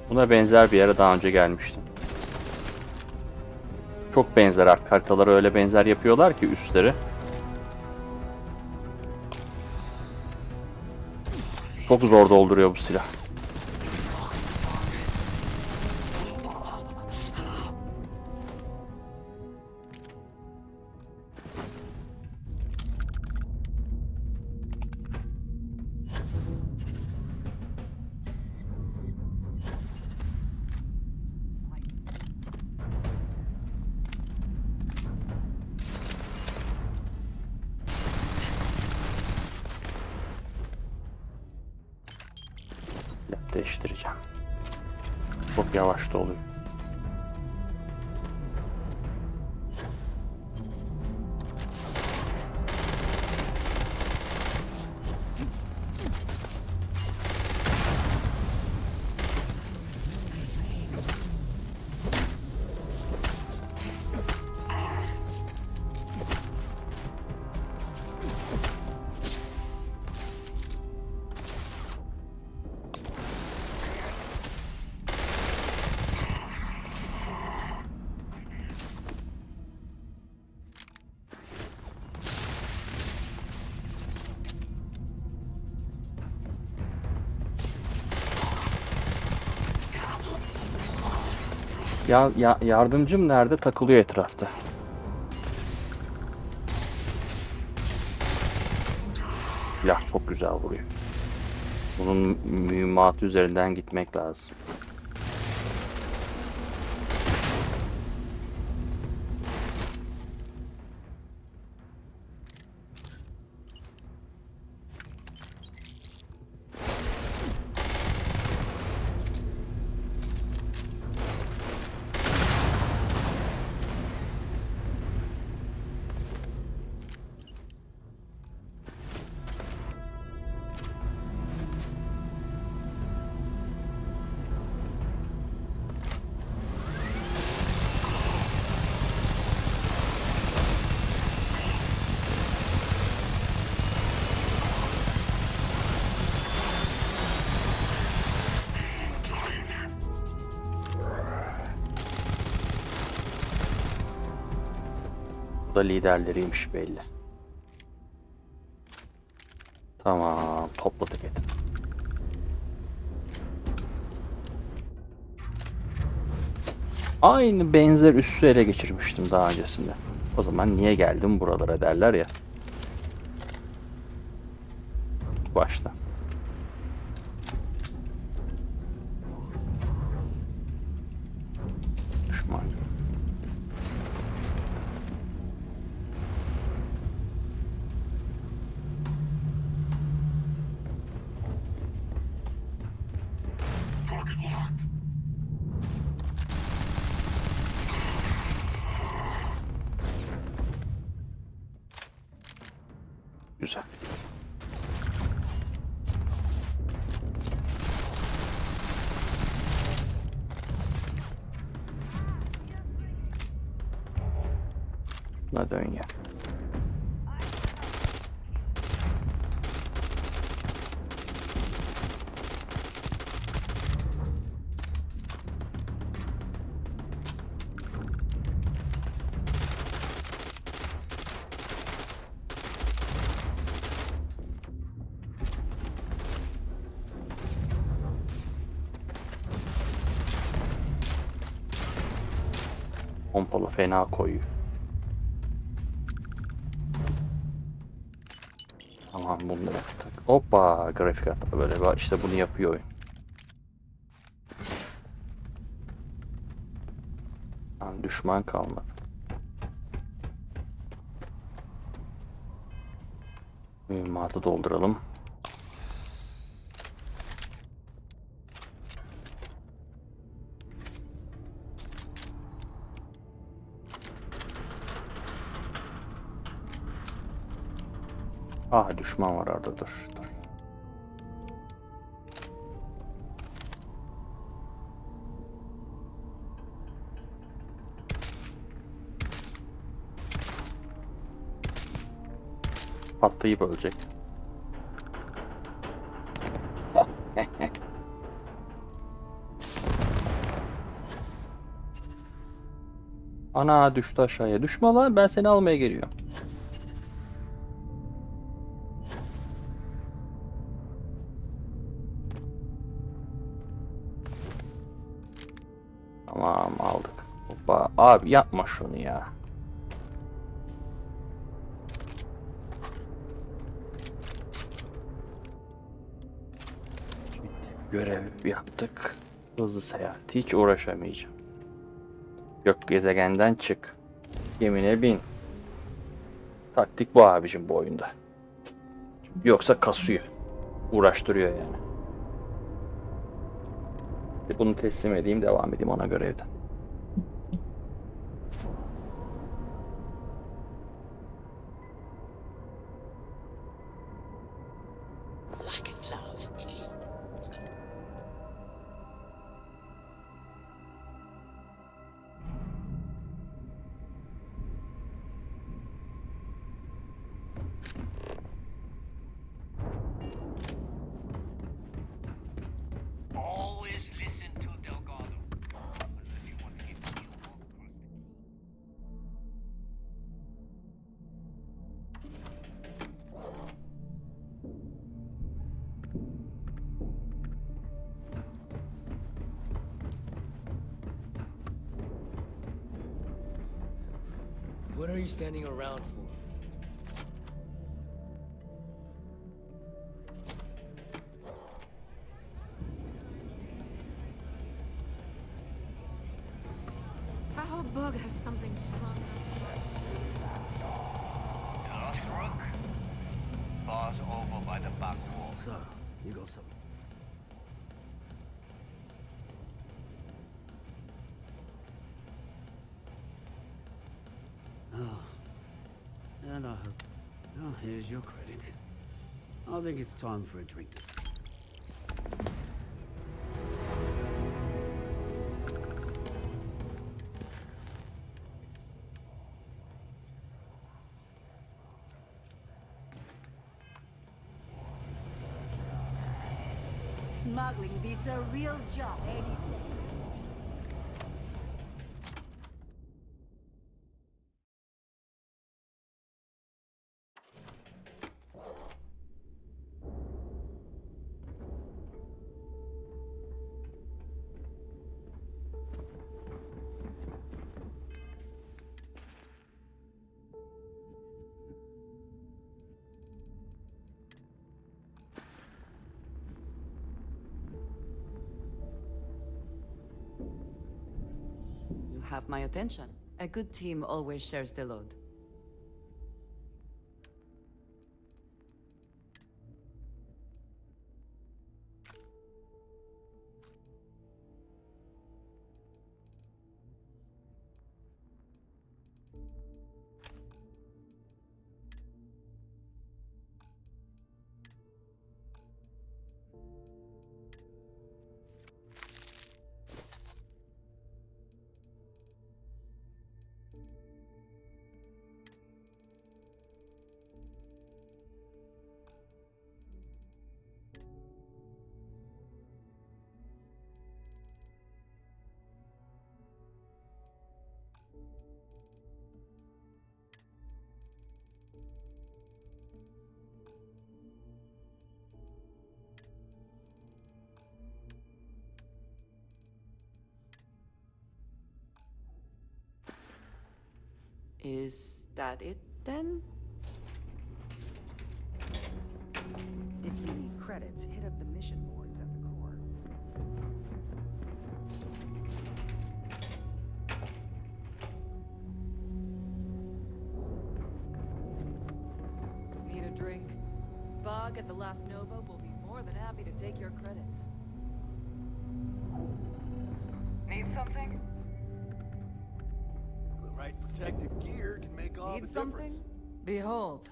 Buna benzer bir yere daha önce gelmiştim. Çok benzer, artık haritaları öyle benzer yapıyorlar ki üstleri. Çok zor dolduruyor bu silah. Değiştireceğim. Çok yavaş doluyor. Yardımcım nerede? Takılıyor etrafta. Silah çok güzel vuruyor. Bunun mühimmatı üzerinden gitmek lazım. Bu da liderleriymiş belli. Tamam, topladık et. Aynı benzer üssü ele geçirmiştim daha öncesinde. O zaman niye geldim buralara derler ya. Başla. Düşman. Güzel. dön ya. Pompalı fena koyuyor. Tamam bunu da yaptık. Hoppa grafik hata böyle var. İşte bunu yapıyor oyun. Tamam, düşman kalmadı. Mühimmatı dolduralım. Ah düşman var orada dur. Patlayıp ölecek. Ana düştü aşağıya. Düşme lan ben seni almaya geliyorum. Tamam aldık. Hoppa abi yapma şunu ya. Görev yaptık. Hızlı seyahat. Hiç uğraşamayacağım. Gök gezegenden çık. Gemine bin. Taktik bu abicim bu oyunda. Yoksa kasıyor. Uğraştırıyor yani. Bunu teslim edeyim, devam edeyim ona görevden. Always listen to Delgado. Unless you want to get killed all across the key. What are you standing around for? I hope Bug has something strong Lost Rook? Boss over by the back wall. So, you got some. Oh. And I hope. Oh, here's your credit. I think it's time for a drink. Smuggling beats a real job any day. You have my attention. A good team always shares the load. Is that it then? If you need credits, hit up the mission boards at the core. Need a drink? Bog at the Last Nova will be more than happy to take your credits. Need something? The right protective gear can make all Need the something? difference. Behold.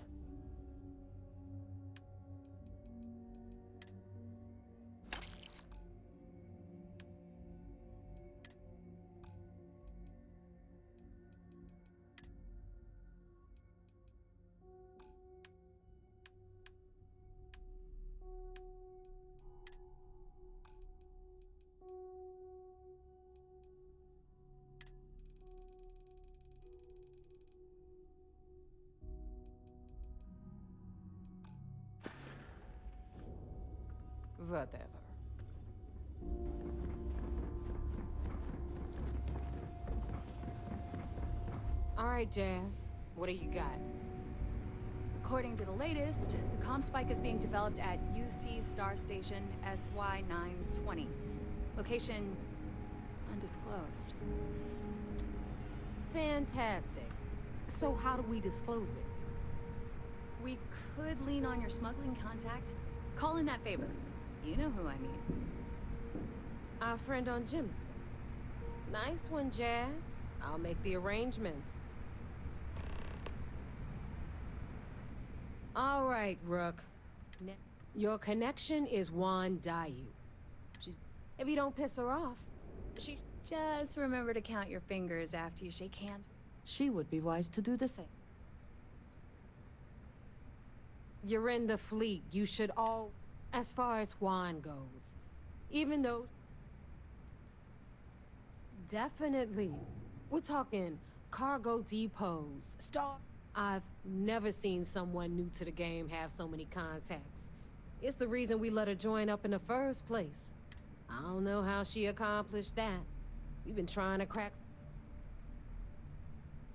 Whatever. All right, Jazz. What do you got? According to the latest, the comm spike is being developed at UC Star Station SY920. Location undisclosed. Fantastic. So how do we disclose it? We could lean on your smuggling contact. Call in that favor. You know who I mean. Our friend on Jimson. Nice one, Jazz. I'll make the arrangements. All right, Rook. Your connection is Juan Dayu. If you don't piss her off, she... Just remember to count your fingers after you shake hands. She would be wise to do the same. You're in the fleet. You should all... As far as Juan goes. Even though... Definitely. We're talking cargo depots, I've never seen someone new to the game have so many contacts. It's the reason we let her join up in the first place. I don't know how she accomplished that. We've been trying to crack...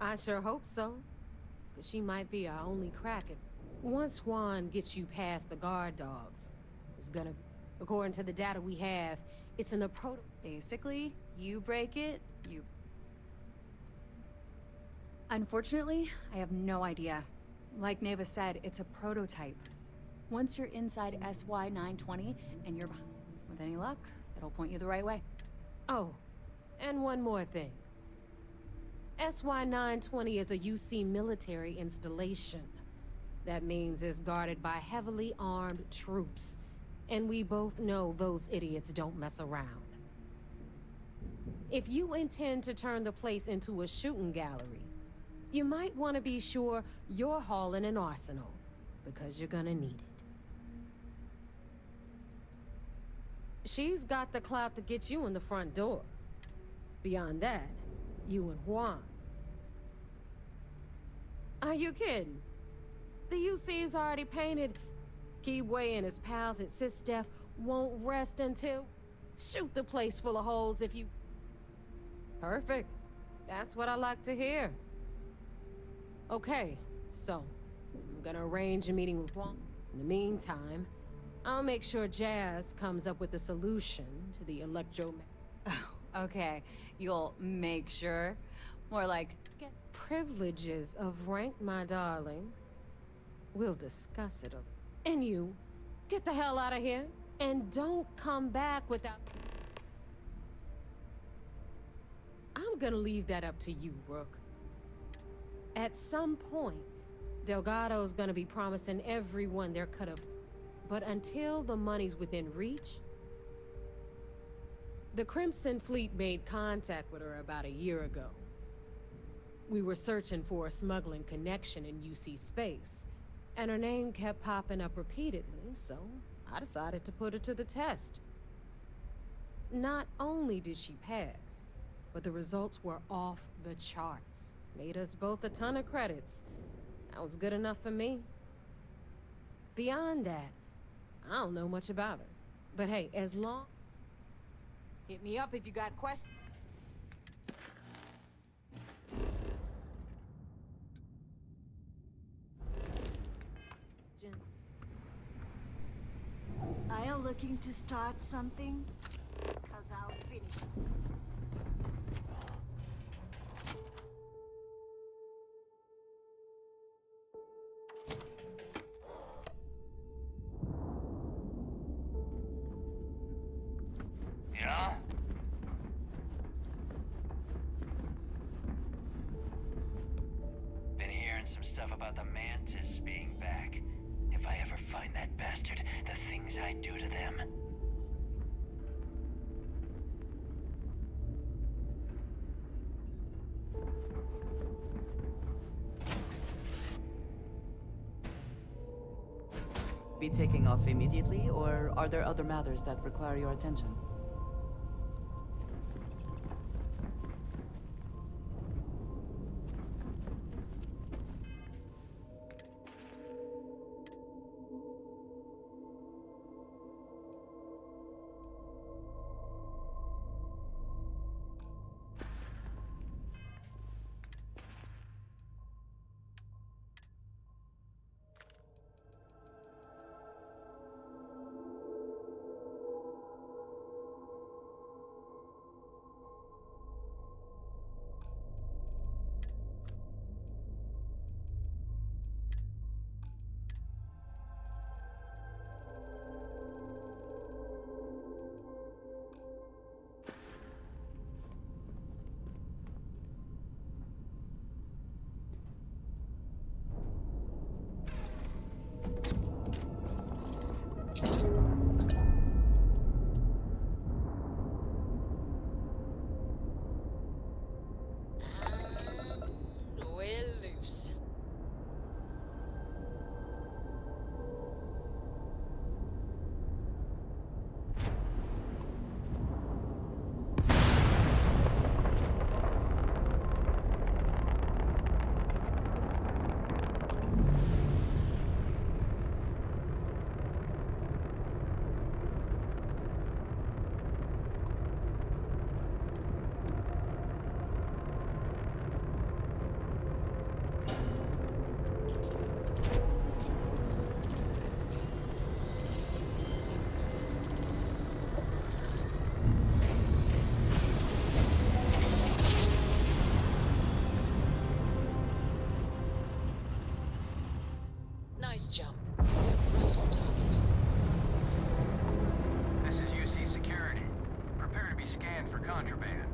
I sure hope so. Because she might be our only crack at... Once Juan gets you past the guard dogs, it's gonna... According to the data we have, it's in the proto... Basically, you break it, you... Unfortunately, I have no idea. Like Neva said, it's a prototype. Once you're inside SY920 and you're behind, with any luck, it'll point you the right way. Oh, and one more thing. SY920 is a UC military installation. That means it's guarded by heavily armed troops. And we both know those idiots don't mess around. If you intend to turn the place into a shooting gallery, you might want to be sure you're hauling an arsenal, because you're gonna need it. She's got the clout to get you in the front door. Beyond that, you and Juan. Are you kidding? The UC's already painted. Keyway and his pals at SysDef won't rest until... Shoot the place full of holes if you... Perfect. That's what I like to hear. Okay, so I'm gonna arrange a meeting with Juan. In the meantime, I'll make sure Jazz comes up with a solution to the Okay, you'll make sure. More like... Privileges of rank, my darling. We'll discuss it. And you, get the hell out of here. And don't come back without... I'm gonna leave that up to you, Rook. At some point, Delgado's gonna be promising everyone their cut of... But until the money's within reach... The Crimson Fleet made contact with her about a year ago. We were searching for a smuggling connection in UC space, and her name kept popping up repeatedly, so I decided to put her to the test. Not only did she pass, but the results were off the charts. Made us both a ton of credits. That was good enough for me. Beyond that, I don't know much about her. But hey, as long... Hit me up if you got questions. questions. Are you looking to start something? Cause I'll finish it. Yeah? Been hearing some stuff about the Mantis being back. If I ever find that bastard, the things I do to them. Be taking off immediately, or are there other matters that require your attention? We're loose. Nice jump. Right on target. This is UC Security. Prepare to be scanned for contraband.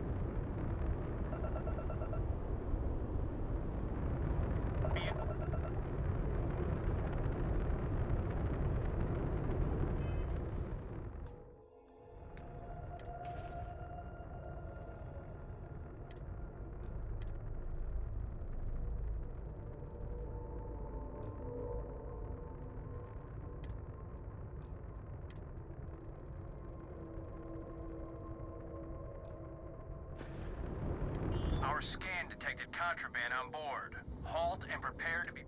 Our scan detected contraband on board. Halt and prepare to be...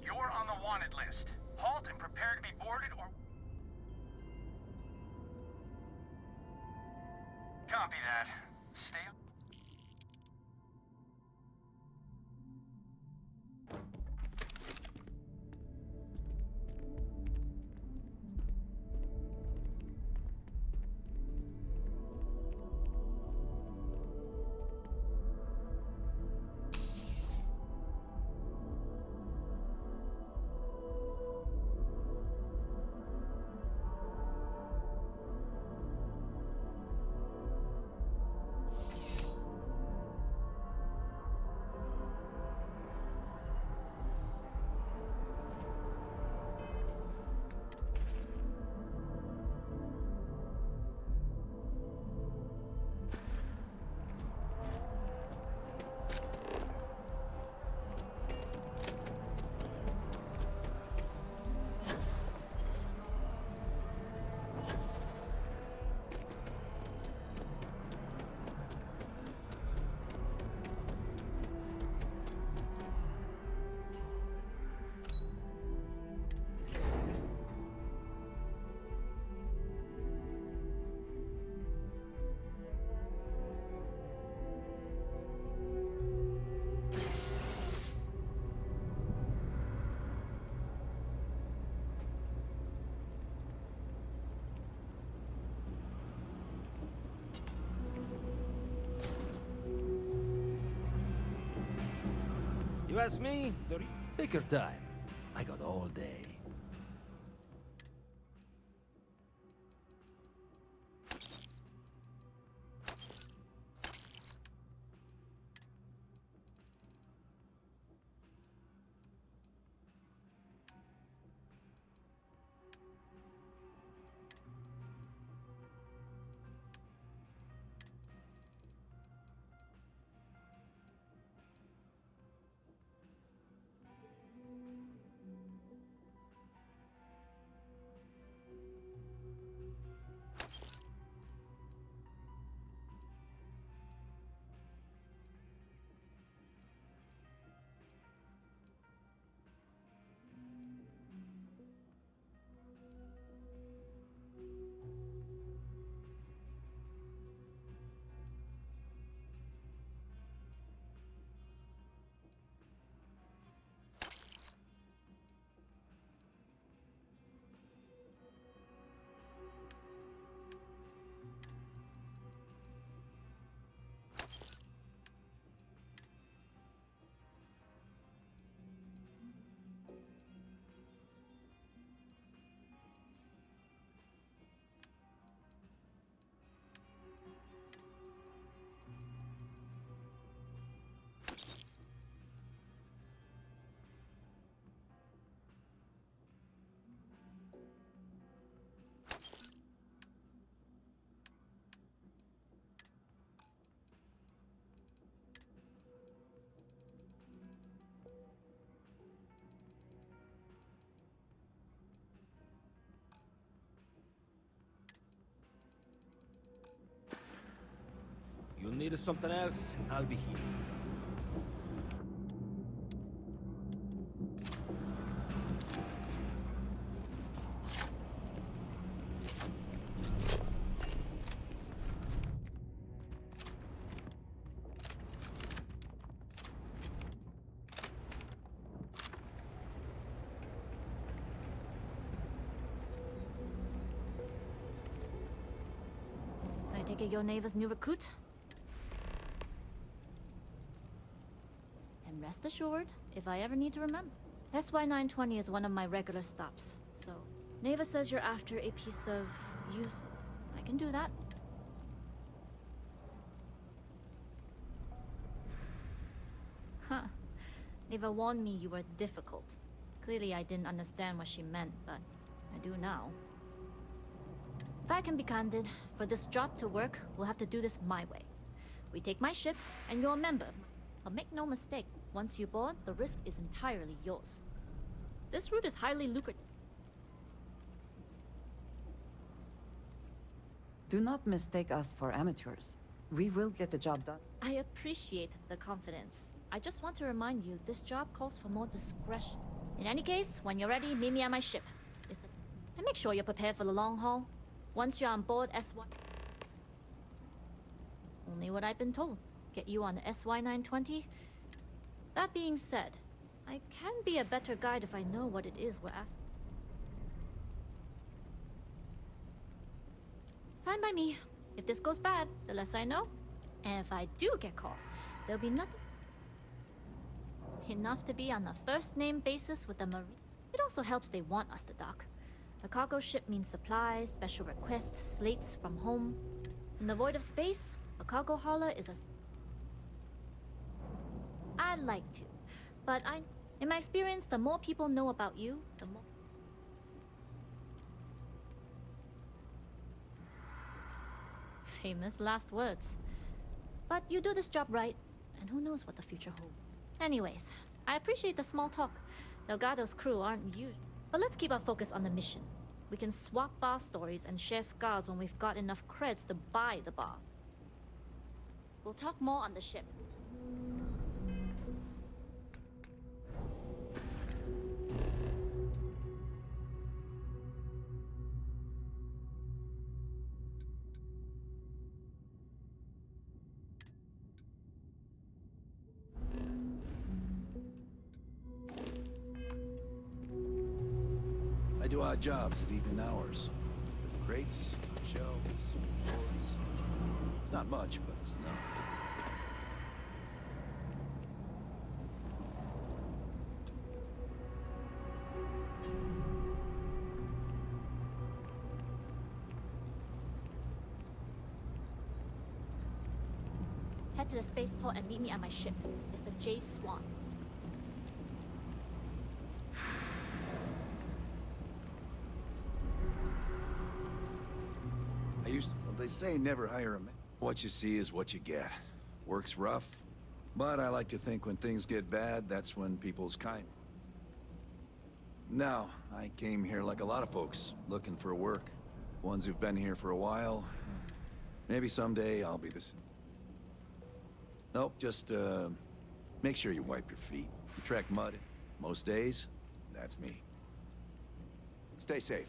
You're on the wanted list. Halt and prepare to be boarded or... Copy that. Stay on... You ask me, take your time. I got all day. You need something else, I'll be here. I take it your neighbor's new recruit? And rest assured, if I ever need to remember, SY920 is one of my regular stops. So, Neva says you're after a piece of use. I can do that. Huh. Neva warned me you were difficult. Clearly I didn't understand what she meant, but I do now. If I can be candid, for this job to work, we'll have to do this my way. We take my ship, and you're a member. But make no mistake, once you board, the risk is entirely yours. This route is highly lucrative. Do not mistake us for amateurs. We will get the job done. I appreciate the confidence. I just want to remind you, this job calls for more discretion. In any case, when you're ready, meet me at my ship. And make sure you're prepared for the long haul. Once you're on board SY... Only what I've been told. Get you on the SY920. That being said, I can be a better guide if I know what it is we're after. Fine by me. If this goes bad, the less I know. And if I do get caught, there'll be nothing... enough to be on the first-name basis with the Marine. It also helps they want us to dock. A cargo ship means supplies, special requests, slates from home. In the void of space, a cargo hauler is a... I'd like to, but in my experience, the more people know about you, the more... Famous last words. But you do this job right, and who knows what the future holds. Anyways, I appreciate the small talk. Delgado's crew aren't you. But let's keep our focus on the mission. We can swap bar stories and share scars when we've got enough creds to buy the bar. We'll talk more on the ship. I do odd jobs at evening hours. With crates, shelves, boards. It's not much, but it's enough. head to the spaceport and meet me at my ship. It's the J Swan. Well, they say never hire a man. What you see is what you get. Work's rough, but I like to think when things get bad, that's when people's kind. Now, I came here like a lot of folks, looking for work. Ones who've been here for a while. Maybe someday I'll be this. Nope, just, make sure you wipe your feet. You track mud. Most days, that's me. Stay safe.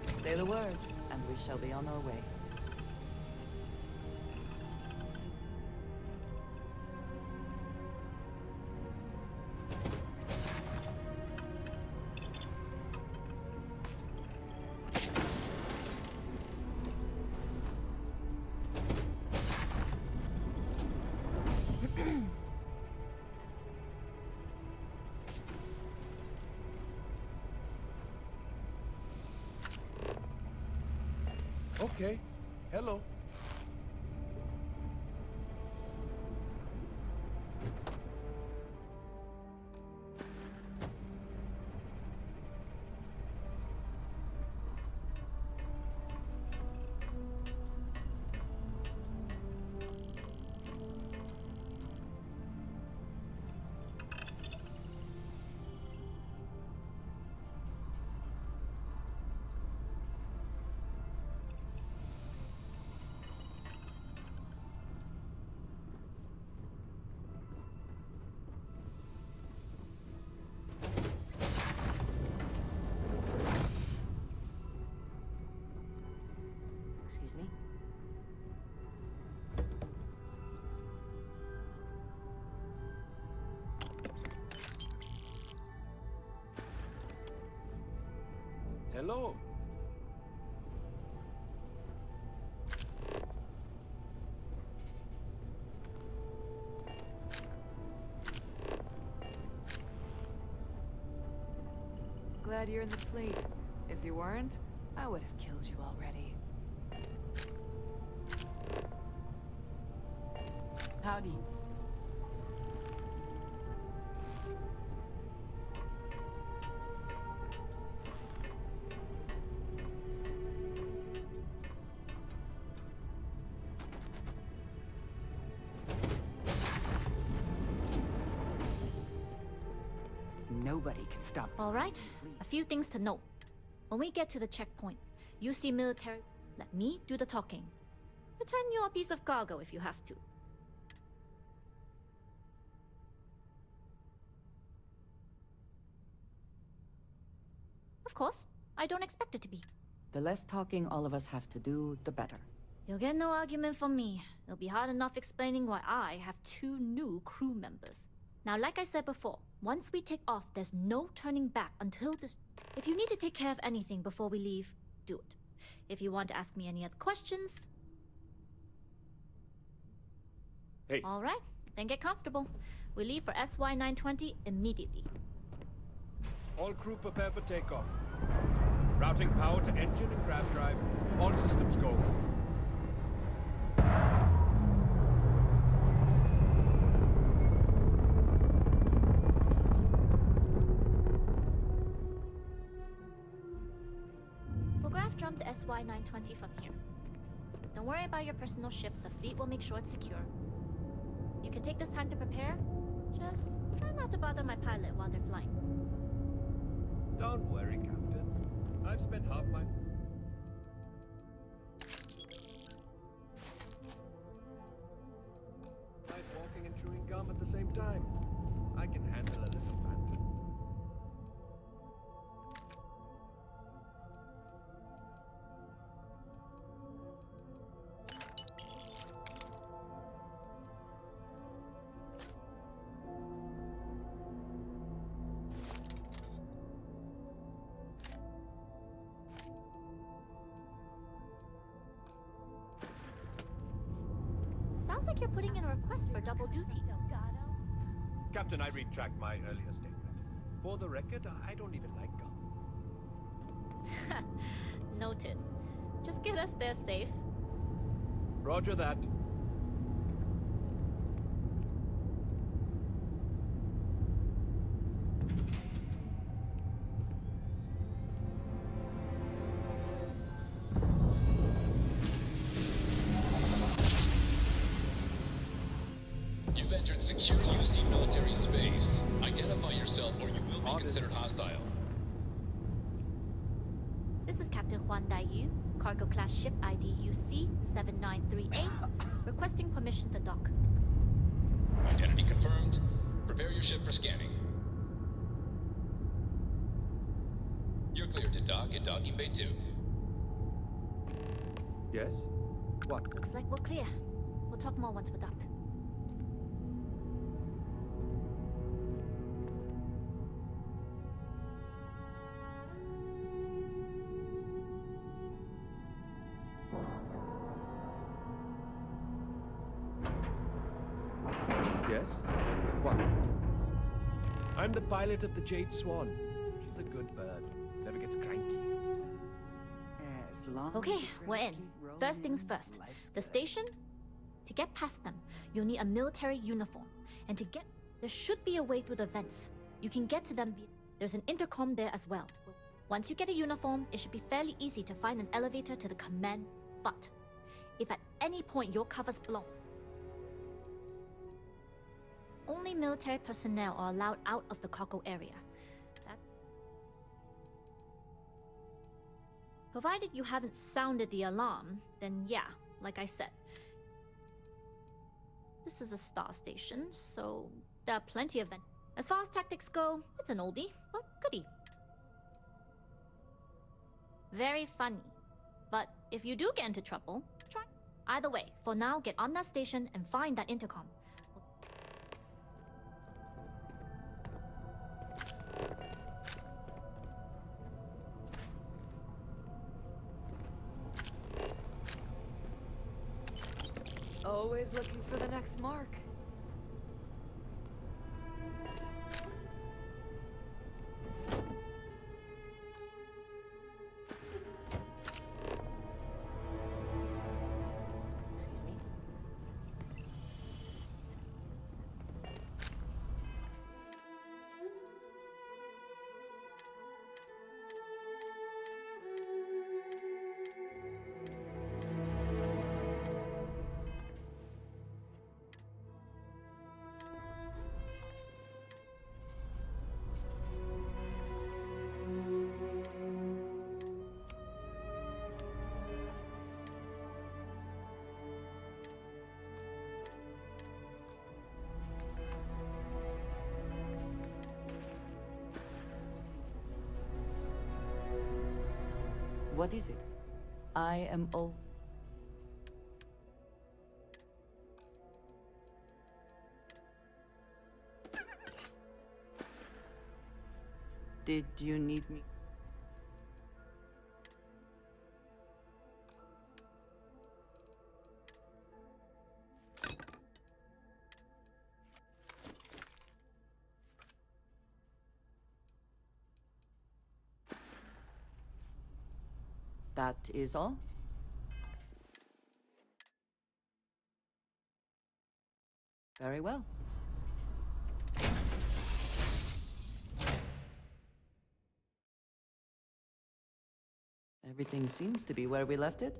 Say the word, and we shall be on our way. Okay. Hello. Excuse me? Hello. Glad you're in the fleet. If you weren't, I would have killed you already. Howdy. Nobody can stop. All right, a few things to note. When we get to the checkpoint, you see military. Let me do the talking. Pretend you're a piece of cargo if you have to. Of course, I don't expect it to be. The less talking all of us have to do, the better. You'll get no argument from me. It'll be hard enough explaining why I have 2 new crew members. Now, like I said before, once we take off, there's no turning back until this. If you need to take care of anything before we leave, do it. If you want to ask me any other questions... Hey. All right, then get comfortable. We leave for SY-920 immediately. All crew prepare for takeoff. Routing power to engine and grav drive. All systems go. We'll grav jump the SY-920 from here. Don't worry about your personal ship. The fleet will make sure it's secure. You can take this time to prepare. Just try not to bother my pilot while they're flying. Don't worry, Captain. I've spent half my... life walking and chewing gum at the same time. I can handle a little banter. Sounds like you're putting in a request for double duty. Captain, I retract my earlier statement. For the record, I don't even like gum. Noted. Just get us there safe. Roger that. You've entered secure UC military space. Identify yourself or you will be considered hostile. This is Captain Huan Daiyu, cargo class ship ID UC-7938, requesting permission to dock. Identity confirmed. Prepare your ship for scanning. You're cleared to dock at docking bay 2. Yes? What? Looks like we're clear. We'll talk more once we're docked. Yes? What? I'm the pilot of the Jade Swan. She's a good bird. Never gets cranky. As long Okay, as the we're credits in. keep rolling First things in, first. life's The good. station? To get past them, you'll need a military uniform. And to get... there should be a way through the vents. You can get to them via... There's an intercom there as well. Once you get a uniform, it should be fairly easy to find an elevator to the command. But if at any point your cover's blown, only military personnel are allowed out of the cargo area. Provided you haven't sounded the alarm, then yeah, like I said. This is a star station, so there are plenty of vents. As far as tactics go, it's an oldie, but goodie. Very funny. But if you do get into trouble, try. Either way, for now, get on that station and find that intercom. Always looking for the next mark. Excuse me. What is it? I am all... Did you need me? That is all? Very well. Everything seems to be where we left it.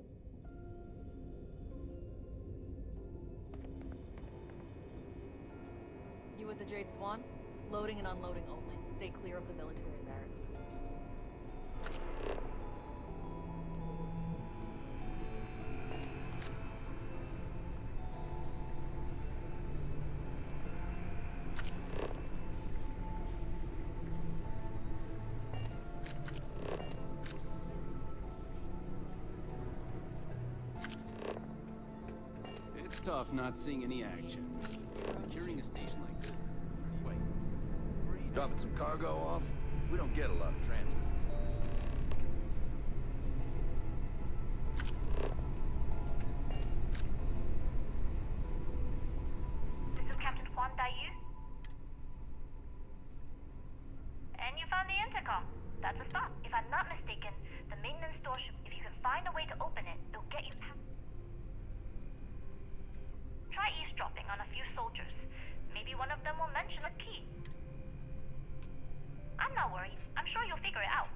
You with the Jade Swan? Loading and unloading only. Stay clear of the military barracks. It's tough not seeing any action. Securing a station like this is pretty... Wait. Dropping some cargo off? We don't get a lot of transport. This is Captain Huan Daiyu. And you found the intercom. That's a start. If I'm not mistaken, the maintenance door should... If you can find a way to open it, it'll get you past... Try eavesdropping on a few soldiers. Maybe one of them will mention a key. I'm not worried. I'm sure you'll figure it out.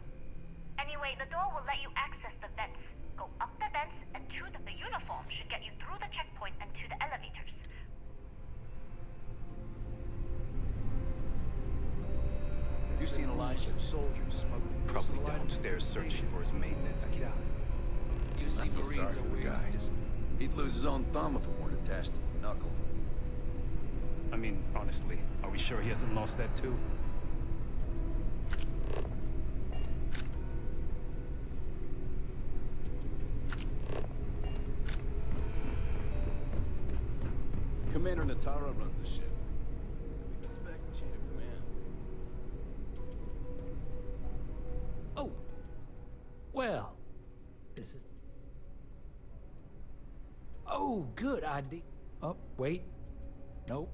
Anyway, the door will let you access the vents. Go up the vents and to the uniform should get you through the checkpoint and to the elevators. You seen Elijah? Soldiers smuggling. Probably downstairs searching for his maintenance kit. You see Marines are weird. He'd lose his own thumb if it weren't attached to the knuckle. I mean, honestly, are we sure he hasn't lost that too? Commander Natara runs the ship. We respect the chain of command. Oh! Well, this is... Oh, good idea. Oh, wait. Nope.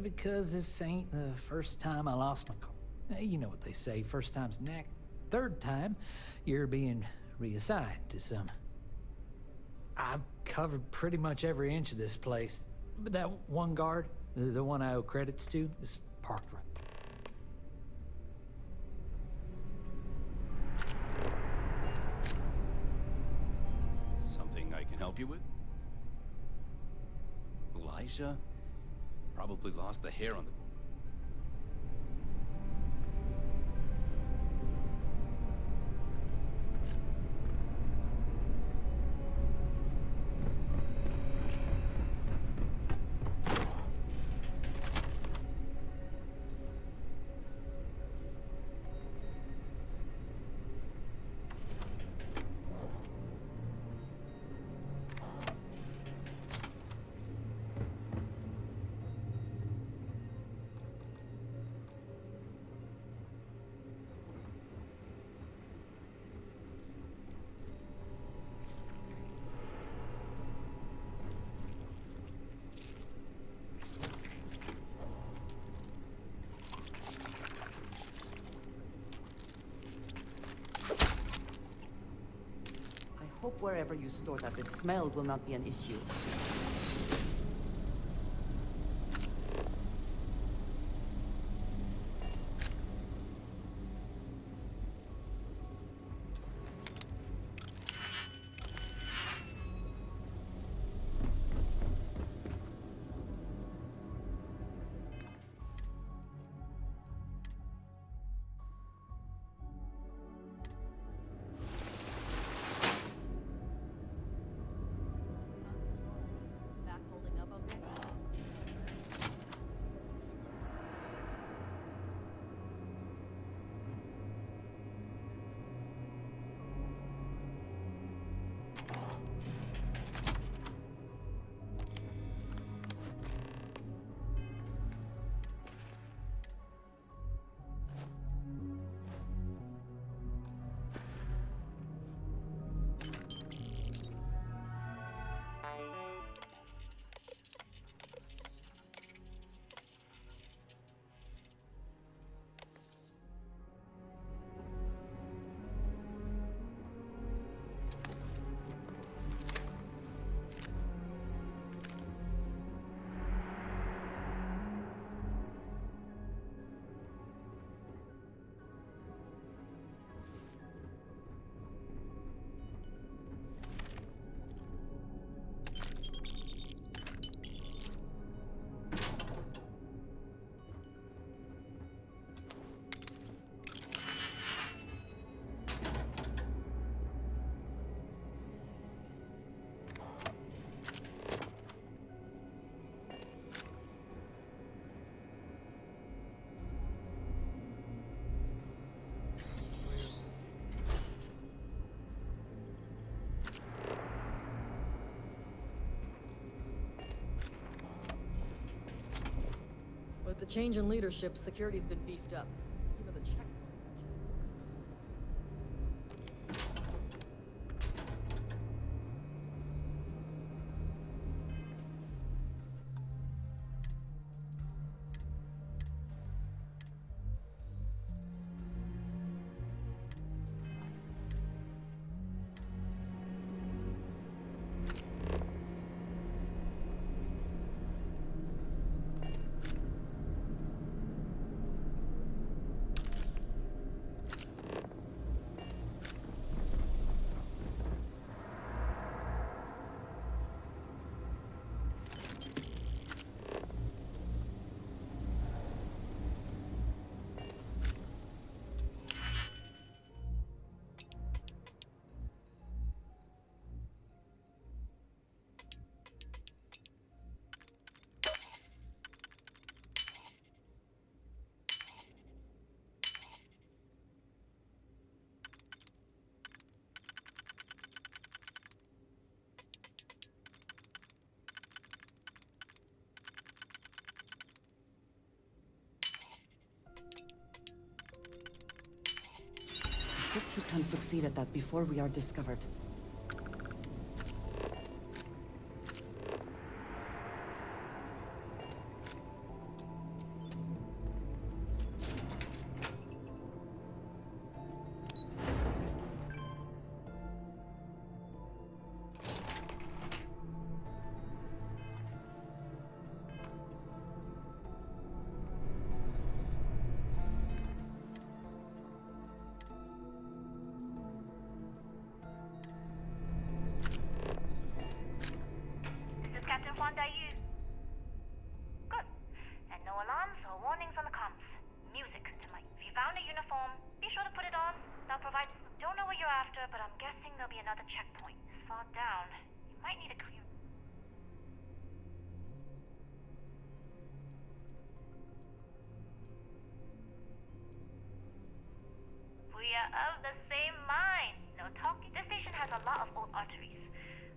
Because this ain't the first time I lost my car. You know what they say, first time's knack. Third time, you're being reassigned to some... I've covered pretty much every inch of this place. But that one guard, the one I owe credits to, is parked right. Something I can help you with? Elijah? Probably lost the hair on the... Hope wherever you store that, the smell will not be an issue. the change in leadership, security's been beefed up. Even the checkpoints are checked. Hope you can succeed at that before we are discovered. Good. And no alarms or warnings on the comms. Music tonight. If you found a uniform, be sure to put it on. They'll provide some. Don't know what you're after, but I'm guessing there'll be another checkpoint this far down. You might need a clear. We are of the same mind. No talking. This station has a lot of old arteries.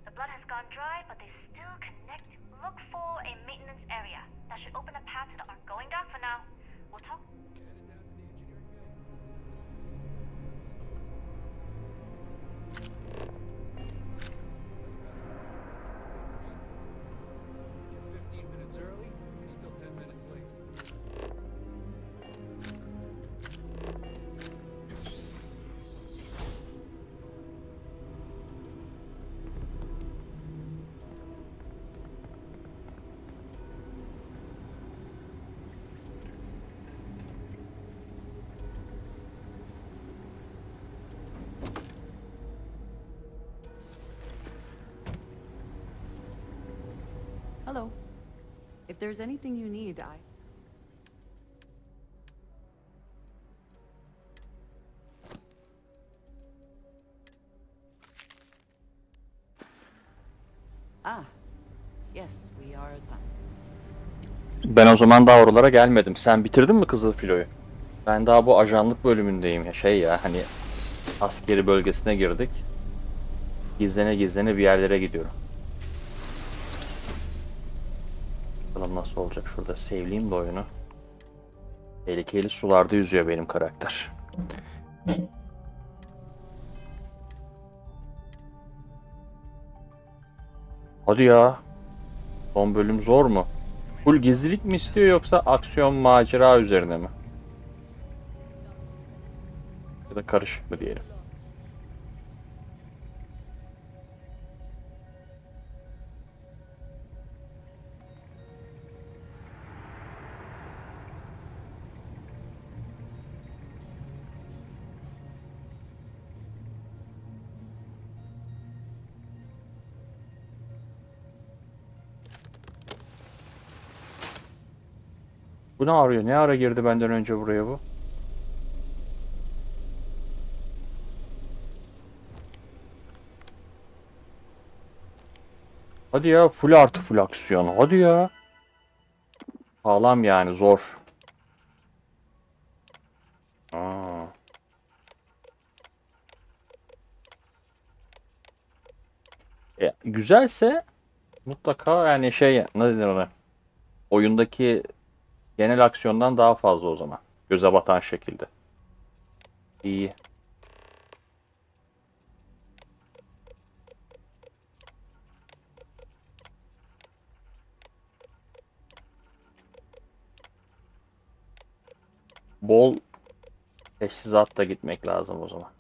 The blood has gone dry, but they still connect. Look for a maintenance area. That should open a path to the arc. Going dark for now. We'll talk. Early, you're still 10 minutes late. Hello. If there's anything you need, yes, we are done. Ben o zaman daha oralara gelmedim. Sen bitirdin mi Kızıl Filo'yu? Ben daha bu ajanlık bölümündeyim ya. Hani askeri bölgesine girdik. Gizlene gizlene bir yerlere gidiyorum. Bakalım nasıl olacak. Şurada save'leyeyim de oyunu. Tehlikeli sularda yüzüyor benim karakter. Hadi ya. Son bölüm zor mu? Full gizlilik mi istiyor yoksa aksiyon macera üzerine mi? Ya da karışık mı diyelim. Bu ne arıyor? Ne ara girdi benden önce buraya bu? Hadi ya, full artı full aksiyon. Hadi ya. Sağlam yani, zor. Aa. Güzelse mutlaka yani ne denir ona? Oyundaki Genel aksiyondan daha fazla o zaman. Göze batan şekilde. İyi. Bol teçhizatla gitmek lazım o zaman.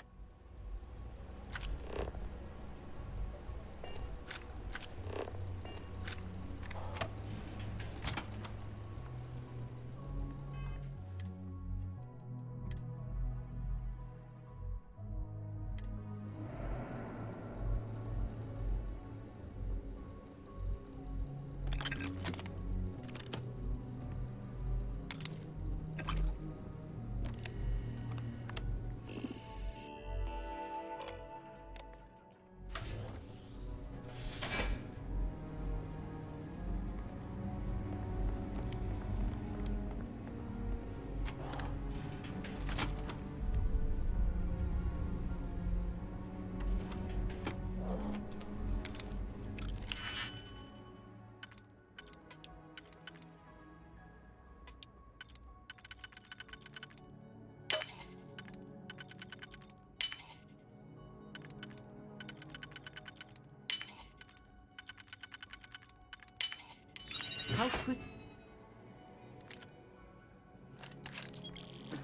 How quick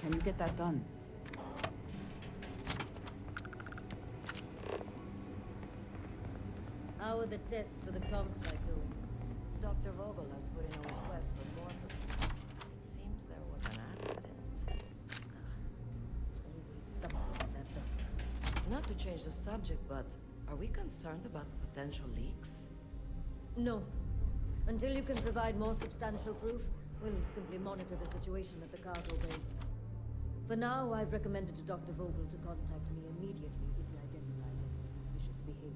can you get that done? How are the tests for the comms spike going? Dr. Vogel has put in a request for more personnel. It seems there was an accident. Always something with that doctor. Not to change the subject, but are we concerned about potential leaks? No. Until you can provide more substantial proof, we'll simply monitor the situation at the cargo bay. For now, I've recommended to Dr. Vogel to contact me immediately if he identifies any suspicious behavior.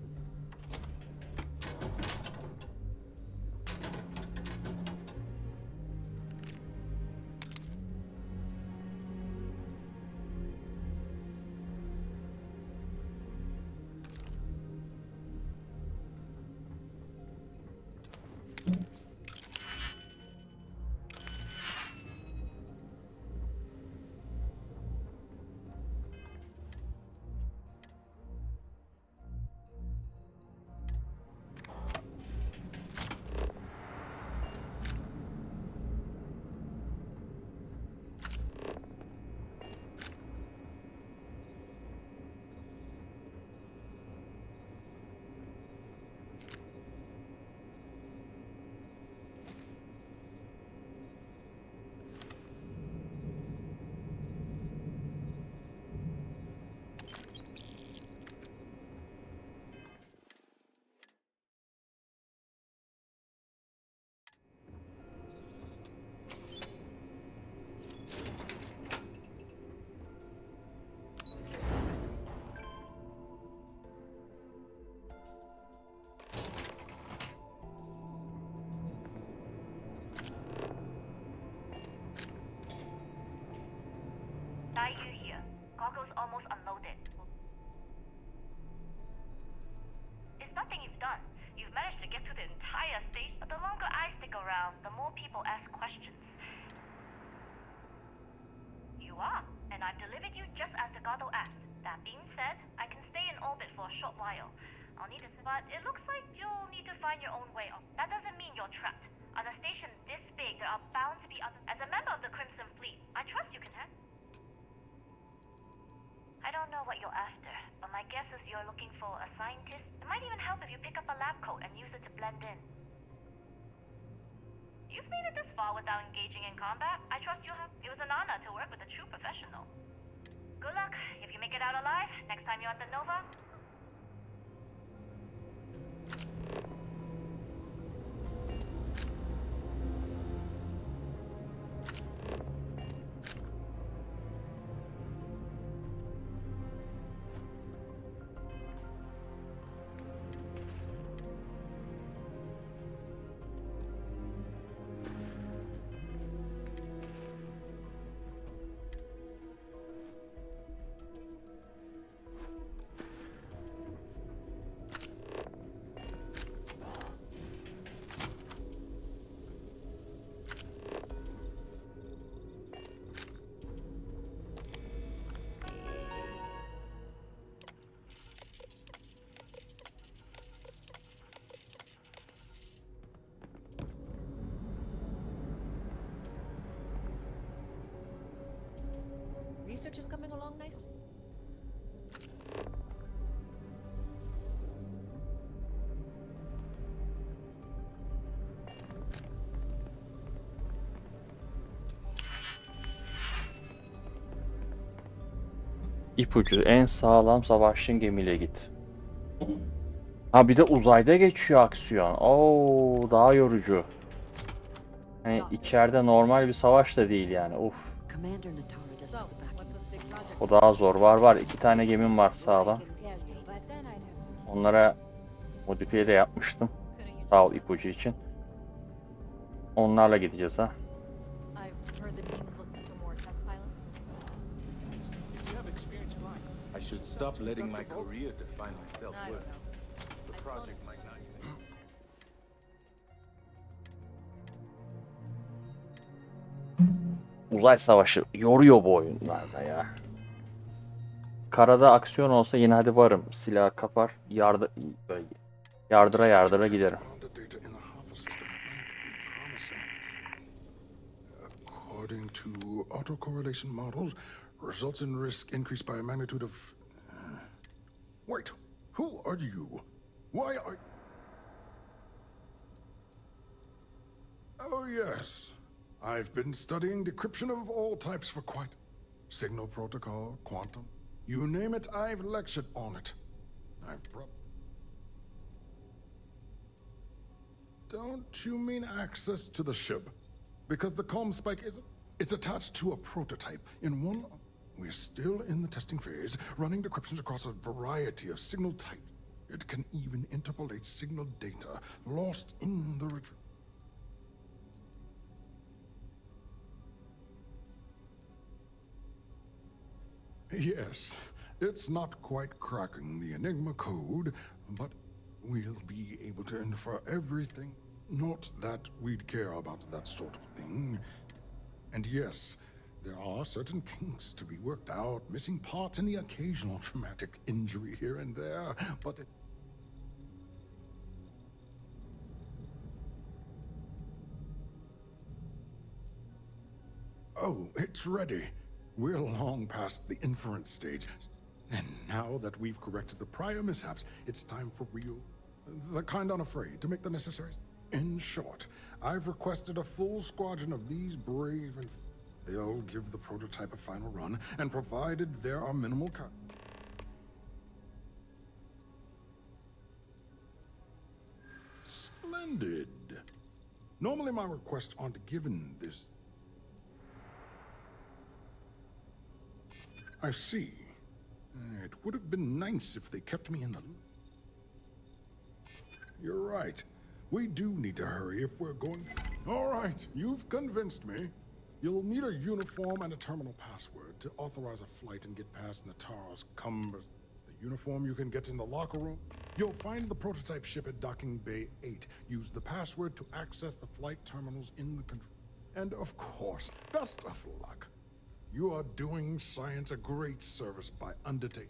You here. Goggles almost unloaded. It's nothing you've done. You've managed to get through the entire stage, but the longer I stick around, the more people ask questions. You are, and I've delivered you just as the Gado asked. That being said, I can stay in orbit for a short while. I'll need to, but it looks like you'll need to find your own way off. That doesn't mean you're trapped. On a station this big, there are bound to be other. As a member of the Crimson Fleet, I trust you can handle. I don't know what you're after, but my guess is you're looking for a scientist. It might even help if you pick up a lab coat and use it to blend in. You've made it this far without engaging in combat. I trust you'll have... It was an honor to work with a true professional. Good luck. If you make it out alive, next time you're at the Nova... research is coming along nicely? İpucu en sağlam savaşçın gemiyle git. Ha bir de uzayda geçiyor aksiyon. Oo daha yorucu. Hani içeride normal bir savaş da değil yani. Uf. Commander Natara doesn't have the backing of the Senate. O daha zor. Var 2 tane gemim var sağlam. Onlara modifiye de yapmıştım. Sağ ol ipucu için. Onlarla gideceğiz ha. I've heard the team's looking for more test pilots. If you have experience flying, I should stop letting my career define my self-worth. I The project might not. Uzay savaşı yoruyor bu oyunlarda ya. Karada aksiyon olsa yine hadi varım. Silah kapar, yardıra giderim. According to autocorrelation models, results in risk increased by a magnitude of... Wait, who are you? Why are... Oh yes, I've been studying decryption of all types for quite... Signal protocol, quantum, you name it, I've lectured on it. I've brought... Don't you mean access to the ship? Because the comm spike is... It's attached to a prototype. In one... We're still in the testing phase, running decryptions across a variety of signal types. It can even interpolate signal data lost in the retrieve. Yes, it's not quite cracking the Enigma code, but we'll be able to infer everything. Not that we'd care about that sort of thing. And yes, there are certain kinks to be worked out, missing parts and the occasional traumatic injury here and there, but it... Oh, it's ready. We're long past the inference stage. And now that we've corrected the prior mishaps, it's time for real... the kind unafraid to make the necessary... In short, I've requested a full squadron of these brave and... They'll give the prototype a final run, and provided there are minimal Splendid. Normally my requests aren't given this... I see. It would have been nice if they kept me in the loop. You're right. We do need to hurry if we're going... All right, you've convinced me. You'll need a uniform and a terminal password to authorize a flight and get past Natara's cumbers. The uniform you can get in the locker room. You'll find the prototype ship at Docking Bay 8. Use the password to access the flight terminals in the control. And of course, best of luck. You are doing science a great service by undertaking.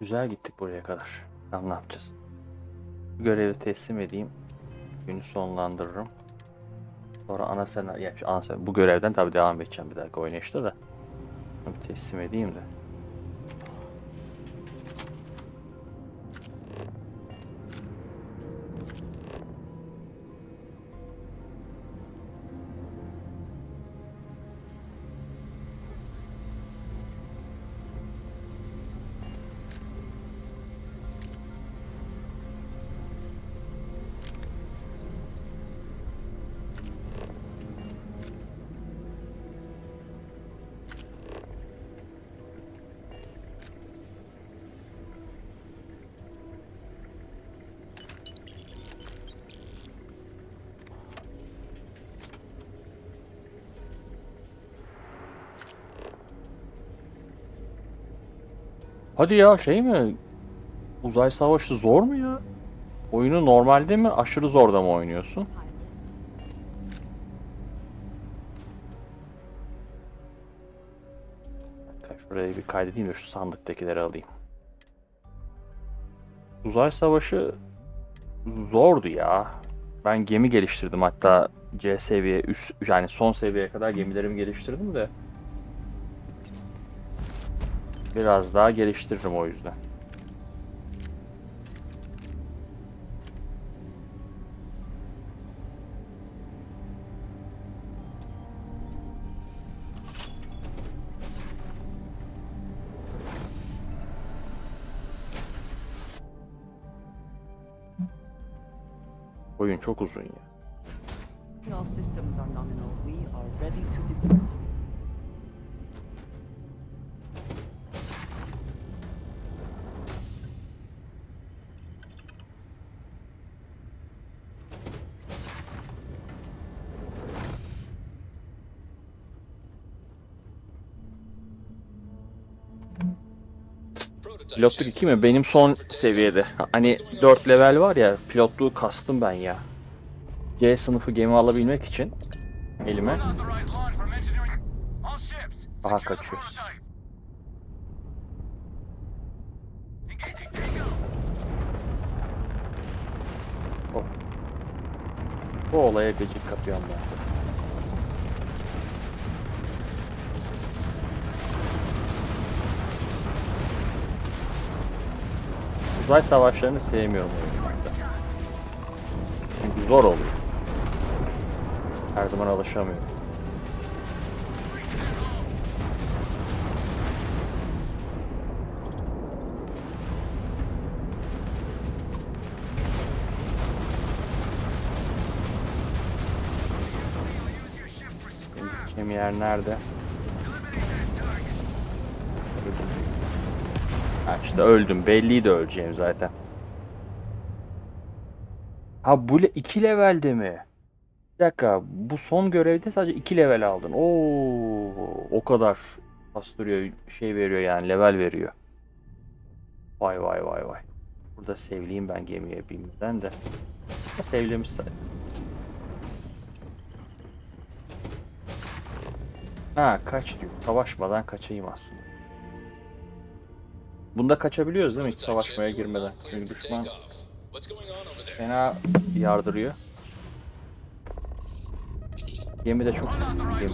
Güzel gittik buraya kadar. Tamam, ne yapacağız? Bu görevi teslim edeyim. Günü sonlandırırım. Sonra ana senaryo, bu görevden tabii devam edeceğim bir dakika oynayışta da. Bir teslim edeyim de. Hadi ya, şey mi? Uzay savaşı zor mu ya? Oyunu normalde mi, aşırı zorda mı oynuyorsun? Şuraya bir kaydedeyim de şu sandıktakileri alayım. Uzay savaşı zordu ya. Ben gemi geliştirdim, hatta C seviye üst, yani son seviyeye kadar gemilerimi geliştirdim de. Biraz daha geliştiririm o yüzden. Oyun çok uzun ya. All systems are nominal. We are ready to depart. Pilotluk 2 mi? Benim son seviyede. Hani 4 level var ya, pilotluğu kastım ben ya. C sınıfı gemi alabilmek için elime. Aha, kaçıyoruz. Of. Bu olaya gıcık kapıyorum ben. Uzay savaşlarını sevmiyorum oyunlarda. Çünkü zor oluyor. Her zaman alışamıyorum. Gideceğim yer nerede? Ha işte öldüm. Belliydi öleceğim zaten. Ha bu 2 levelde mi? Bir dakika. Bu son görevde sadece 2 level aldın. Oo, o kadar bastırıyor, şey veriyor yani, level veriyor. Vay vay vay vay. Burada sevleyeyim ben gemiye binmeden de. Sevlemiş zaten. Ha, kaç diyor. Savaşmadan kaçayım aslında. Bunda kaçabiliyoruz değil mi hiç savaşmaya girmeden? Çünkü düşman fena yardırıyor. Gemi de çok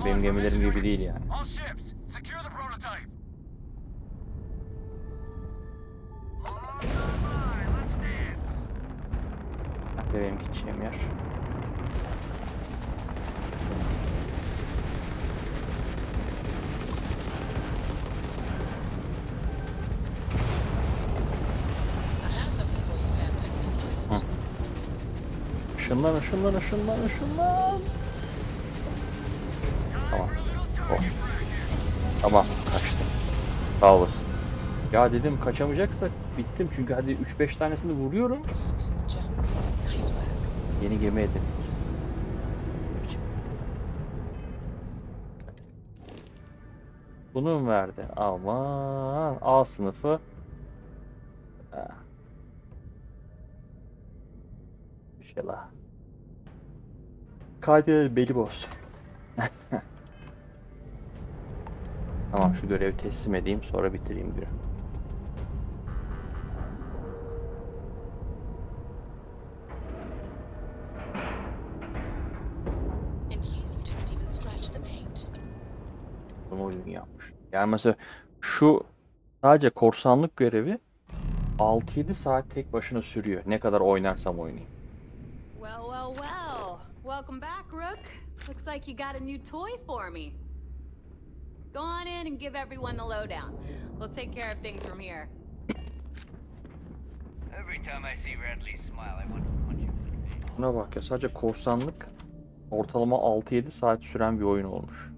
benim gemilerim gibi değil yani. Benim gideceğim yer. Işınlan, ışınlan, ışınlan, ışınlan. Tamam. Oh. Tamam, kaçtım. Sağ olasın. Ya dedim kaçamayacaksak bittim çünkü hadi 3-5 tanesini vuruyorum. Yeni gemi edin. Bunu mu verdi? Aman, A sınıfı. Bir şey la. Kadir beli boz. Tamam, şu görevi teslim edeyim, sonra bitireyim diyor. oyun yapmış. Yani mesela şu sadece korsanlık görevi 6-7 saat tek başına sürüyor. Ne kadar oynarsam oynayayım. Well, well, well. Welcome back, Rook. Looks like you got a new toy for me. Go on in and give everyone the lowdown. We'll take care of things from here. Every time I see Radley smile, I want to punch him in the face. Buna bak ya, sadece korsanlık ortalama 6-7 saat süren bir oyun olmuş.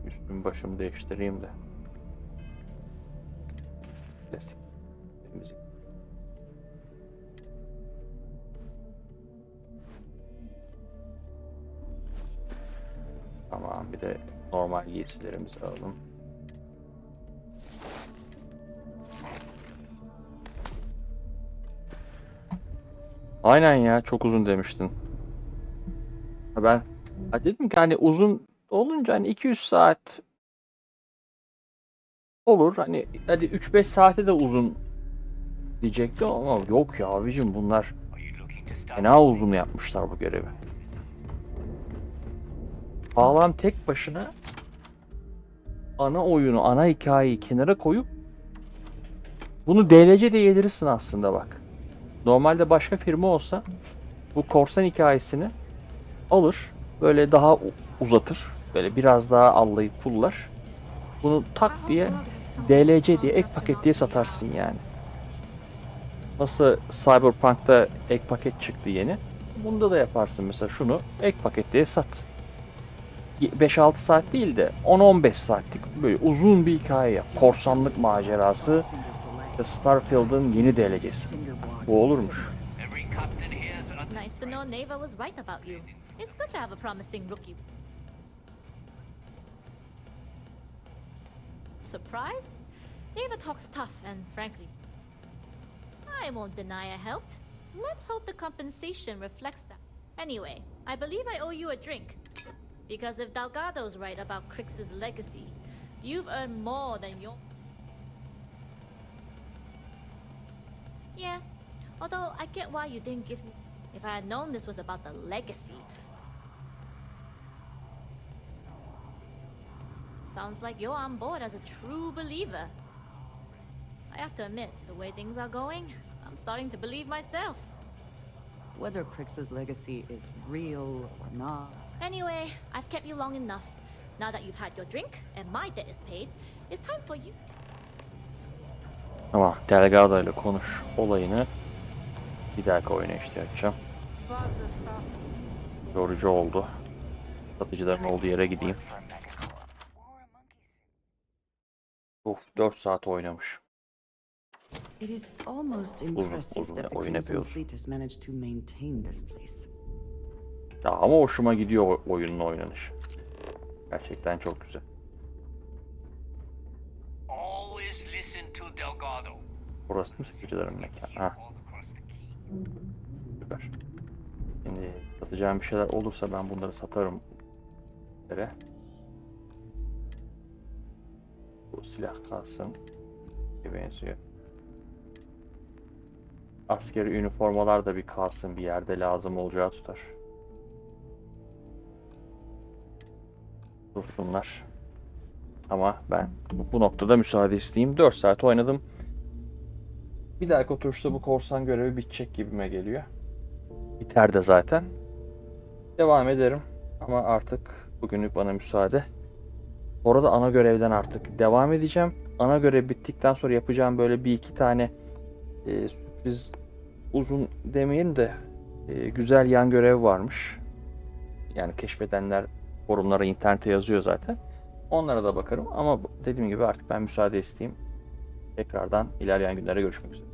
Üstümü başımı değiştireyim de. Klasik. Müzik. Tamam, bir de normal giysilerimizi alalım. Aynen ya, çok uzun demiştin. Ben dedim ki hani uzun olunca hani 200 saat olur. Hani hadi 3-5 saate de uzun diyecektim ama yok ya abicim, bunlar fena uzun yapmışlar bu görevi. Bağlam tek başına ana oyunu, ana hikayeyi kenara koyup bunu DLC diye yedirirsin aslında bak. Normalde başka firma olsa bu korsan hikayesini alır, böyle daha uzatır, böyle biraz daha allayıp pullar. Bunu tak diye DLC diye, ek paket diye satarsın yani. Nasıl Cyberpunk'ta ek paket çıktı yeni. Bunda da yaparsın mesela, şunu ek paket diye sat. 5-6 saat değil de 10-15 saatlik böyle uzun bir hikaye yap. Korsanlık macerası ve Starfield'ın yeni DLC'si. Bu olurmuş. Nice to know Neva was right about you. It's good to have a promising rookie. Surprise? Neva talks tough and frankly, I won't deny I helped. Let's hope the compensation reflects that. Anyway, I believe I owe you a drink. Because if Delgado's right about Crix's legacy, you've earned more than your... Yeah, although I get why you didn't give me... If I had known this was about the legacy... Sounds like you're on board as a true believer. I have to admit, the way things are going, I'm starting to believe myself. Whether Crix's legacy is real or not... Anyway, I've kept you long enough. Now that you've had your drink and my debt is paid, it's time for you. Tamam, Delgado ile konuş olayını bir dahaki oyuna işte yapacağım. Yorucu oldu. Satıcıların olduğu yere gideyim. Of, 4 saat oynamış. It is almost impressive that the Crimson Fleet has managed to maintain this place. Ya ama hoşuma gidiyor oyunun oynanışı. Gerçekten çok güzel. Always listen to Delgado. Burası mı satıcıların mekanı? Ha. Süper. Şimdi satacağım bir şeyler olursa ben bunları satarım. Bu silah kalsın. Benziyor. Askeri üniformalar da bir kalsın, bir yerde lazım olacağı tutar. Dursunlar. Ama ben bu noktada müsaade isteyeyim. 4 saat oynadım. Bir dahaki oturuşta bu korsan görevi bitecek gibime geliyor. Biter de zaten. Devam ederim. Ama artık bugünlük bana müsaade. Orada ana görevden artık devam edeceğim. Ana görev bittikten sonra yapacağım böyle bir iki tane sürpriz, uzun demeyelim de güzel yan görev varmış. Yani keşfedenler forumlara, internete yazıyor zaten. Onlara da bakarım ama dediğim gibi artık ben müsaade isteyeyim. Tekrardan ilerleyen günlere görüşmek üzere.